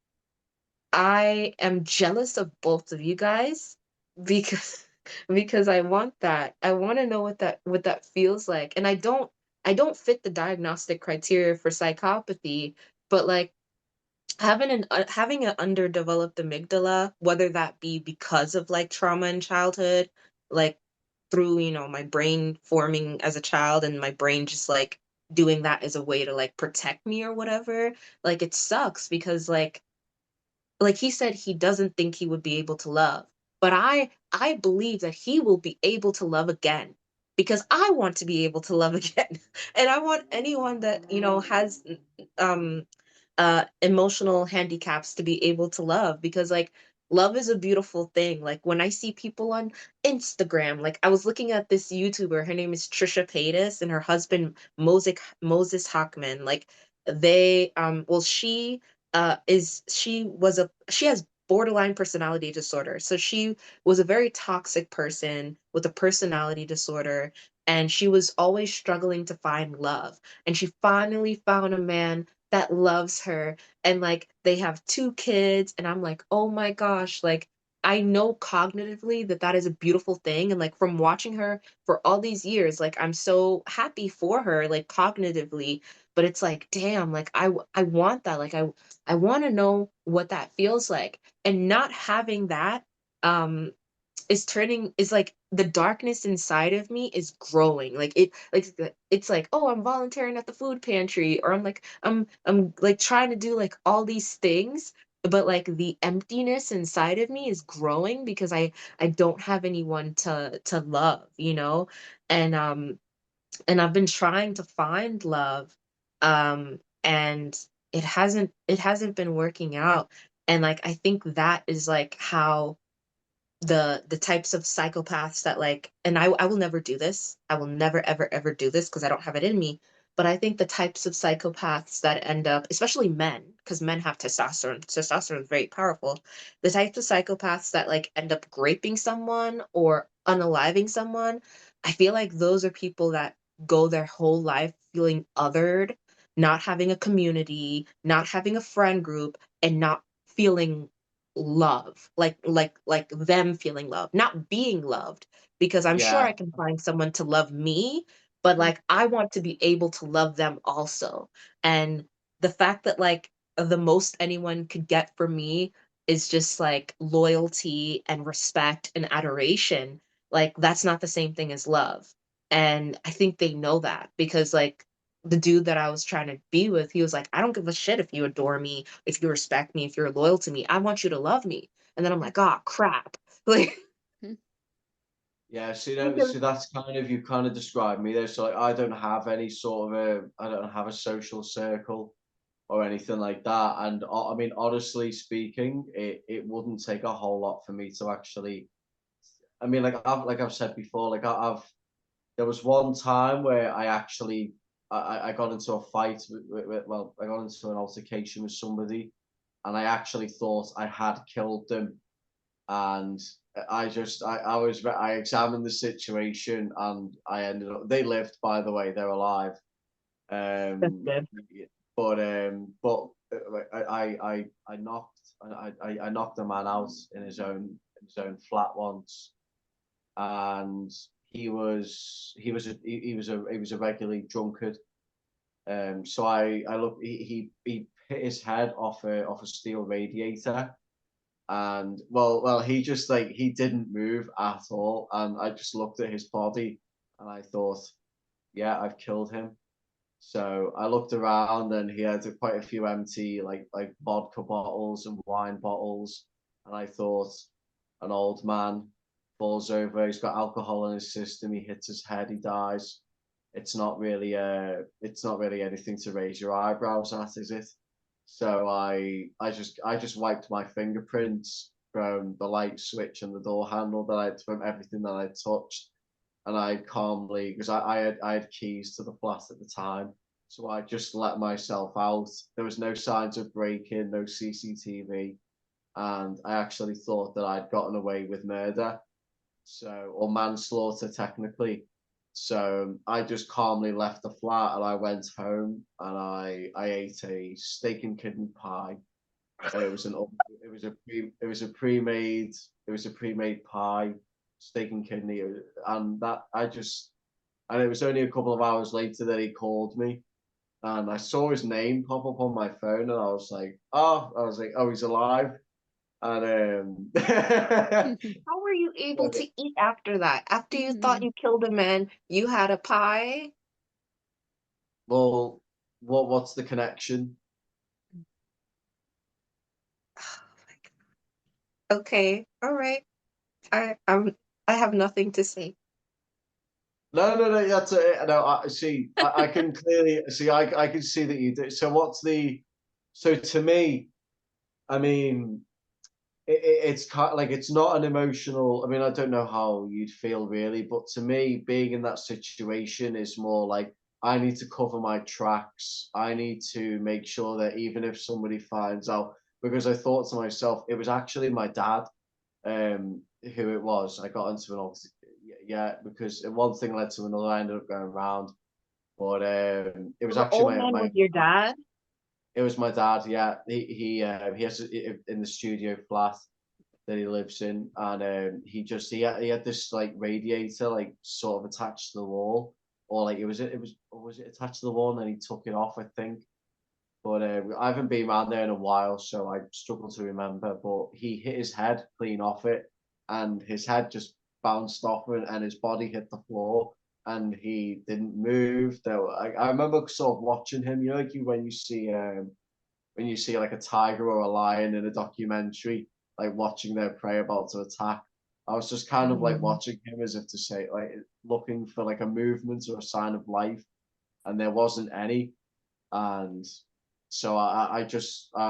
I am jealous of both of you guys because because I want that. I want to know what that feels like. And I don't fit the diagnostic criteria for psychopathy, but like having an underdeveloped amygdala, whether that be because of like trauma in childhood, like through, you know, my brain forming as a child and my brain just like doing that as a way to like protect me or whatever, like it sucks because like he said he doesn't think he would be able to love, but I believe that he will be able to love again because I want to be able to love again. And I want anyone that, you know, has um emotional handicaps to be able to love, because like love is a beautiful thing. Like when I see people on Instagram, like I was looking at this YouTuber, her name is Trisha Paytas, and her husband Moses Hockman. Like they well she has borderline personality disorder. So she was a very toxic person with a personality disorder, and she was always struggling to find love. And she finally found a man that loves her, and like they have two kids, and I'm like, "Oh my gosh, like I know cognitively that that is a beautiful thing." And like from watching her for all these years, like I'm so happy for her like cognitively, but it's like, damn, like I want that. Like I want to know what that feels like. And not having that is like the darkness inside of me is growing. Like it's like, oh, I'm volunteering at the food pantry, or I'm like trying to do like all these things, but like the emptiness inside of me is growing because I don't have anyone to love, you know? And and I've been trying to find love, and it hasn't been working out. And like I think that is like how the types of psychopaths that like, and I will never do this. I will never ever ever do this because I don't have it in me. But I think the types of psychopaths that end up, especially men, because men have testosterone. Testosterone is very powerful. The types of psychopaths that like end up raping someone or unaliving someone, I feel like those are people that go their whole life feeling othered, not having a community, not having a friend group, and not feeling love, like them feeling love, not being loved, because I'm sure Yeah. I can find someone to love me, but like I want to be able to love them also. And the fact that like the most anyone could get from me is just like loyalty and respect and adoration, like that's not the same thing as love. And I think they know that because like the dude that I was trying to be with, he was like, I don't give a shit if you adore me, if you respect me, if you're loyal to me. I want you to love me. And then I'm like, oh crap. Like Yeah, because see, that's kind of, you kind of described me there. So like, I don't have any sort of I don't have a social circle or anything like that. And I mean, honestly speaking, it wouldn't take a whole lot for me to actually. I mean, like I've said before, like I've there was one time where I actually I got into a fight well, I got into an altercation with somebody, and I actually thought I had killed them, and I examined the situation, and I ended up, they lived, by the way, they're alive. that's um good. but I knocked I knocked a man out in his own flat once, and he was a regularly drunkard. So I look he hit his head off a steel radiator, and well he just like, he didn't move at all, and I just looked at his body, and I thought, yeah, I've killed him. So I looked around, and he had quite a few empty like vodka bottles and wine bottles, and I thought, an old man falls over, he's got alcohol in his system, he hits his head, he dies. It's not really anything to raise your eyebrows at, is it? So I just wiped my fingerprints from the light switch and the door handle, from everything that I touched, and I calmly, because I had keys to the flat at the time, so I just let myself out. There was no signs of break-in, no CCTV, and I actually thought that I'd gotten away with murder, so, or manslaughter technically. So I just calmly left the flat, and I went home, and I ate a steak and kidney pie, and it was a pre-made pie, steak and kidney, and that I just, and it was only a couple of hours later that he called me, and I saw his name pop up on my phone, and I was like, oh, he's alive, and How were you able to eat after that? After you thought you killed a man, you had a pie? well, what's the connection? Oh my God. Okay, all right. I have nothing to say. No, that's it. No, I see. I can clearly see. I can see that you do. So what's the? So to me, I mean, it's kind of like, it's not an emotional. I mean, I don't know how you'd feel really, but to me, being in that situation is more like, I need to cover my tracks. I need to make sure that even if somebody finds out, because I thought to myself, it was actually my dad, who it was. I got into an yeah, because one thing led to another. I ended up going around, but it was So the actually old man my was your dad? it was my dad. Yeah, he has in the studio flat that he lives in, and he had this like radiator like sort of attached to the wall, or like or was it attached to the wall, and then he took it off, I think. But I haven't been around there in a while, so I struggle to remember. But he hit his head clean off it, and his head just bounced off it, and his body hit the floor, and he didn't move. Though I remember sort of watching him, you know, like when you see like a tiger or a lion in a documentary, like watching their prey about to attack. I was just kind of like Mm. watching him as if to say, like, looking for like a movement or a sign of life, and there wasn't any. And so I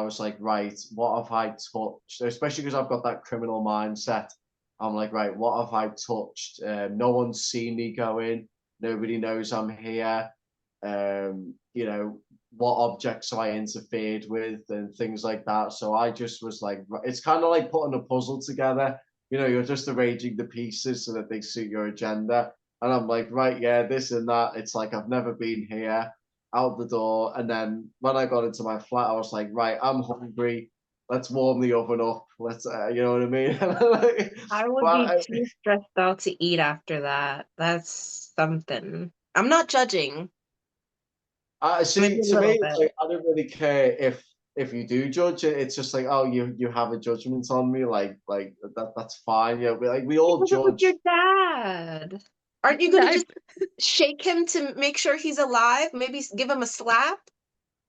was like, right, what have I touched? Especially because I've got that criminal mindset. I'm like, right, what have I touched? No one's seen me go in. Nobody knows I'm here. You know, what objects have I interfered with and things like that. So I just was like, it's kind of like putting a puzzle together. You know, you're just arranging the pieces so that they suit your agenda. And I'm like, right, yeah, this and that. It's like, I've never been here, out the door. And then when I got into my flat, I was like, right, I'm hungry. let's warm the oven up. Let's, you know what I mean? I would be But too stressed out to eat after that. That's something. I'm not judging. see, Maybe a to me, little it's bit. like I don't really care if you do judge it. It's just like, oh, you have a judgment on me, like that's fine. Yeah, we all Because it was your judge. dad. Aren't you Yeah, gonna just shake him to make sure he's alive? Maybe give him a slap?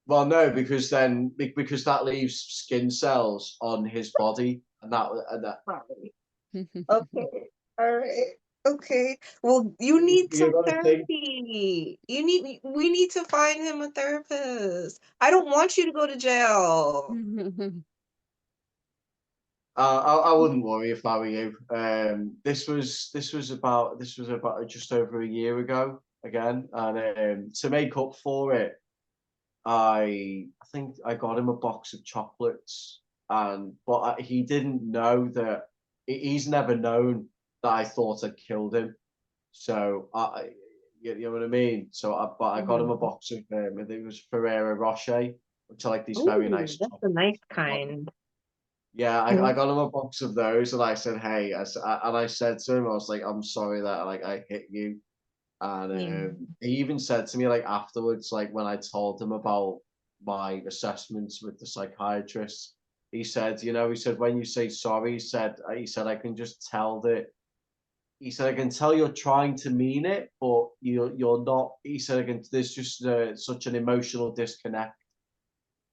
Well, no, because then because that leaves skin cells on his body, and that Sorry. Okay. All right. Okay. Well, you need you're some gonna think. therapy. We need to find him a therapist. I don't want you to go to jail. I wouldn't worry if I were you. This was about just over a year ago again, and to make up for it, I think I got him a box of chocolates, and but he didn't know that he's never known that I thought I'd killed him. So you know what I mean. But I got him a Mhm. box of I think it was Ferrero Rocher, which are like these very Ooh, nice that's a nice chocolates. kind. Yeah, I Mhm. got him a box of those, and I said, "Hey," and I said to him, I was like, "I'm sorry that like I hit you," and Yeah. he even said to me like afterwards, like when I told him about my assessments with the psychiatrist, he said, you know, he said when you say sorry, he said I can just tell that. He said I can tell you're trying to mean it, but you're not. He said I can. There's just such an emotional disconnect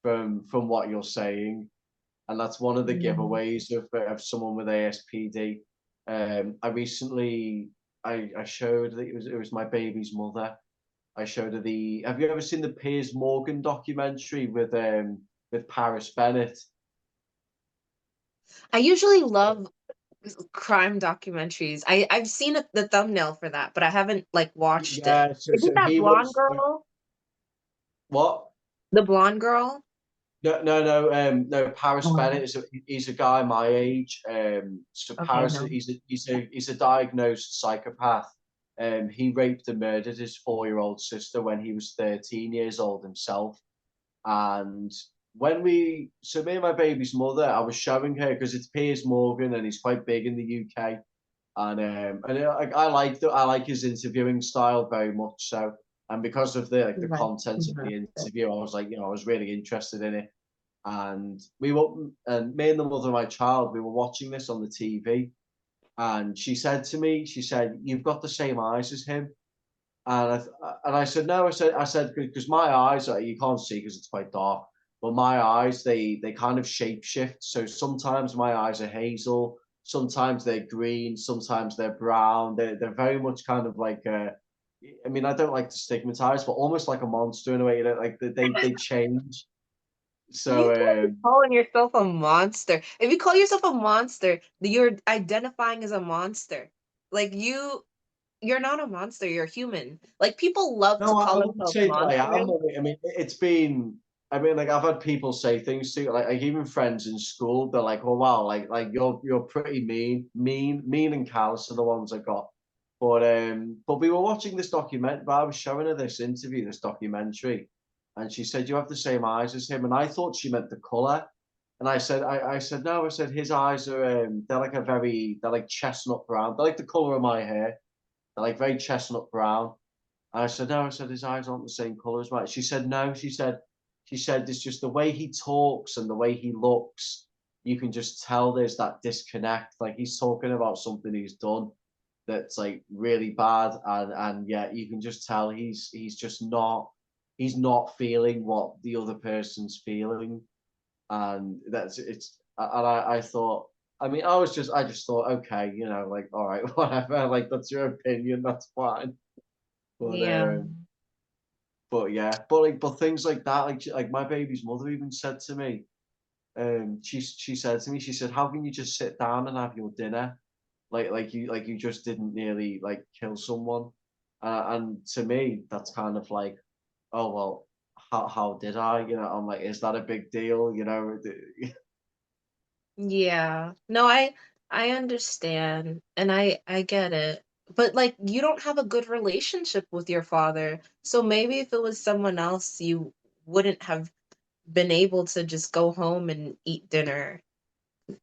from what you're saying, and that's one of the Mm. giveaways of someone with ASPD. I recently I showed that it was my baby's mother. I showed her the. Have you ever seen the Piers Morgan documentary with Paris Bennett? I usually love crime documentaries. I've seen the thumbnail for that, but I haven't like watched it. Yeah, Is it so that he blonde was girl? what? The blonde girl? No. Paris Oh, Bennett he's a guy my age. So okay, Paris, no. he's a diagnosed psychopath. He raped and murdered his 4-year-old sister when he was 13 years old himself. And so me and my baby's mother, I was showing her because it's Piers Morgan and he's quite big in the UK. And I like his interviewing style very much so. And because of the Right. content of Mhm. the interview, I was like, I was really interested in it. And we were, and me and the mother of my child, we were watching this on the TV, and she said to me, she said, "You've got the same eyes as him." And I said, no, I said, because my eyes are, you can't see because it's quite dark, but my eyes, they kind of shape shift. So sometimes my eyes are hazel, sometimes they're green, sometimes they're brown. They're very much kind of like, I mean, I don't like to stigmatize, but almost like a monster in a way, like they change. You So, can't be calling yourself a monster. If you call yourself a monster, you're identifying as a monster. Like you're not a monster, you're human. Like people love to no, I call wouldn't themselves say that I am. monsters. I mean, it's been. I mean, like I've had people say things to like even friends in school. They're like, "Oh wow, like you're pretty mean and callous are the ones I got." But we were watching this document. But I was showing her this documentary, and she said, "You have the same eyes as him," and I thought she meant the color. And I said no. I said his eyes are they're like chestnut brown. They're like the color of my hair. They're like very chestnut brown. I said, no, I said, his eyes aren't the same colour as mine. She said, no, she said, it's just the way he talks and the way he looks. You can just tell there's that disconnect. Like he's talking about something he's done that's like really bad. And yeah, you can just tell he's not feeling what the other person's feeling. And I thought, I mean, I just thought, okay, like, all right, whatever, like that's your opinion, that's fine. But Yeah. yeah, but things like that, like my baby's mother even said to me, she said to me, she said, "How can you just sit down and have your dinner, like you just didn't nearly like kill someone?" And to me, that's kind of like, oh well, how did I? I'm like, is that a big deal? Yeah. No, I understand and I get it. But like you don't have a good relationship with your father. So maybe if it was someone else you wouldn't have been able to just go home and eat dinner?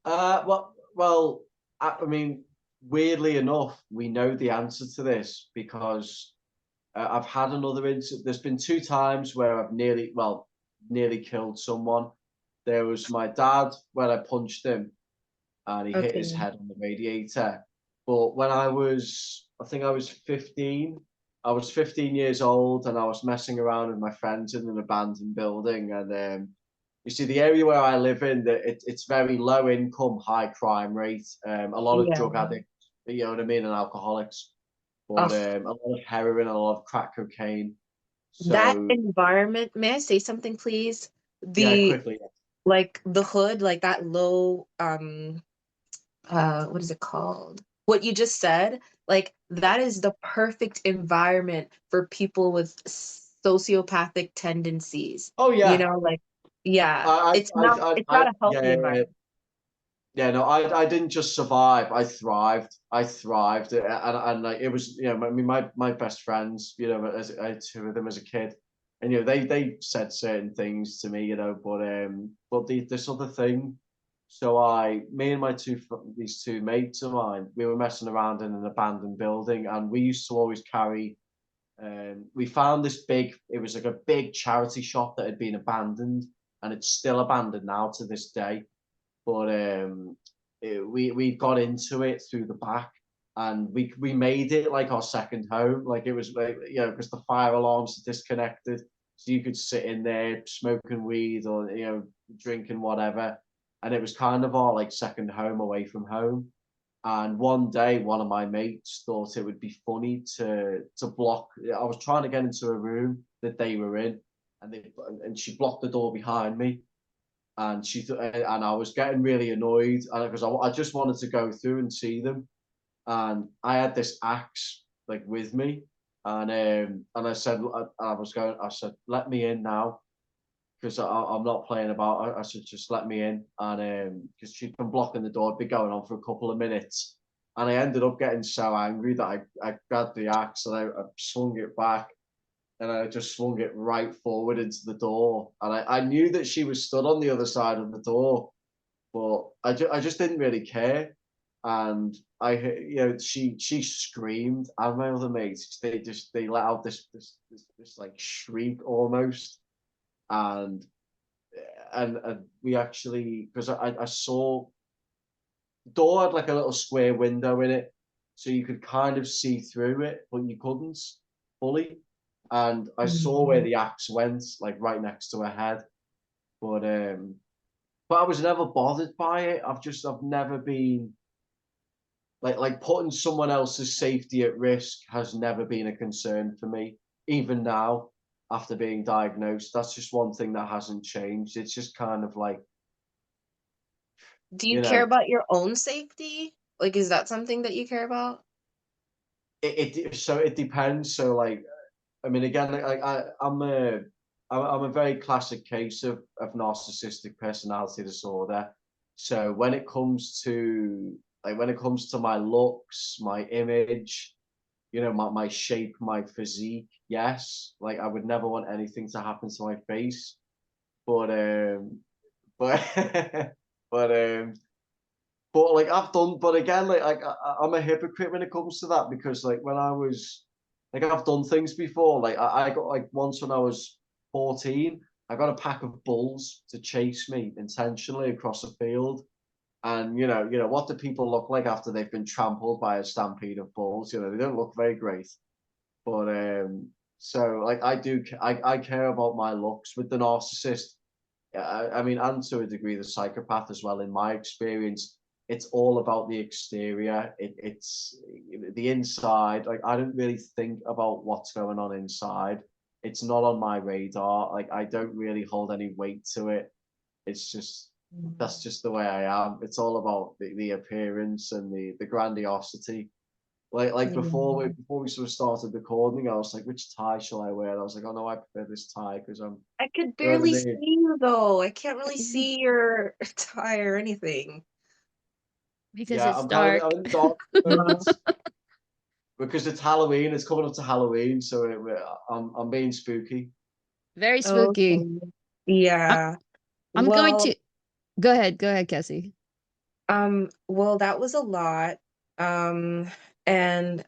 Well, I mean, weirdly enough, we know the answer to this because I've had another incident. There's been 2 times where I've nearly killed someone. There was my dad when I punched him and he hit his Okay. head on the radiator. But when I think I was 15. I was 15 years old and I was messing around with my friends in an abandoned building. And you see, the area where I live in, it's very low income, high crime rate. A lot of Yeah. drug addicts, you know what I mean, and alcoholics, but Oh, a lot of heroin, a lot of crack cocaine. that So environment, may I say something, please? yeah, The quickly. like the hood, like that low, what is it called? What you just said, like that is the perfect environment for people with sociopathic tendencies. Oh You yeah, know, like yeah, it's I not a yeah, healthy yeah, yeah. environment. Yeah, no, I didn't just survive. I thrived. And like it was, you know, I mean, my best friends, you know, as I had 2 of them as a kid, and you know, they said certain things to me, you know, but this other thing. So me and these 2 mates of mine, we were messing around in an abandoned building, and we used to always carry. We found this big. It was like a big charity shop that had been abandoned, and it's still abandoned now to this day, but we got into it through the back, and we made it like our second home. Like it was like, you know, because the fire alarms are disconnected, so you could sit in there smoking weed or, you know, drinking whatever, and it was kind of our like second home away from home. And one day, one of my mates thought it would be funny to block. I was trying to get into a room that they were in, and she blocked the door behind me, and and I was getting really annoyed because I just wanted to go through and see them, and I had this axe like with me, and I said, let me in now, because I'm not playing about. I said, just let me in, and because she'd been blocking the door, it'd been going on for a couple of minutes, and I ended up getting so angry that I grabbed the axe and I swung it back, and I just swung it right forward into the door. And I knew that she was stood on the other side of the door, but I just didn't really care. And you know, she screamed, and my other mates, they let out this like shriek almost, and and we actually, because I saw the door had like a little square window in it, so you could kind of see through it, but you couldn't fully. And I saw where Mhm. the axe went, like right next to her head. But but I was never bothered by it. I've never been like putting someone else's safety at risk has never been a concern for me. Even now, after being diagnosed, that's just one thing that hasn't changed. It's just kind of like, Do you you care know, about your own safety? Like, is that something that you care about? so it depends. So like, I mean, again, like I'm a very classic case of narcissistic personality disorder. So when it comes to my looks, my image, you know, my shape, my physique, yes, like I would never want anything to happen to my face. But but but like but again, I'm a hypocrite when it comes to that, because like when I was like, I've done things before. Like I got like once when I was 14, I got a pack of bulls to chase me intentionally across a field. And you know what do people look like after they've been trampled by a stampede of bulls? You know, they don't look very great. But so like I care about my looks with the narcissist. I mean, and to a degree, the psychopath as well. In my experience, it's all about the exterior. It's the inside. Like I don't really think about what's going on inside. It's not on my radar. Like I don't really hold any weight to it. It's just that's Mhm. just the way I am. It's all about the appearance and the grandiosity. Before we sort of started recording, I was like, which tie shall I wear? And I was like, oh no, I prefer this tie because I'm, I could you know what I barely see mean? you though. I can't really see your tie or anything. Because Yeah, it's dark. I'm in the dark at the Uh, moment because it's Halloween. It's coming up to Halloween, so I'm being spooky. Very spooky. okay. I, Yeah. I'm going Well, to go ahead, Cassie. well, that was a lot. And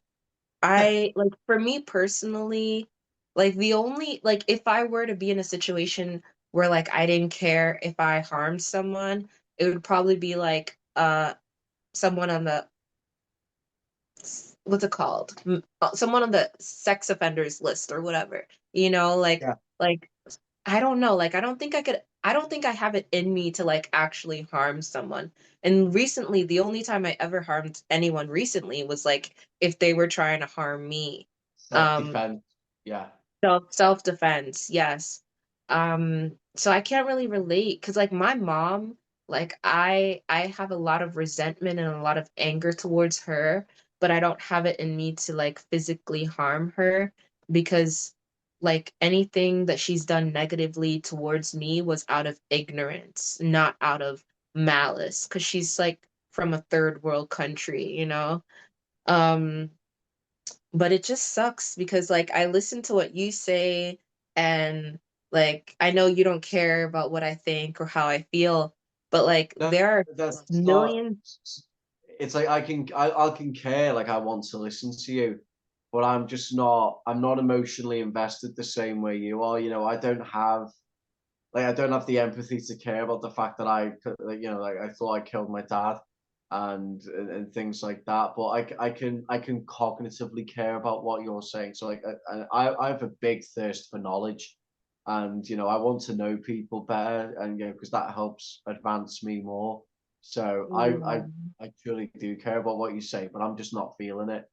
I like for me personally, like the only like if I were to be in a situation where like I didn't care if I harmed someone, it would probably be like someone on the what's it called? Someone on the sex offenders list or whatever. You know, Yeah. like I don't know, like I don't think I have it in me to like actually harm someone. And recently, the only time I ever harmed anyone recently was like if they were trying to harm me. Um Self-defense. Yeah. self-defense, yes. So I can't really relate because like my mom, like I have a lot of resentment and a lot of anger towards her, but I don't have it in me to like physically harm her because like anything that she's done negatively towards me was out of ignorance, not out of malice, because she's like from a third world country, you know? Um but it just sucks because like I listen to what you say and like I know you don't care about what I think or how I feel, but like No, there are that's not. millions. It's like I can care, like I want to listen to you, but I'm just not. I'm not emotionally invested the same way you are. You know, I don't have the empathy to care about the fact that like, you know, like I thought I killed my dad, and things like that. But I can cognitively care about what you're saying. So like I have a big thirst for knowledge, and you know I want to know people better, and you know because that helps advance me more. So I truly do care about what you say, but I'm just not feeling it.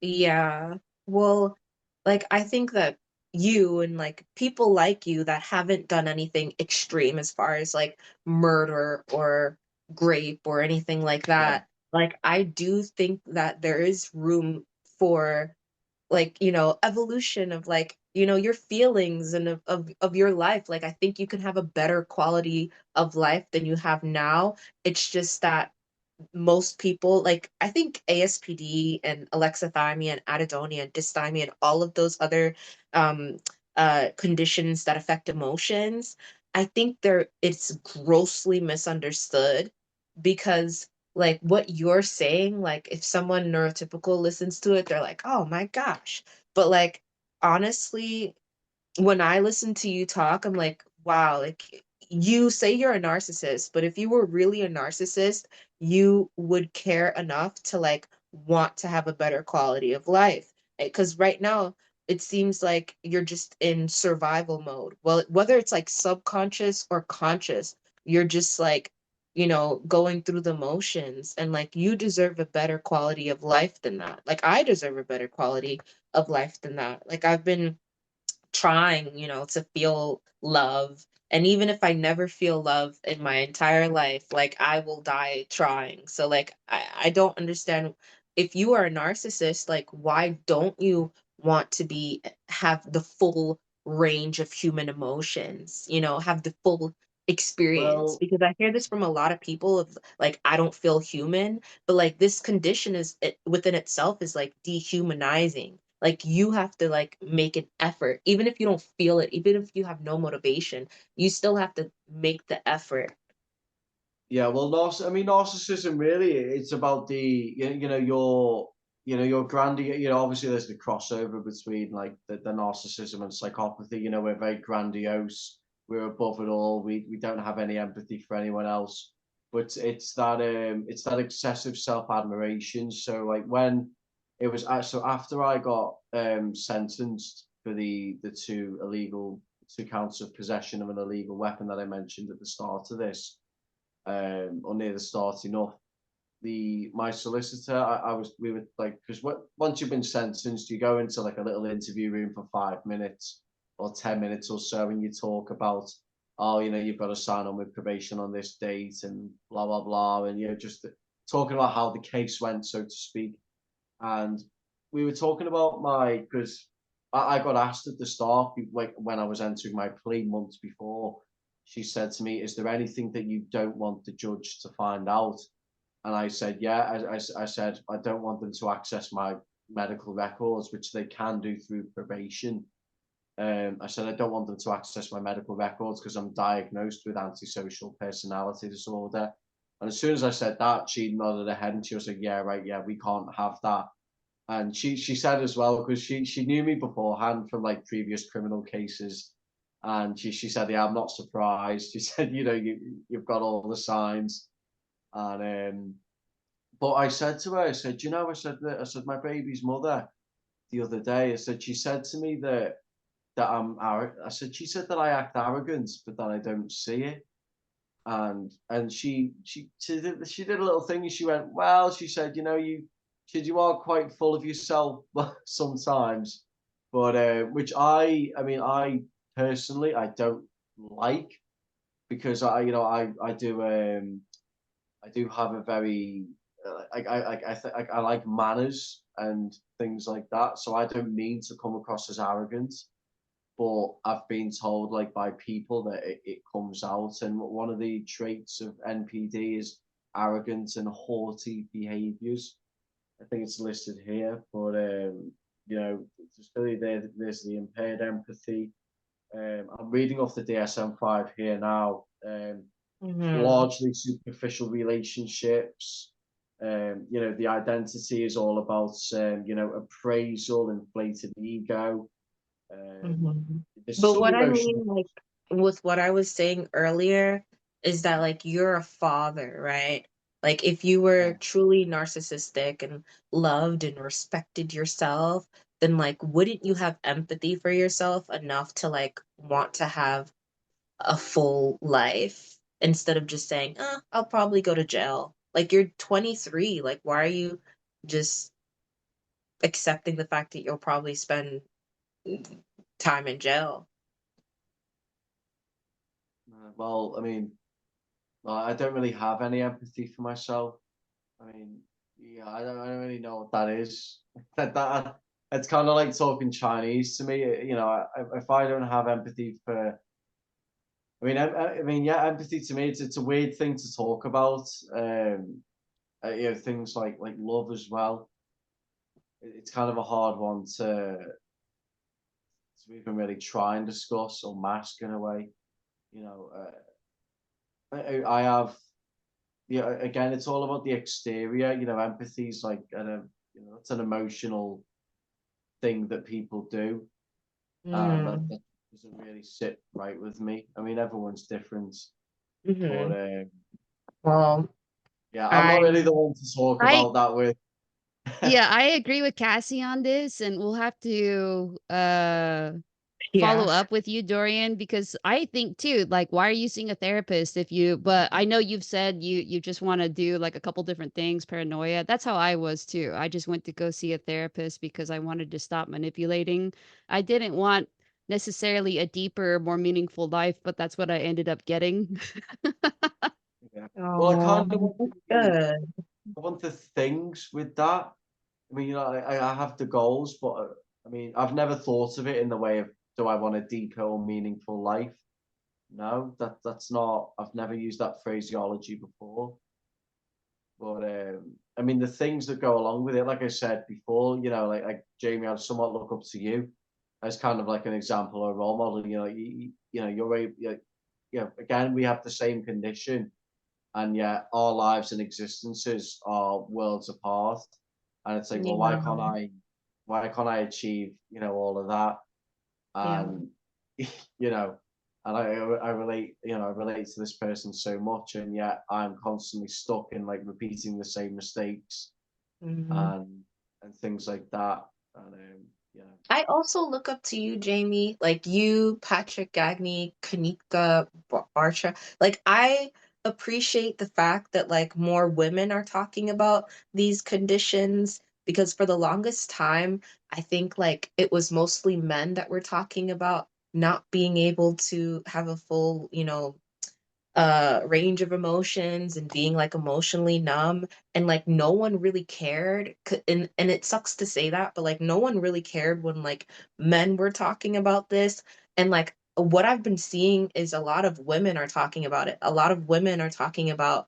Yeah. Well, like I think that you and like people like you that haven't done anything extreme as far as like murder or grape or anything like Yeah. that, like I do think that there is room for like evolution of like your feelings and of your life. Like I think you can have a better quality of life than you have now. It's just that most people, like I think ASPD and alexithymia and anhedonia and dysthymia and all of those other um conditions that affect emotions, I think it's grossly misunderstood because like what you're saying, like if someone neurotypical listens to it, they're like, oh my gosh. But like honestly, when I listen to you talk, I'm like, wow, like you say you're a narcissist, but if you were really a narcissist, you would care enough to like want to have a better quality of life. Because right now, it seems like you're just in survival mode. Well, whether it's like subconscious or conscious, you're just like, going through the motions and like you deserve a better quality of life than that. Like I deserve a better quality of life than that. Like I've been trying, to feel love. And even if I never feel love in my entire life, like I will die trying. So like I don't understand if you are a narcissist, like why don't you want to have the full range of human emotions, have the full experience? Well, Because I hear this from a lot of people of like I don't feel human, but like this condition within itself is like dehumanizing. Like you have to like make an effort even if you don't feel it, even if you have no motivation, you still have to make the effort. yeah, well, I mean, narcissism really, it's about you know, your grandiose, you know, obviously there's the crossover between like the narcissism and psychopathy. You know, we're very grandiose, we're above it all, we don't have any empathy for anyone else. But it's that excessive self-admiration. So like when it was so after I got sentenced for the two counts of possession of an illegal weapon that I mentioned at the start of this, or near the start enough. The my solicitor, I was we were like because once you've been sentenced, you go into like a little interview room for 5 minutes or 10 minutes or so, and you talk about, oh, you know, you've got to sign on with probation on this date and blah blah blah, and you know, just talking about how the case went, so to speak. And we were talking about because I got asked at the start, like when I was entering my plea months before, she said to me, "Is there anything that you don't want the judge to find out?" And I said, "Yeah." I said, "I don't want them to access my medical records, which they can do through probation." I said I don't want them to access my medical records because I'm diagnosed with antisocial personality disorder. And as soon as I said that, she nodded her head and she was like, "Yeah, right, yeah, we can't have that." And she said as well, because she knew me beforehand from like previous criminal cases, and she said, "Yeah, I'm not surprised." She said, "You know, you've got all the signs." And but I said to her, I said, "You know," I said my baby's mother the other day, I said, she said to me that I'm I said, she said that I act arrogant, but that I don't see it. And she did a little thing. She went, well, she said, you know, you are quite full of yourself sometimes, but which I mean, I personally I don't like, because I do have a very I like manners and things like that, so I don't mean to come across as arrogant, but I've been told like by people that it comes out, and one of the traits of NPD is arrogant and haughty behaviors. I think it's listed here, but you know, there's the impaired empathy. I'm reading off the DSM-5 here now. Mm-hmm. Largely superficial relationships. You know, the identity is all about you know, appraisal, inflated ego. Um, Mm-hmm. there's But some what I emotional. mean, like, with what I was saying earlier, is that like you're a father, right? Like if you were Yeah, truly narcissistic and loved and respected yourself, then like wouldn't you have empathy for yourself enough to like want to have a full life instead of just saying, I'll probably go to jail. Like you're 23, like why are you just accepting the fact that you'll probably spend time in jail? well, I mean, well, I don't really have any empathy for myself. I mean, yeah, I don't really know what that is. That it's kind of like talking Chinese to me. You know, if I don't have empathy for, I mean, yeah, empathy to me, it's a weird thing to talk about. You know, things like love as well. It's kind of a hard one to even really try and discuss or mask in a way. You know, I have, yeah, again, it's all about the exterior. You know, empathy is like you know, it's an emotional thing that people do, and Mm. that doesn't really sit right with me. I mean, everyone's different, but Hmm. Well, yeah, I'm not I really the one to talk I about that with. Yeah, I agree with Cassie on this, and we'll have to follow yeah. up with you, Dorian, because I think too, like, why are you seeing a therapist if you, but I know you've said you just want to do like a couple different things, paranoia. That's how I was too. I just went to go see a therapist because I wanted to stop manipulating. I didn't want necessarily a deeper, more meaningful life, but that's what I ended up getting. Yeah. Well, I Oh, kind of want that's the good. I want the things with that. I mean, you know, I have the goals, but I mean, I've never thought of it in the way of, do I want a deeper or meaningful life? No, that's not. I've never used that phraseology before. But I mean, the things that go along with it, like I said before, you know, like Jamie, I somewhat look up to you as kind of like an example or a role model. You know, you know, you know, again, we have the same condition, and yet our lives and existences are worlds apart. And it's like, well, Yeah. why can't I achieve, you know, all of that? Yeah. And you know, and I relate, you know, I relate to this person so much, and yet I'm constantly stuck in like repeating the same mistakes Hmm. and things like that. And you know, I also look up to you, Jamie. Like you, Patrick Gagney, Kanika Archer. Like I appreciate the fact that like more women are talking about these conditions, because for the longest time, I think like it was mostly men that were talking about not being able to have a full, range of emotions and being like emotionally numb, and like no one really cared, and it sucks to say that, but like no one really cared when like men were talking about this. And like what I've been seeing is a lot of women are talking about it. A lot of women are talking about,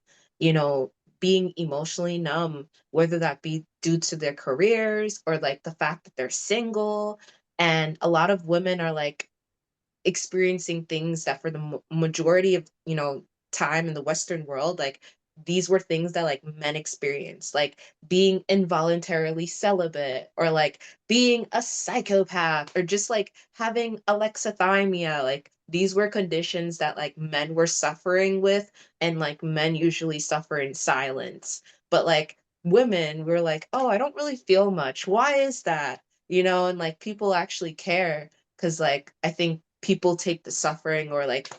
being emotionally numb, whether that be due to their careers or like the fact that they're single. And a lot of women are like experiencing things that for the majority of, time in the Western world, like these were things that like men experienced, like being involuntarily celibate, or like being a psychopath, or just like having alexithymia. Like these were conditions that like men were suffering with, and like men usually suffer in silence. But like women were like, oh, I don't really feel much. Why is that? And like people actually care, because like I think people take the suffering, or like,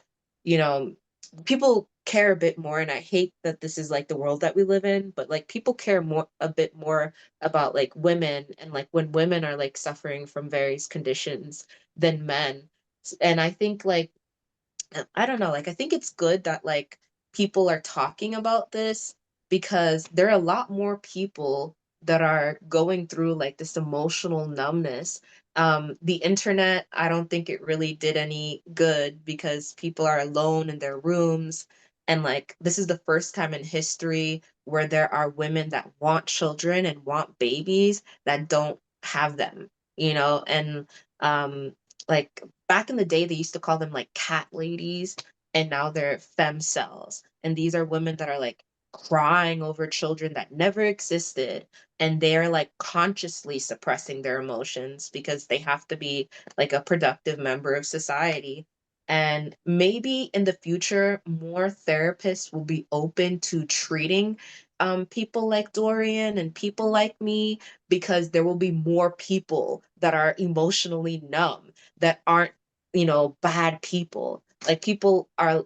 you know people care a bit more. And I hate that this is like the world that we live in, but like people care more, a bit more, about like women, and like when women are like suffering from various conditions than men. And I think like, I don't know, like I think it's good that like people are talking about this, because there are a lot more people that are going through like this emotional numbness. The internet, I don't think it really did any good, because people are alone in their rooms, and like this is the first time in history where there are women that want children and want babies that don't have them, and um like back in the day they used to call them like cat ladies, and now they're femcells, and these are women that are like crying over children that never existed, and they're like consciously suppressing their emotions because they have to be like a productive member of society. And maybe in the future more therapists will be open to treating people like Dorian and people like me, because there will be more people that are emotionally numb, that aren't, bad people. Like people are,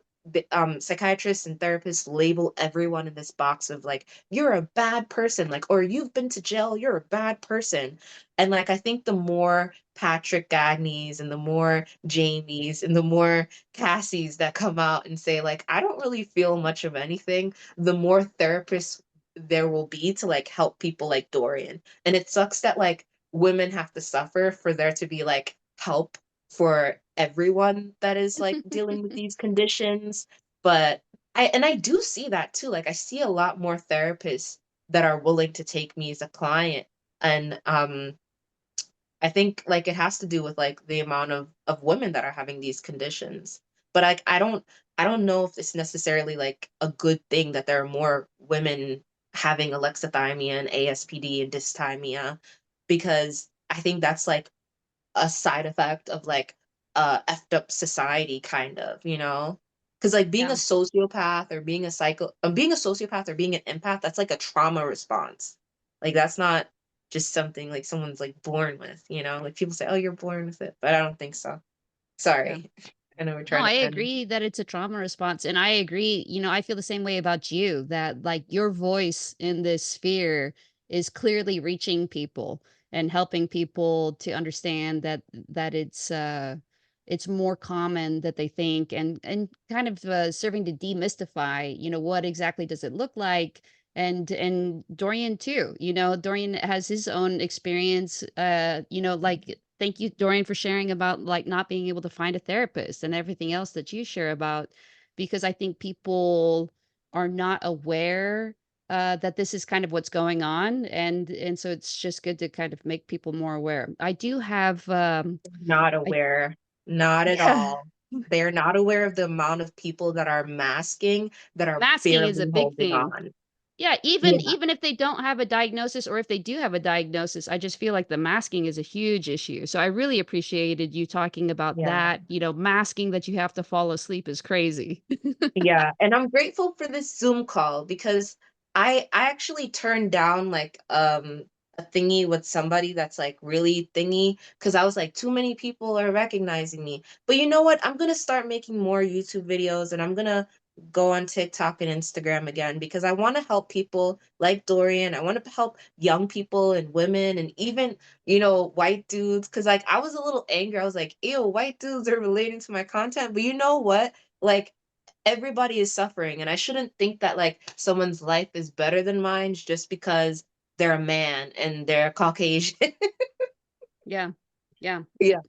psychiatrists and therapists label everyone in this box of like, you're a bad person, like, or you've been to jail, you're a bad person. And like, I think the more Patrick Gagneys and the more Jamies and the more Cassies that come out and say like, I don't really feel much of anything, the more therapists there will be to like help people like Dorian. And it sucks that like women have to suffer for there to be like help for everyone that is like dealing with these conditions. But I do see that too. Like I see a lot more therapists that are willing to take me as a client. And I think like it has to do with like the amount of women that are having these conditions. But I don't know if it's necessarily like a good thing that there are more women having alexithymia and ASPD and dysthymia, because I think that's like a side effect of like effed up society, kind of, because like being a Yeah. sociopath or being a sociopath or being an empath, that's like a trauma response. Like that's not just something like someone's like born with, like people say, oh, you're born with it, but I don't think so. Yeah. Sorry. I know we're No, trying I to end. agree that it's a trauma response. And I agree, I feel the same way about you, that like your voice in this sphere is clearly reaching people and helping people to understand that it's more common that they think, and kind of serving to demystify, what exactly does it look like. And Dorian too, Dorian has his own experience, like, thank you, Dorian, for sharing about like not being able to find a therapist and everything else that you share about, because I think people are not aware that this is kind of what's going on, and so it's just good to kind of make people more aware. I do have Not I aware. Not at yeah, all. They're not aware of the amount of people that are masking, that are masking is a barely big holding thing. on. Yeah, Yeah. even if they don't have a diagnosis, or if they do have a diagnosis, I just feel like the masking is a huge issue. So I really appreciated you talking about Yeah. that, masking that you have to fall asleep is crazy. Yeah, and I'm grateful for this Zoom call, because I actually turned down like a thingy with somebody that's like really thingy, because I was like, too many people are recognizing me. But you know what? I'm gonna start making more YouTube videos, and I'm gonna go on TikTok and Instagram again, because I want to help people like Dorian. I want to help young people and women, and even, white dudes, because like I was a little angry. I was like, ew, white dudes are relating to my content. But you know what? Like everybody is suffering, and I shouldn't think that like someone's life is better than mine just because they're a man and they're Caucasian. Yeah. Yeah. Yeah.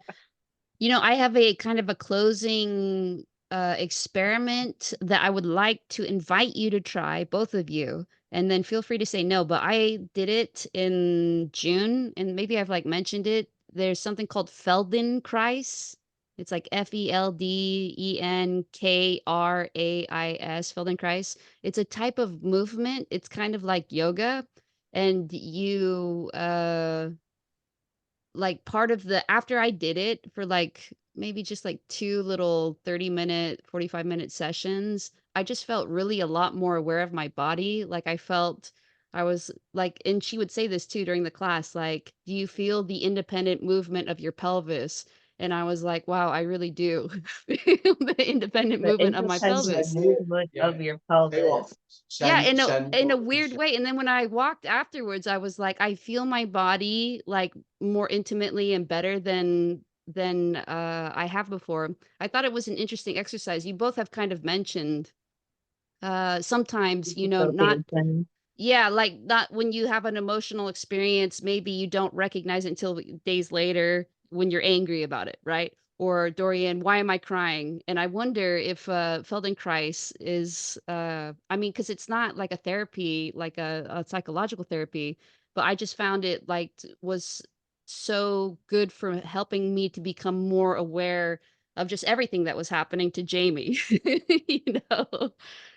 I have a kind of a closing experiment that I would like to invite you to try, both of you, and then feel free to say no. But I did it in June, and maybe I've like mentioned it there's something called Feldenkrais. It's like Feldenkrais, Feldenkrais. It's a type of movement. It's kind of like yoga, and like, part of the after I did it for, like, maybe just, like, 2 little 30-minute, 45-minute sessions, I just felt really a lot more aware of my body, like, I felt I was like and she would say this too during the class, like, "Do you feel the independent movement of your pelvis?" And I was like, "Wow, I really do feel the independent The movement of my independent pelvis." movement Yeah. of your Tell you what, pelvis. Yeah, send in a Dorian weird way, and then when I walked afterwards, I was like, I feel my body, like, more intimately and better than I have before. I thought it was an interesting exercise. You both have kind of mentioned, sometimes, not Dissociation. yeah, like, not when you have an emotional experience, maybe you don't recognize it until days later when you're angry about it, right? Or Dorian, why am I crying? And I wonder if Feldenkrais is, I mean, because it's not like a therapy, like a psychological therapy, but I just found it like was so good for helping me to become more aware of just everything that was happening to Jamie, you know?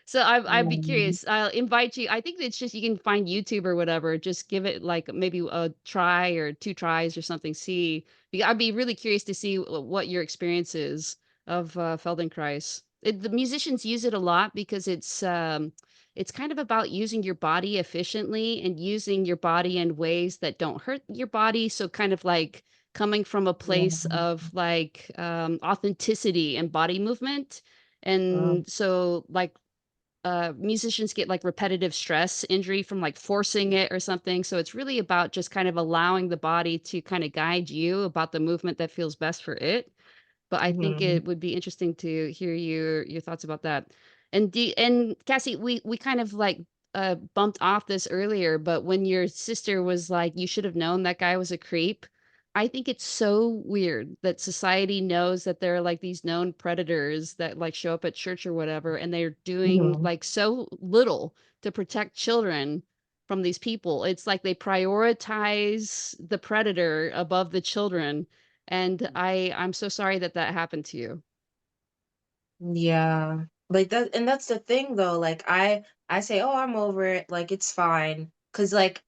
So I'd be Um, curious. I'll invite you. I think it's just you can find YouTube or whatever. Just give it like maybe a try or 2 tries or something. See, I'd be really curious to see what your experience is of Feldenkrais. The musicians use it a lot because it's kind of about using your body efficiently and using your body in ways that don't hurt your body. So kind of like coming from a yeah. place of like authenticity and body movement. Um, And so like musicians get like repetitive stress injury from like forcing it or something. So it's really about just kind of allowing the body to kind of guide you about the movement that feels best for it. But I think mhm, it would be interesting to hear your thoughts about that. And Cassie, we kind of like bumped off this earlier, but when your sister was like, "You should have known that guy was a creep," I think it's so weird that society knows that there are like these known predators that like show up at church or whatever, and they're doing mhm. like so little to protect children from these people. It's like they prioritize the predator above the children, and I'm so sorry that that happened to you. Yeah. Like that, and that's the thing though. Like I say, "Oh, I'm over it. Like it's fine." 'Cause like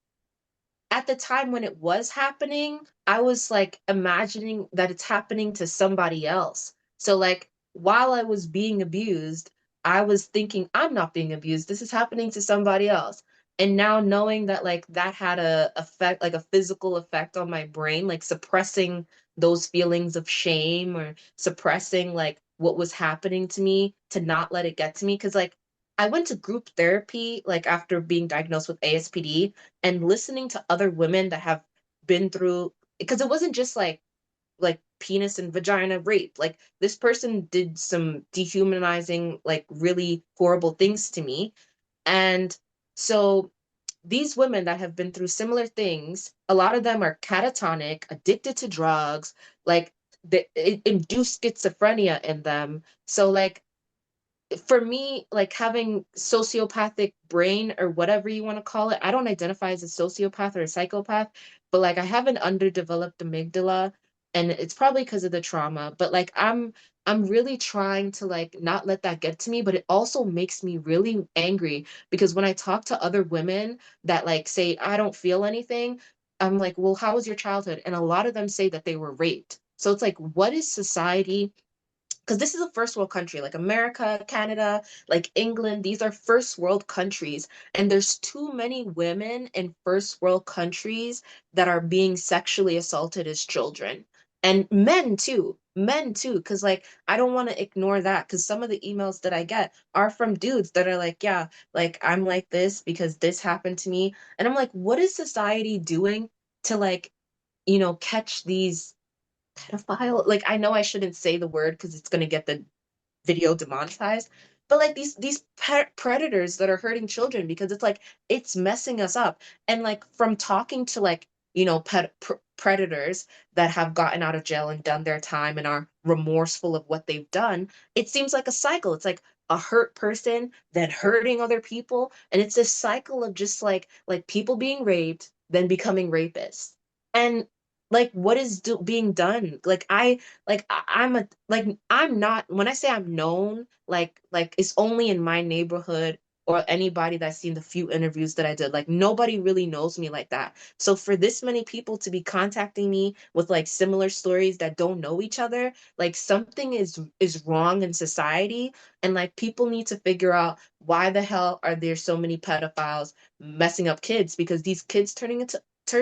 at the time when it was happening, I was like imagining that it's happening to somebody else. So like while I was being abused, I was thinking I'm not being abused. This is happening to somebody else. And now knowing that like that had a effect, like a physical effect on my brain, like suppressing those feelings of shame or suppressing like what was happening to me to not let it get to me. Cause like I went to group therapy like after being diagnosed with ASPD, and listening to other women that have been through, because it wasn't just like penis and vagina rape. Like this person did some dehumanizing, like really horrible things to me. And so these women that have been through similar things, a lot of them are catatonic, addicted to drugs, like it induced schizophrenia in them. So like for me, like having sociopathic brain or whatever you want to call it, I don't identify as a sociopath or a psychopath, but like I have an underdeveloped amygdala, and it's probably because of the trauma. But like I'm really trying to like not let that get to me, but it also makes me really angry because when I talk to other women that like say I don't feel anything, I'm like, "Well, how was your childhood?" And a lot of them say that they were raped. So it's like, what is society, because this is a first world country like America, Canada, like England. These are first world countries. And there's too many women in first world countries that are being sexually assaulted as children. And men too. Because, like, I don't want to ignore that. Because some of the emails that I get are from dudes that are like, yeah, like, I'm like this because this happened to me. And I'm like, what is society doing to, like, catch these pedophile, like I know I shouldn't say the word because it's going to get the video demonetized, but like these predators that are hurting children, because it's like it's messing us up. And like from talking to like predators that have gotten out of jail and done their time and are remorseful of what they've done, it seems like a cycle. It's like a hurt person then hurting other people, and it's this cycle of just like people being raped then becoming rapists. And like what is being done? I'm not, when I say I'm known, like it's only in my neighborhood or anybody that's seen the few interviews that I did. Like nobody really knows me like that. So for this many people to be contacting me with like similar stories that don't know each other, like something is wrong in society, and like people need to figure out why the hell are there so many pedophiles messing up kids, because these kids turn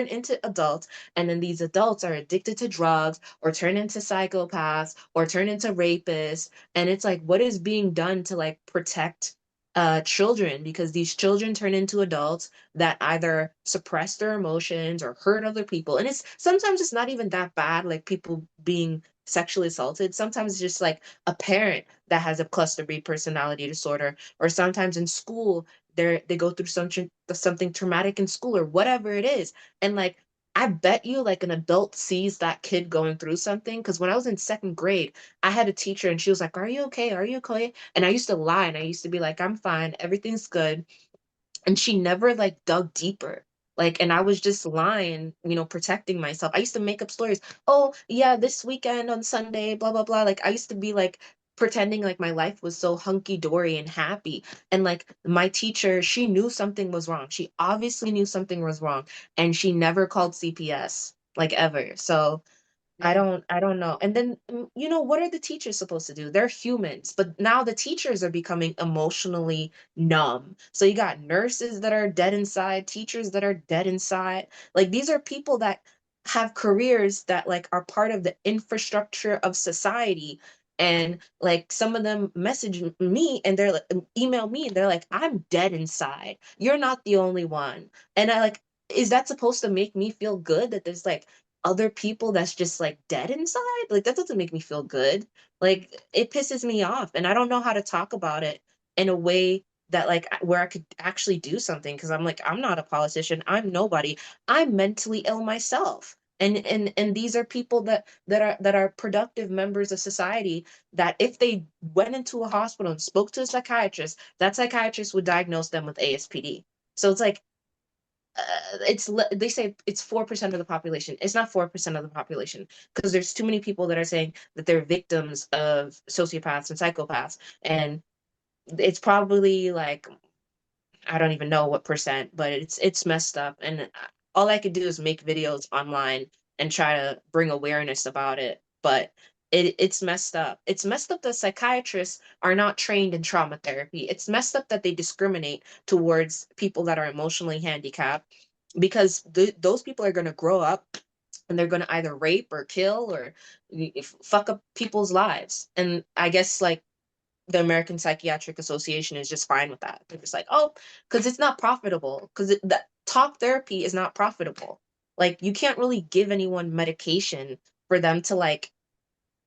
into adults, and then these adults are addicted to drugs or turn into psychopaths or turn into rapists. And it's like, what is being done to like protect children, because these children turn into adults that either suppress their emotions or hurt other people. And it's sometimes it's not even that bad, like people being sexually assaulted. Sometimes it's just like a parent that has a cluster B personality disorder, or sometimes in school they go through something traumatic in school or whatever it is. And like I bet you like an adult sees that kid going through something. Because when I was in second grade, I had a teacher and she was like, "Are you okay? Are you okay?" And I used to lie and I used to be like, "I'm fine. Everything's good." And she never like dug deeper. Like, and I was just lying, protecting myself. I used to make up stories. Oh, yeah, this weekend on Sunday, blah, blah, blah. Like, I used to be like pretending like my life was so hunky dory and happy. And like my teacher, she knew something was wrong. She obviously knew something was wrong. And she never called CPS, like ever. So Yeah. I don't know. And then, what are the teachers supposed to do? They're humans, but now the teachers are becoming emotionally numb. So you got nurses that are dead inside, teachers that are dead inside. Like these are people that have careers that like are part of the infrastructure of society. And like some of them message me and they're like, email me and they're like, "I'm dead inside. You're not the only one." And I like, is that supposed to make me feel good that there's like other people that's just like dead inside? Like that doesn't make me feel good. Like it pisses me off, and I don't know how to talk about it in a way that like where I could actually do something, because I'm like, I'm not a politician, I'm nobody. I'm mentally ill myself. And these are people that are productive members of society, that if they went into a hospital and spoke to a psychiatrist, that psychiatrist would diagnose them with ASPD. So it's like, they say it's 4% of the population. It's not 4% of the population, because there's too many people that are saying that they're victims of sociopaths and psychopaths, and it's probably like, I don't even know what percent, but it's messed up. And all I could do is make videos online and try to bring awareness about it. But it's messed up. It's messed up that psychiatrists are not trained in trauma therapy. It's messed up that they discriminate towards people that are emotionally handicapped, because those people are going to grow up and they're going to either rape or kill or fuck up people's lives. And I guess like the American Psychiatric Association is just fine with that. They're just like, "Oh, because it's not profitable. Because that talk therapy is not profitable. Like, you can't really give anyone medication for them to like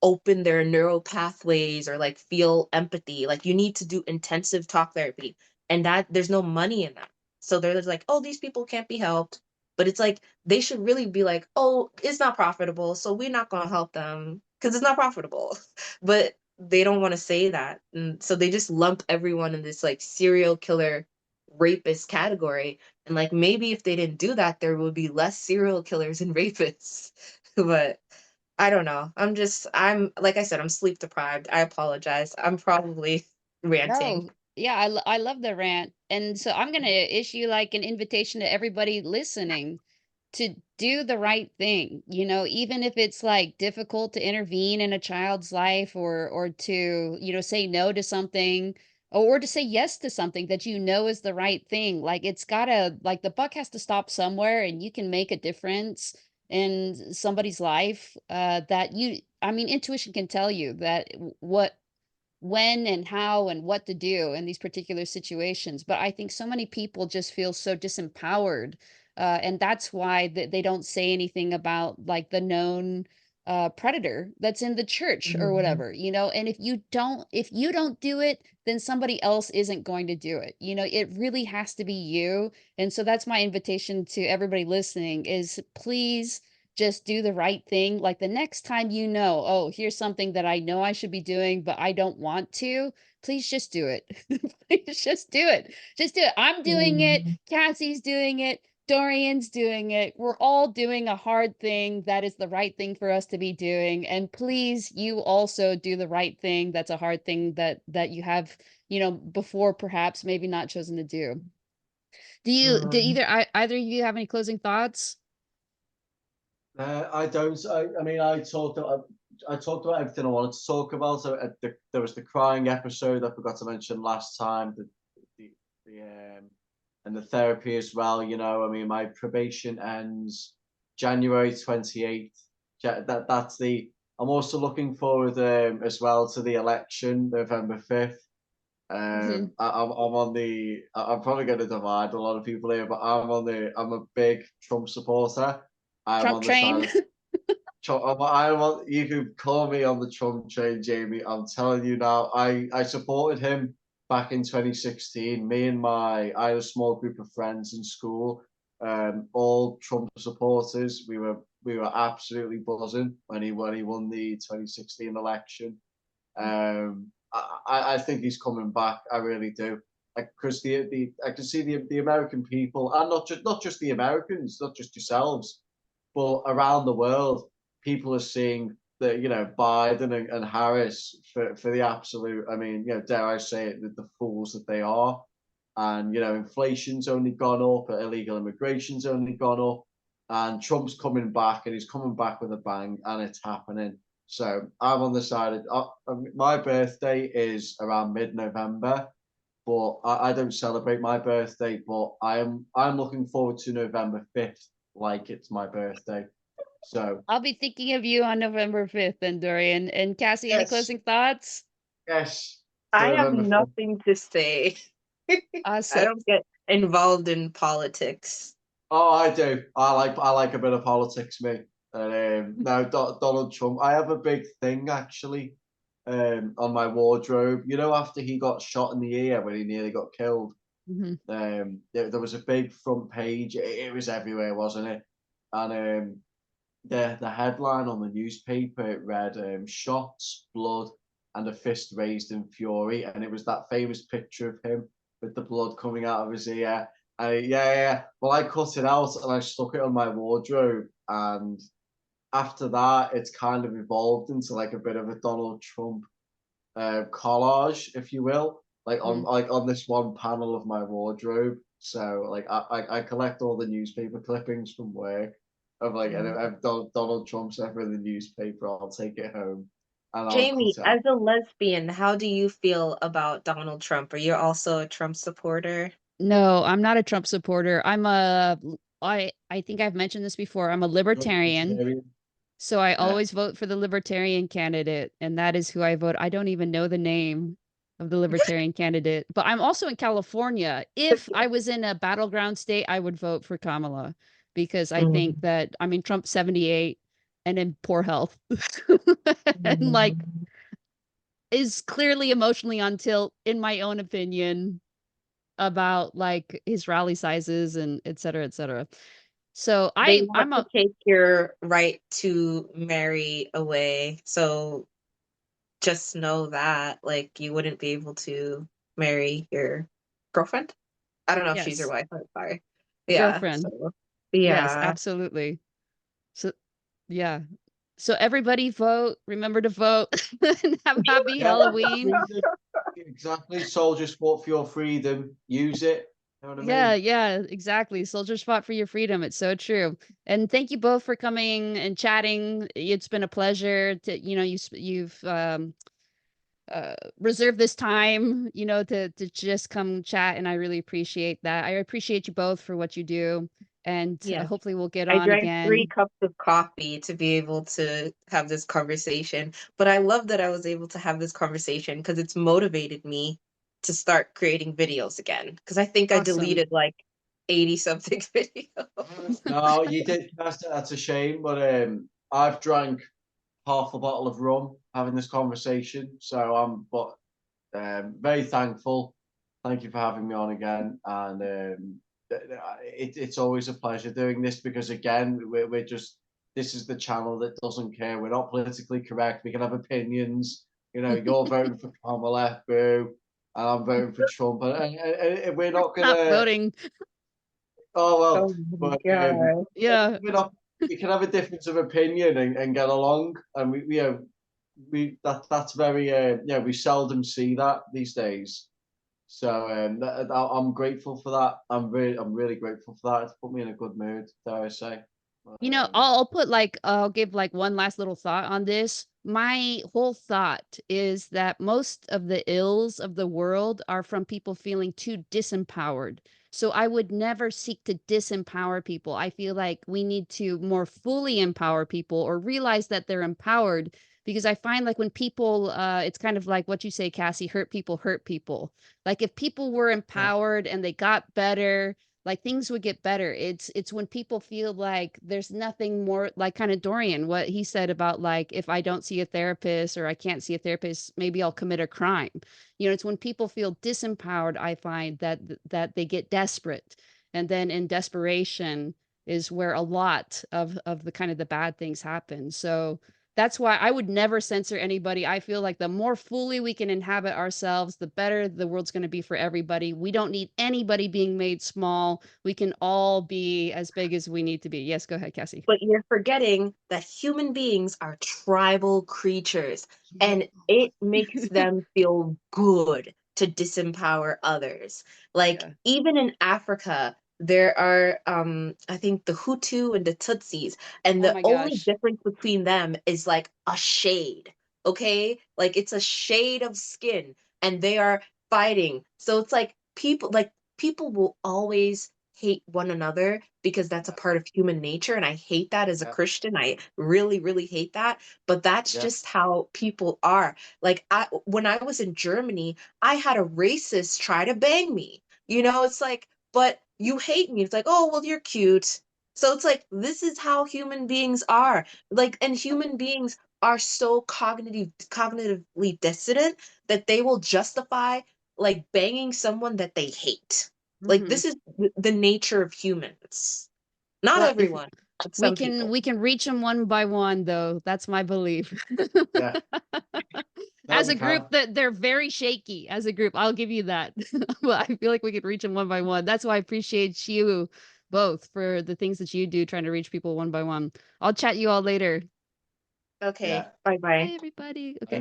open their neural pathways or like feel empathy. Like, you need to do intensive talk therapy, and that there's no money in that. So they're just like, oh, these people can't be helped." But it's like they should really be like, "Oh, it's not profitable, so we're not gonna help them because it's not profitable." But they don't want to say that, and so they just lump everyone in this like serial killer rapist category. And like maybe if they didn't do that, there would be less serial killers and rapists. But I don't know. I'm like I said, I'm sleep deprived. I apologize. I'm probably ranting. No, yeah, I love the rant. And so I'm going to issue like an invitation to everybody listening to do the right thing, even if it's like difficult to intervene in a child's life, or to, say no to something, or to say yes to something that is the right thing. Like it's gotta, like the buck has to stop somewhere, and you can make a difference in somebody's life. I mean, intuition can tell you that what when and how and what to do in these particular situations. But I think so many people just feel so disempowered. And that's why they don't say anything about like the known predator that's in the church or Mhm. whatever. And if you don't do it, then somebody else isn't going to do it. It really has to be you. And so that's my invitation to everybody listening is, please just do the right thing. Like the next time, oh, here's something that I know I should be doing, but I don't want to. Please just do it. Please just do it. Just do it. I'm doing it. Mhm. Cassie's doing it. Dorian's doing it. We're all doing a hard thing that is the right thing for us to be doing. And please, you also do the right thing. That's a hard thing that you have, before perhaps maybe not chosen to do. Do Mm. either of you have any closing thoughts? I don't. I mean, I talked about everything I wanted to talk about. So there was the crying episode I forgot to mention last time. The and the therapy as well. I mean, my probation ends January 28th. That's the. I'm also looking forward as well to the election, November 5th. Mhm. I'm on the. I'm probably going to divide a lot of people here, but I'm a big Trump supporter. I'm Trump on the side train? of Trump. You can call me on the Trump train, Jamie. I'm telling you now. I supported him back in 2016. I had a small group of friends in school, all Trump supporters. We were absolutely buzzing when he won the 2016 election. I think he's coming back. I really do. Because I can see the American people, and not just the Americans, not just yourselves, but around the world, people are seeing that Biden and Harris for the absolute. I mean, dare I say it, the fools that they are. And inflation's only gone up, illegal immigration's only gone up, and Trump's coming back, and he's coming back with a bang, and it's happening. So I'm on the side of my birthday is around mid-November, but I don't celebrate my birthday. But I'm looking forward to November 5th, like it's my birthday. So I'll be thinking of you on November 5th then, Dorian. And Cassie, any yes, closing thoughts? yes, to I have November 5th. nothing to say. I So don't get involved in politics. Oh, I do. I like a bit of politics, me. And no, Donald Trump. I have a big thing actually, on my wardrobe. After he got shot in the ear when he nearly got killed, mhm. there was a big front page. It was everywhere, wasn't it? And the headline on the newspaper, it read, "Shots, blood, and a fist raised in fury," and it was that famous picture of him with the blood coming out of his ear. And yeah. Well, I cut it out and I stuck it on my wardrobe, and after that, it's kind of evolved into like a bit of a Donald Trump collage, if you will, Mhm. like on this one panel of my wardrobe. So like I collect all the newspaper clippings from work of like, and Mhm. if Donald Trump's ever in the newspaper, I'll take it home and I'll cut Jamie, it out. as a lesbian, how do you feel about Donald Trump? Are you also a Trump supporter? No, I'm not a Trump supporter. I think I've mentioned this before. I'm a You're libertarian. vegetarian? So I Yeah. always vote for the libertarian candidate, and that is who I vote. I don't even know the name of the libertarian candidate, but I'm also in California. If I was in a battleground state, I would vote for Kamala because I think Mm. that, I mean, Trump's 78 and in poor health and like Mm. is clearly emotionally on tilt, in my own opinion, about like his rally sizes and et cetera, et cetera. So They I'm want to a take your right to marry away. So just know that, like, you wouldn't be able to marry your girlfriend. I don't know if she's your yes, wife. I'm sorry. Yeah. girlfriend. So, Yes, yeah. absolutely. So yeah. So everybody vote. Remember to vote. And have happy Yeah, Halloween. freedom. Exactly. Soldiers fought for your freedom. Use it. You know what I Yeah, mean? yeah, exactly. Soldiers fought for your freedom. It's so true. And thank you both for coming and chatting. It's been a pleasure to, you've reserved this time, to just come chat, and I really appreciate that. I appreciate you both for what you do, and Yeah. hopefully we'll get I on drank 3 again. cups of coffee to be able to have this conversation, but I love that I was able to have this conversation because it's motivated me to start creating videos again. Because I think I Awesome. deleted, like, 80 something videos. No, you did. That's a shame. But I've drank half a bottle of rum having this conversation. So but very thankful. Thank you for having me on again. And it's always a pleasure doing this because, again, we're just, this is the channel that doesn't care. We're not politically correct. We can have opinions. You're voting for Kamala, boo, and I'm voting for Trump. And we're not going Not to, voting. Oh well, Oh my but God. Yeah. we can have a difference of opinion and get along, and that's very we seldom see that these days. So I'm grateful for that. I'm really grateful for that. It's put me in a good mood, dare I say. You know, I'll give like one last little thought on this. My whole thought is that most of the ills of the world are from people feeling too disempowered. So I would never seek to disempower people. I feel like we need to more fully empower people or realize that they're empowered, because I find like when people it's kind of like what you say, Cassie, hurt people hurt people. Like if people were Yeah, empowered and they got better, like things would get better. It's when people feel like there's nothing more, like kind of Dorian, what he said about like, if I don't see a therapist or I can't see a therapist, maybe I'll commit a crime. You know, it's when people feel disempowered, I find that they get desperate. And then in desperation is where a lot of the kind of the bad things happen. So that's why I would never censor anybody. I feel like the more fully we can inhabit ourselves, the better the world's going to be for everybody. We don't need anybody being made small. We can all be as big as we need to be. Yes, go ahead, Cassie. But you're forgetting that human beings are tribal creatures, and it makes them feel good to disempower others. Like Yeah. even in Africa, there are I think the Hutu and the Tutsis, and Oh the my only gosh. difference between them is like a shade. Okay? Like it's a shade of skin, and they are fighting. So it's like people will always hate one another because that's a yeah, part of human nature, and I hate that as a yeah, Christian. I really really hate that, but that's yeah, just how people are. Like when I was in Germany, I had a racist try to bang me. It's like, but you hate me. It's like, oh well, you're cute. So it's like this is how human beings are. Like, and human beings are so cognitively dissident that they will justify like banging someone that they hate. Like Hmm. this is the nature of humans. Not Well, if everyone, but some people. we can reach them one by one, though. That's my belief. yeah. No, As we a group, can. that they're very shaky. As a group, I'll give you that. But I feel like we could reach them one by one. That's why I appreciate you both for the things that you do, trying to reach people one by one. I'll chat you all later. Okay, Yeah. bye Bye, bye. everybody. And Okay.